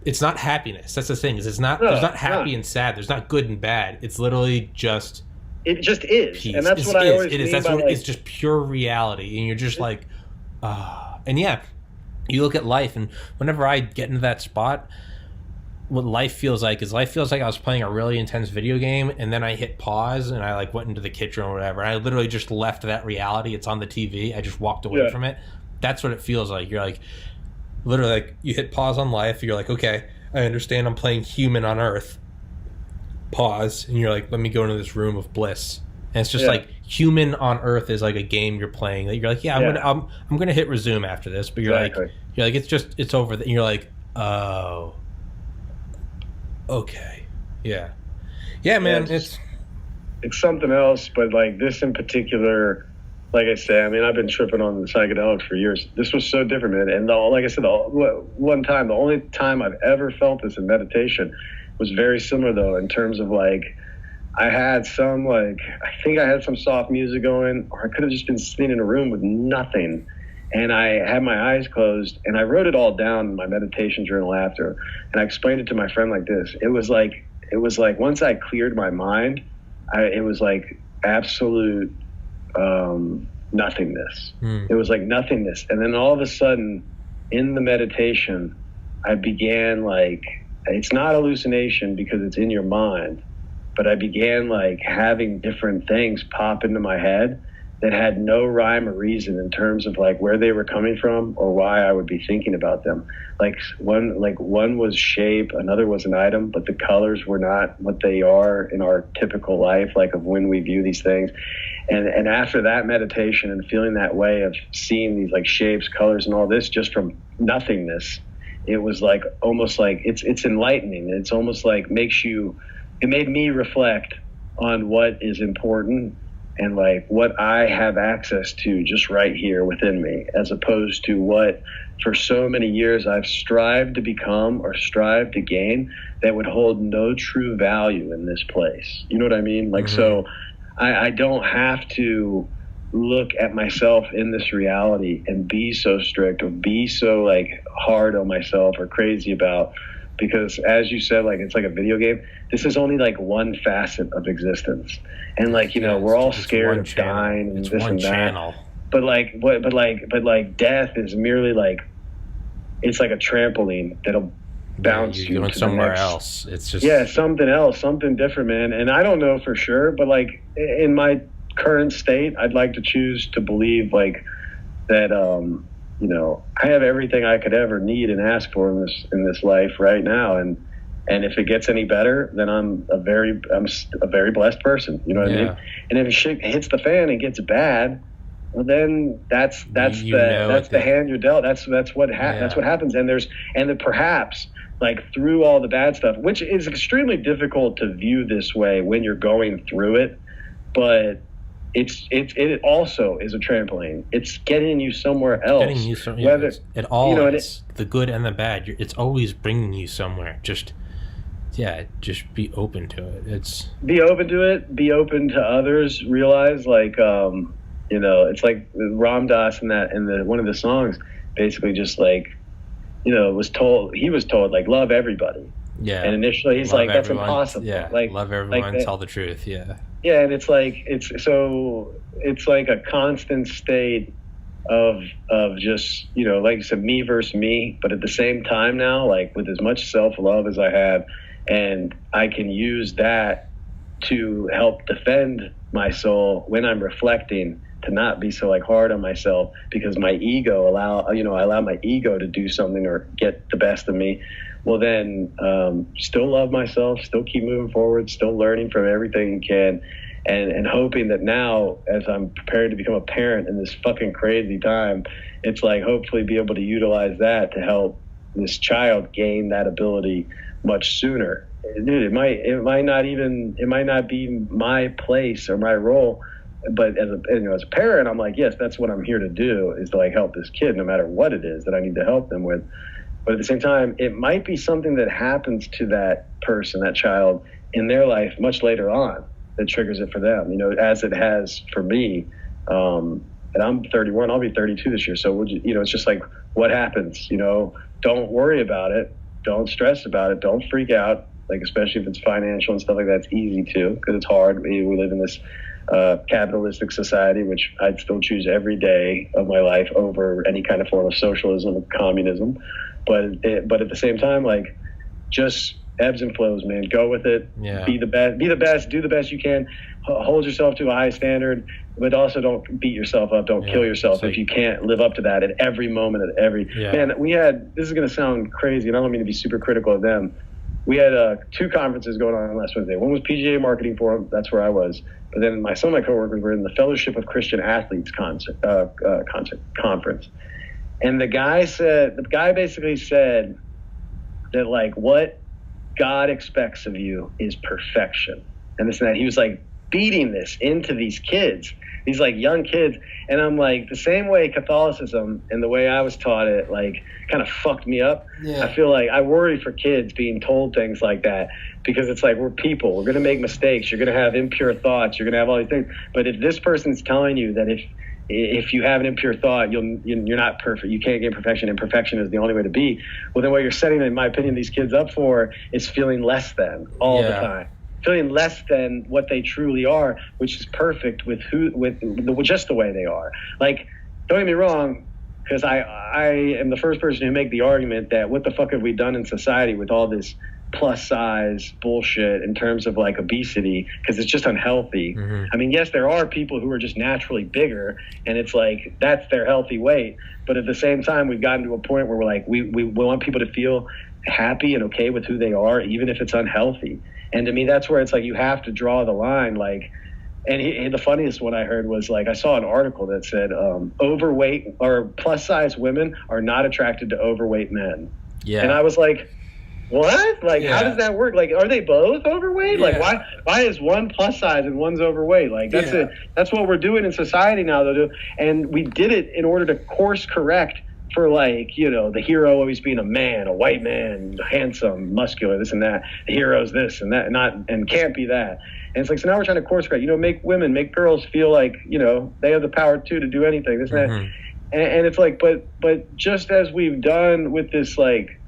it's not happiness. That's the thing. Is it's not there's not happy and sad. There's not good and bad. It's literally just it just is, peace. And that's what I always mean. That's what it's just pure reality, and you're just like, and you look at life, and whenever I get into that spot, what life feels like is I was playing a really intense video game, and then I hit pause and I like went into the kitchen or whatever, and I literally just left that reality. It's on the TV. I just walked away from it. That's what it feels like. You're like, literally, like you hit pause on life. You're like, okay, I understand I'm playing human on Earth. Pause, and you're like, let me go into this room of bliss. And it's just like human on Earth is like a game you're playing. You're like, I'm gonna hit resume after this, but you're like it's over. And you're like, oh. Okay. Yeah, man. It's something else, but like this in particular, like I say, I mean, I've been tripping on the psychedelics for years. This was so different, man. And like I said, the only time I've ever felt this in meditation was very similar, though, in terms of like, I had some I think I had some soft music going, or I could have just been sitting in a room with nothing. And I had my eyes closed, and I wrote it all down in my meditation journal after. And I explained it to my friend like this. It was like once I cleared my mind, it was like absolute nothingness. It was like nothingness. And then all of a sudden, in the meditation, I began like, it's not hallucination because it's in your mind, but I began like having different things pop into my head that had no rhyme or reason in terms of like where they were coming from or why I would be thinking about them. Like one was shape, another was an item, but the colors were not what they are in our typical life, like of when we view these things. And after that meditation and feeling that way of seeing these like shapes, colors, and all this just from nothingness, it was like almost like it's enlightening. It's almost like it made me reflect on what is important and like what I have access to just right here within me, as opposed to what for so many years I've strived to become or strived to gain that would hold no true value in this place. You know what I mean? Like, so I don't have to look at myself in this reality and be so strict or be so like hard on myself or crazy about, because as you said, like it's like a video game. This is only like one facet of existence, and like we're all scared of dying and this and that. But like death is merely like, it's like a trampoline that'll bounce you going to somewhere the next, else. It's just something else, something different, man. And I don't know for sure, but like in my current state, I'd like to choose to believe like that. I have everything I could ever need and ask for in this life right now, and if it gets any better, then I'm a very blessed person. You know what I mean? And if shit hits the fan and gets bad, well, then that's the hand you're dealt. That's what happens. And then perhaps like through all the bad stuff, which is extremely difficult to view this way when you're going through it, but it also is a trampoline. It's getting you somewhere else. It's the good and the bad. It's always bringing you somewhere. Just be open to it. Be open to others. Realize like it's like Ram Dass in one of the songs basically just like he was told like love everybody. Yeah. And initially he's like, that's impossible. Yeah. Like love everyone, like, tell the truth. Yeah. Yeah, and it's like a constant state of just, you know, like you said, me versus me. But at the same time now, like with as much self-love as I have, and I can use that to help defend my soul when I'm reflecting, to not be so like hard on myself, because my ego I allow my ego to do something or get the best of me. Well, then still love myself, still keep moving forward, still learning from everything you can, and hoping that now, as I'm prepared to become a parent in this fucking crazy time, it's like hopefully be able to utilize that to help this child gain that ability much sooner. Dude, it might not be my place or my role, but as a parent, I'm like, yes, that's what I'm here to do, is to like help this kid, no matter what it is that I need to help them with. But at the same time, it might be something that happens to that person, that child, in their life much later on that triggers it for them, you know, as it has for me. And I'm 31, I'll be 32 this year. So, it's just like, what happens, you know, don't worry about it. Don't stress about it. Don't freak out. Like, especially if it's financial and stuff like that, it's easy to, because it's hard. We live in this capitalistic society, which I'd still choose every day of my life over any kind of form of socialism or communism. But at the same time, like, just ebbs and flows, man. Go with it. Yeah. Be the best. Do the best you can. Hold yourself to a high standard, but also don't beat yourself up. Don't kill yourself if you can't live up to that at every moment. Man, this is going to sound crazy, and I don't mean to be super critical of them. We had 2 conferences going on last Wednesday. One was PGA Marketing Forum. That's where I was. But then some of my coworkers were in the Fellowship of Christian Athletes conference. And the guy basically said that, like, what God expects of you is perfection. And this and that. He was like beating this into these kids, these like young kids. And I'm like, the same way Catholicism and the way I was taught it, like, kind of fucked me up. Yeah. I feel like I worry for kids being told things like that, because it's like, we're people, we're going to make mistakes. You're going to have impure thoughts. You're going to have all these things. But if this person's telling you that if you have an impure thought, you're not perfect, you can't get perfection, and perfection is the only way to be, well, then what you're setting, in my opinion, these kids up for is feeling less than all the time. Feeling less than what they truly are, which is perfect with just the way they are. Like, don't get me wrong, because I am the first person who make the argument that what the fuck have we done in society with all this plus size bullshit in terms of like obesity, because it's just unhealthy. Mm-hmm. I mean, yes, there are people who are just naturally bigger, and it's like that's their healthy weight. But at the same time, we've gotten to a point where we're like, we want people to feel happy and okay with who they are, even if it's unhealthy. And to me, that's where it's like you have to draw the line. Like, and the funniest one I heard was, like, I saw an article that said overweight or plus size women are not attracted to overweight men. Yeah. And I was like, what? Like, how does that work? Like, are they both overweight? Yeah. Like, why is one plus size and one's overweight? Like, that's it. That's what we're doing in society now, though. And we did it in order to course correct for, like, you know, the hero always being a man, a white man, handsome, muscular, this and that. The hero's this and that, and can't be that. And it's like, so now we're trying to course correct, you know, make girls feel like, you know, they have the power too to do anything, this and that. And it's like, but just as we've done with this, like,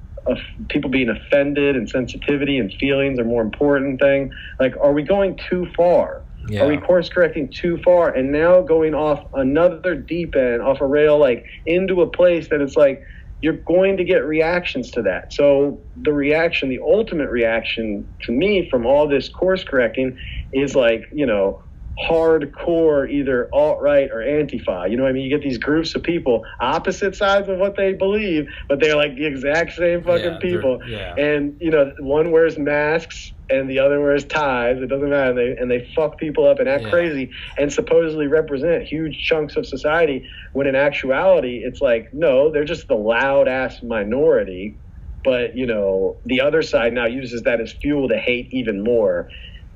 people being offended and sensitivity and feelings are more important thing, like, are we going too far? Yeah. Are we course correcting too far and now going off another deep end, off a rail, like into a place that it's like you're going to get reactions to that? So the ultimate reaction to me from all this course correcting is like, you know, hardcore either alt-right or Antifa. You know what I mean? You get these groups of people, opposite sides of what they believe, but they're like the exact same fucking people. And, you know, one wears masks and the other wears ties. It doesn't matter. And they fuck people up and act crazy and supposedly represent huge chunks of society, when in actuality, it's like, no, they're just the loud-ass minority. But, you know, the other side now uses that as fuel to hate even more,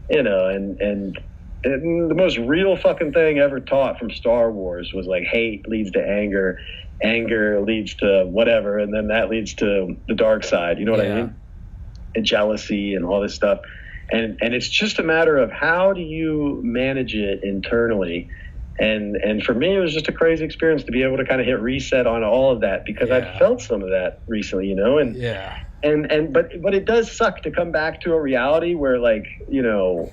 you know, and the most real fucking thing ever taught from Star Wars was like hate leads to anger, anger leads to whatever, and then that leads to the dark side. You know what I mean? And jealousy and all this stuff. And it's just a matter of how do you manage it internally. And for me, it was just a crazy experience to be able to kind of hit reset on all of that, because I'd felt some of that recently, you know, and But it does suck to come back to a reality where, like, you know,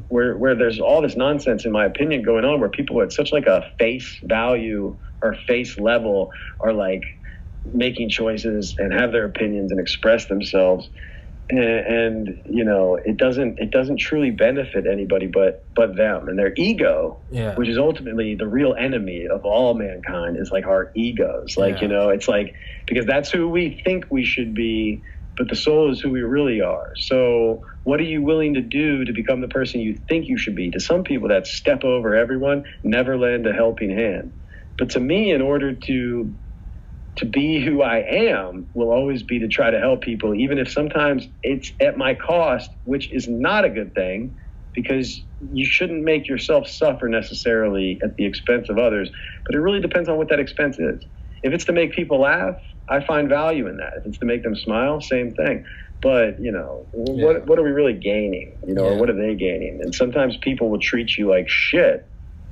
where there's all this nonsense, in my opinion, going on, where people at such like a face value or face level are like making choices and have their opinions and express themselves, and you know, it doesn't truly benefit anybody but them and their ego, which is ultimately the real enemy of all mankind, is like our egos. Like, you know, it's like, because that's who we think we should be, but the soul is who we really are. So what are you willing to do to become the person you think you should be? To some people, that's step over everyone, never lend a helping hand. But to me, in order to be who I am, will always be to try to help people, even if sometimes it's at my cost, which is not a good thing, because you shouldn't make yourself suffer necessarily at the expense of others. But it really depends on what that expense is. If it's to make people laugh, I find value in that. If it's to make them smile, same thing. But, you know, what are we really gaining? You know, or what are they gaining? And sometimes people will treat you like shit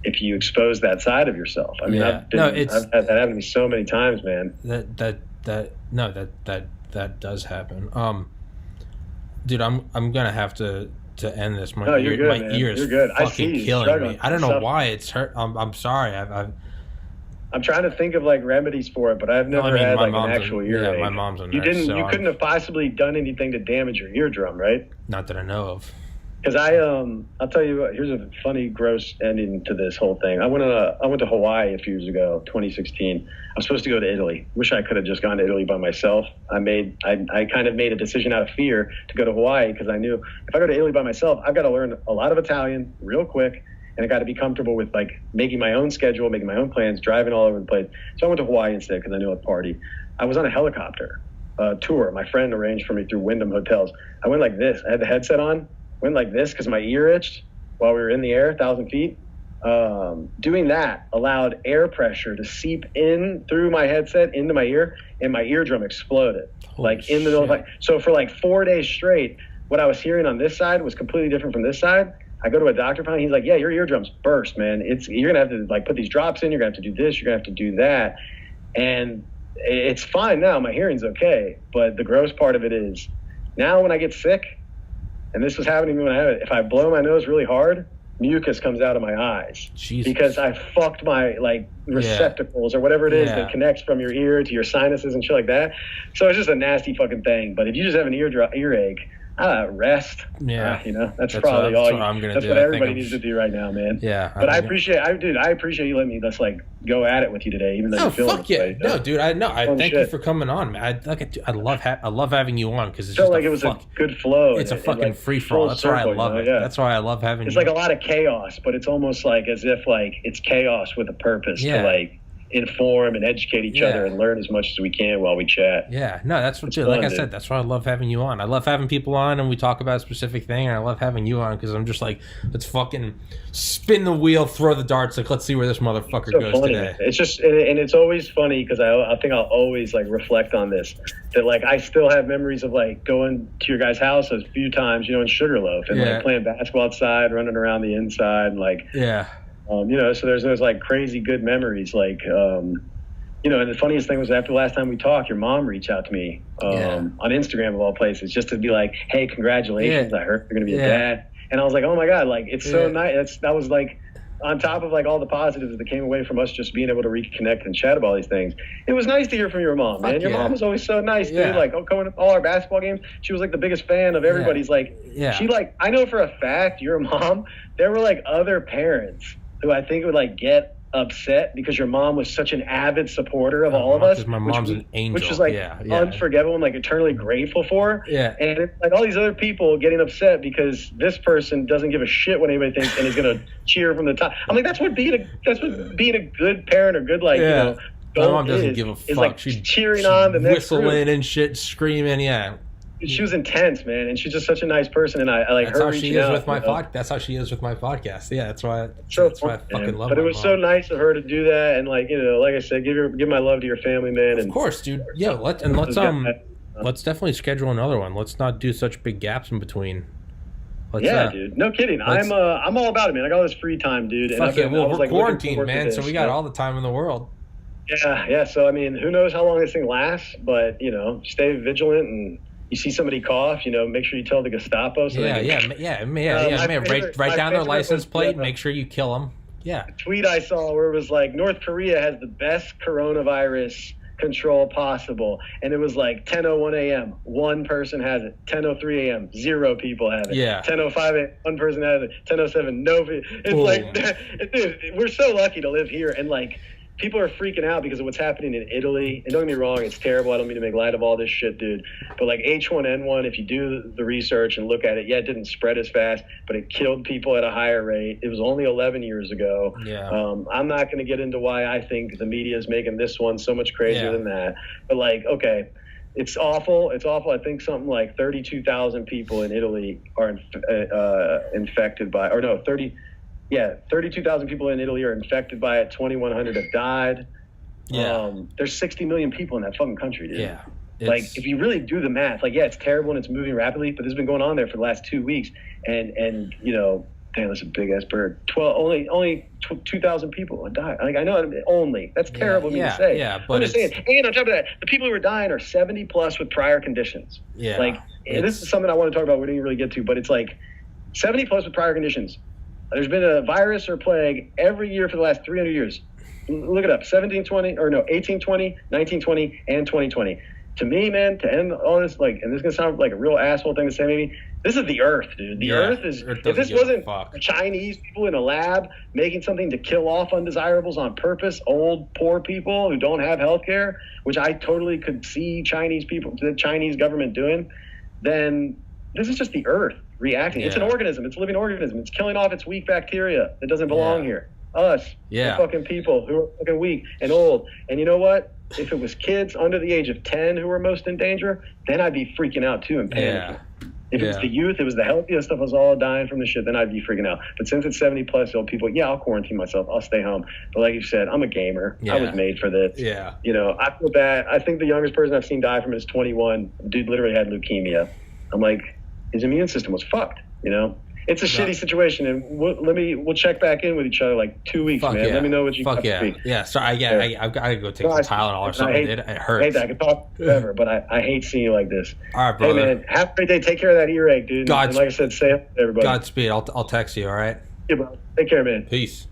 if you expose that side of yourself. I mean, I've had that happen to me so many times, man. That does happen. Dude, I'm gonna have to end this. My ear is fucking killing me. I don't know why it's hurt. I'm sorry. I'm trying to think of like remedies for it, but I've never had like an actual earache. Yeah, my mom's a nurse. You couldn't have possibly done anything to damage your eardrum, right? Not that I know of. Because I'll tell you what, here's a funny, gross ending to this whole thing. I went to Hawaii a few years ago, 2016. I was supposed to go to Italy. Wish I could have just gone to Italy by myself. I kind of made a decision out of fear to go to Hawaii, because I knew if I go to Italy by myself, I've got to learn a lot of Italian real quick, and I got to be comfortable with like making my own schedule, making my own plans, driving all over the place. So I went to Hawaii instead, because I knew I'd party. I was on a helicopter tour. My friend arranged for me through Wyndham Hotels. I went like this. I had the headset on. Went like this because my ear itched while we were in the air, 1,000 feet. Doing that allowed air pressure to seep in through my headset into my ear, and my eardrum exploded. Like in the middle of so for like 4 days straight, what I was hearing on this side was completely different from this side. I go to a doctor, finally, he's like, "Yeah, your eardrums burst, man. You're gonna have to like put these drops in. You're gonna have to do this. You're gonna have to do that." And it's fine now. My hearing's okay, but the gross part of it is now when I get sick. And this was happening to me when I have it. If I blow my nose really hard, mucus comes out of my eyes. Jesus. Because I fucked my like receptacles or whatever it is that connects from your ear to your sinuses and shit like that. So it's just a nasty fucking thing. But if you just have an earache, rest. Yeah, you know, that's probably all. That's what everybody needs to do right now, man. Yeah, but I appreciate you letting me just like go at it with you today, even though you're feeling this way. No, dude, I thank you for coming on, man. I love having you on, because it's felt like it was a good flow. It's a fucking free for all. That's why I love it. Yeah. That's why I love having. It's like a lot of chaos, but it's almost like as if like it's chaos with a purpose to like inform and educate each other and learn as much as we can while we chat. Yeah, no, that's what, like I said, that's why I love having you on. I love having people on and we talk about a specific thing, and I love having you on because I'm just like, let's fucking spin the wheel, throw the darts, like let's see where this motherfucker goes funny, today. It's just, and it's always funny because I think I'll always like reflect on this, that like I still have memories of like going to your guys' house a few times, you know, in Sugarloaf and like playing basketball outside, running around the inside, and like you know, so there's those like crazy good memories, like, you know, and the funniest thing was after the last time we talked, your mom reached out to me on Instagram of all places, just to be like, hey, congratulations, I heard you're going to be a dad. And I was like, oh my God, like, it's so nice. That was like, on top of like all the positives that came away from us just being able to reconnect and chat about all these things, it was nice to hear from your mom, man. Your mom was always so nice, dude. Like, going to all our basketball games, she was like the biggest fan of everybody's. Like, she like, I know for a fact, your mom, there were like other parents who I think would like get upset because your mom was such an avid supporter of all of us. My mom's an angel. Which was like unforgettable and like eternally grateful for. Yeah. And it's like all these other people getting upset because this person doesn't give a shit what anybody thinks and is gonna cheer from the top. I'm like, that's what being a good parent or good like you know. My mom doesn't give a fuck. Like she's cheering on the next whistling group. And shit, screaming. Yeah. She was intense, man, and she's just such a nice person. And I like that's her. How she is with my podcast. That's how she is with my podcast. Yeah, that's why. That's why I fucking love. But it was so nice of her to do that, and like you know, like I said, give my love to your family, man. Of course, dude. Yeah, let's definitely schedule another one. Let's not do such big gaps in between. Dude. No kidding. I'm all about it, man. I got all this free time, dude. Fuck yeah, well, we're quarantined, man, so we got all the time in the world. Yeah. So I mean, who knows how long this thing lasts? But stay vigilant, and you see somebody cough, make sure you tell the Gestapo. So Write down their license plate. And make sure you kill them. Yeah. A tweet I saw where it was like North Korea has the best coronavirus control possible, and it was like 10:01 a.m. one person has it. 10:03 a.m. 0 people have it. Yeah. 10:05 a.m. one person has it. 10:07 no. It's like, dude, we're so lucky to live here, and like. People are freaking out because of what's happening in Italy. And don't get me wrong, it's terrible. I don't mean to make light of all this shit, dude. But like H1N1, if you do the research and look at it, it didn't spread as fast, but it killed people at a higher rate. It was only 11 years ago. Yeah. I'm not going to get into why I think the media is making this one so much crazier than that. But like, okay, it's awful. It's awful. I think something like 32,000 people in Italy are infected by, 32,000 people in Italy are infected by it. 2,100 have died. Yeah. There's 60 million people in that fucking country, dude. Yeah. Like, if you really do the math, like, it's terrible and it's moving rapidly, but this has been going on there for the last 2 weeks. And damn, that's a big ass bird. Only 2,000 people have died. Like, I know, only. That's terrible to say. Yeah, but I'm just saying. And on top of that, the people who are dying are 70 plus with prior conditions. Yeah. Like, and this is something I want to talk about. We didn't really get to, but it's like 70 plus with prior conditions. There's been a virus or plague every year for the last 300 years. Look it up. 1820, 1920, and 2020. To me, man, to end all this, like, and this is going to sound like a real asshole thing to say maybe, this is the Earth, dude. The Earth is, if this wasn't Chinese people in a lab making something to kill off undesirables on purpose, old, poor people who don't have health care, which I totally could see the Chinese government doing, then this is just the Earth reacting. It's an organism. It's a living organism. It's killing off its weak bacteria that doesn't belong here. Us, the fucking people who are fucking weak and old. And you know what? If it was kids under the age of 10 who were most in danger, then I'd be freaking out too and panicking. If it was the youth, it was the healthiest stuff was all dying from the shit, then I'd be freaking out. But since it's 70 plus old people, I'll quarantine myself. I'll stay home. But like you said, I'm a gamer. I was made for this. Yeah. I feel bad. I think the youngest person I've seen die from it is 21. Dude literally had leukemia. I'm like, his immune system was fucked, It's a shitty situation, and we'll check back in with each other like 2 weeks, man. Yeah. Let me know what you got to speak. Yeah, sorry, I've got to go take some Tylenol or something. It hurts. I hate that. I can talk forever, but I hate seeing you like this. All right, brother. Hey, man, have a great day. Take care of that earache, dude. And like I said, say hello to everybody. Godspeed. I'll text you, all right? Yeah, bro. Take care, man. Peace.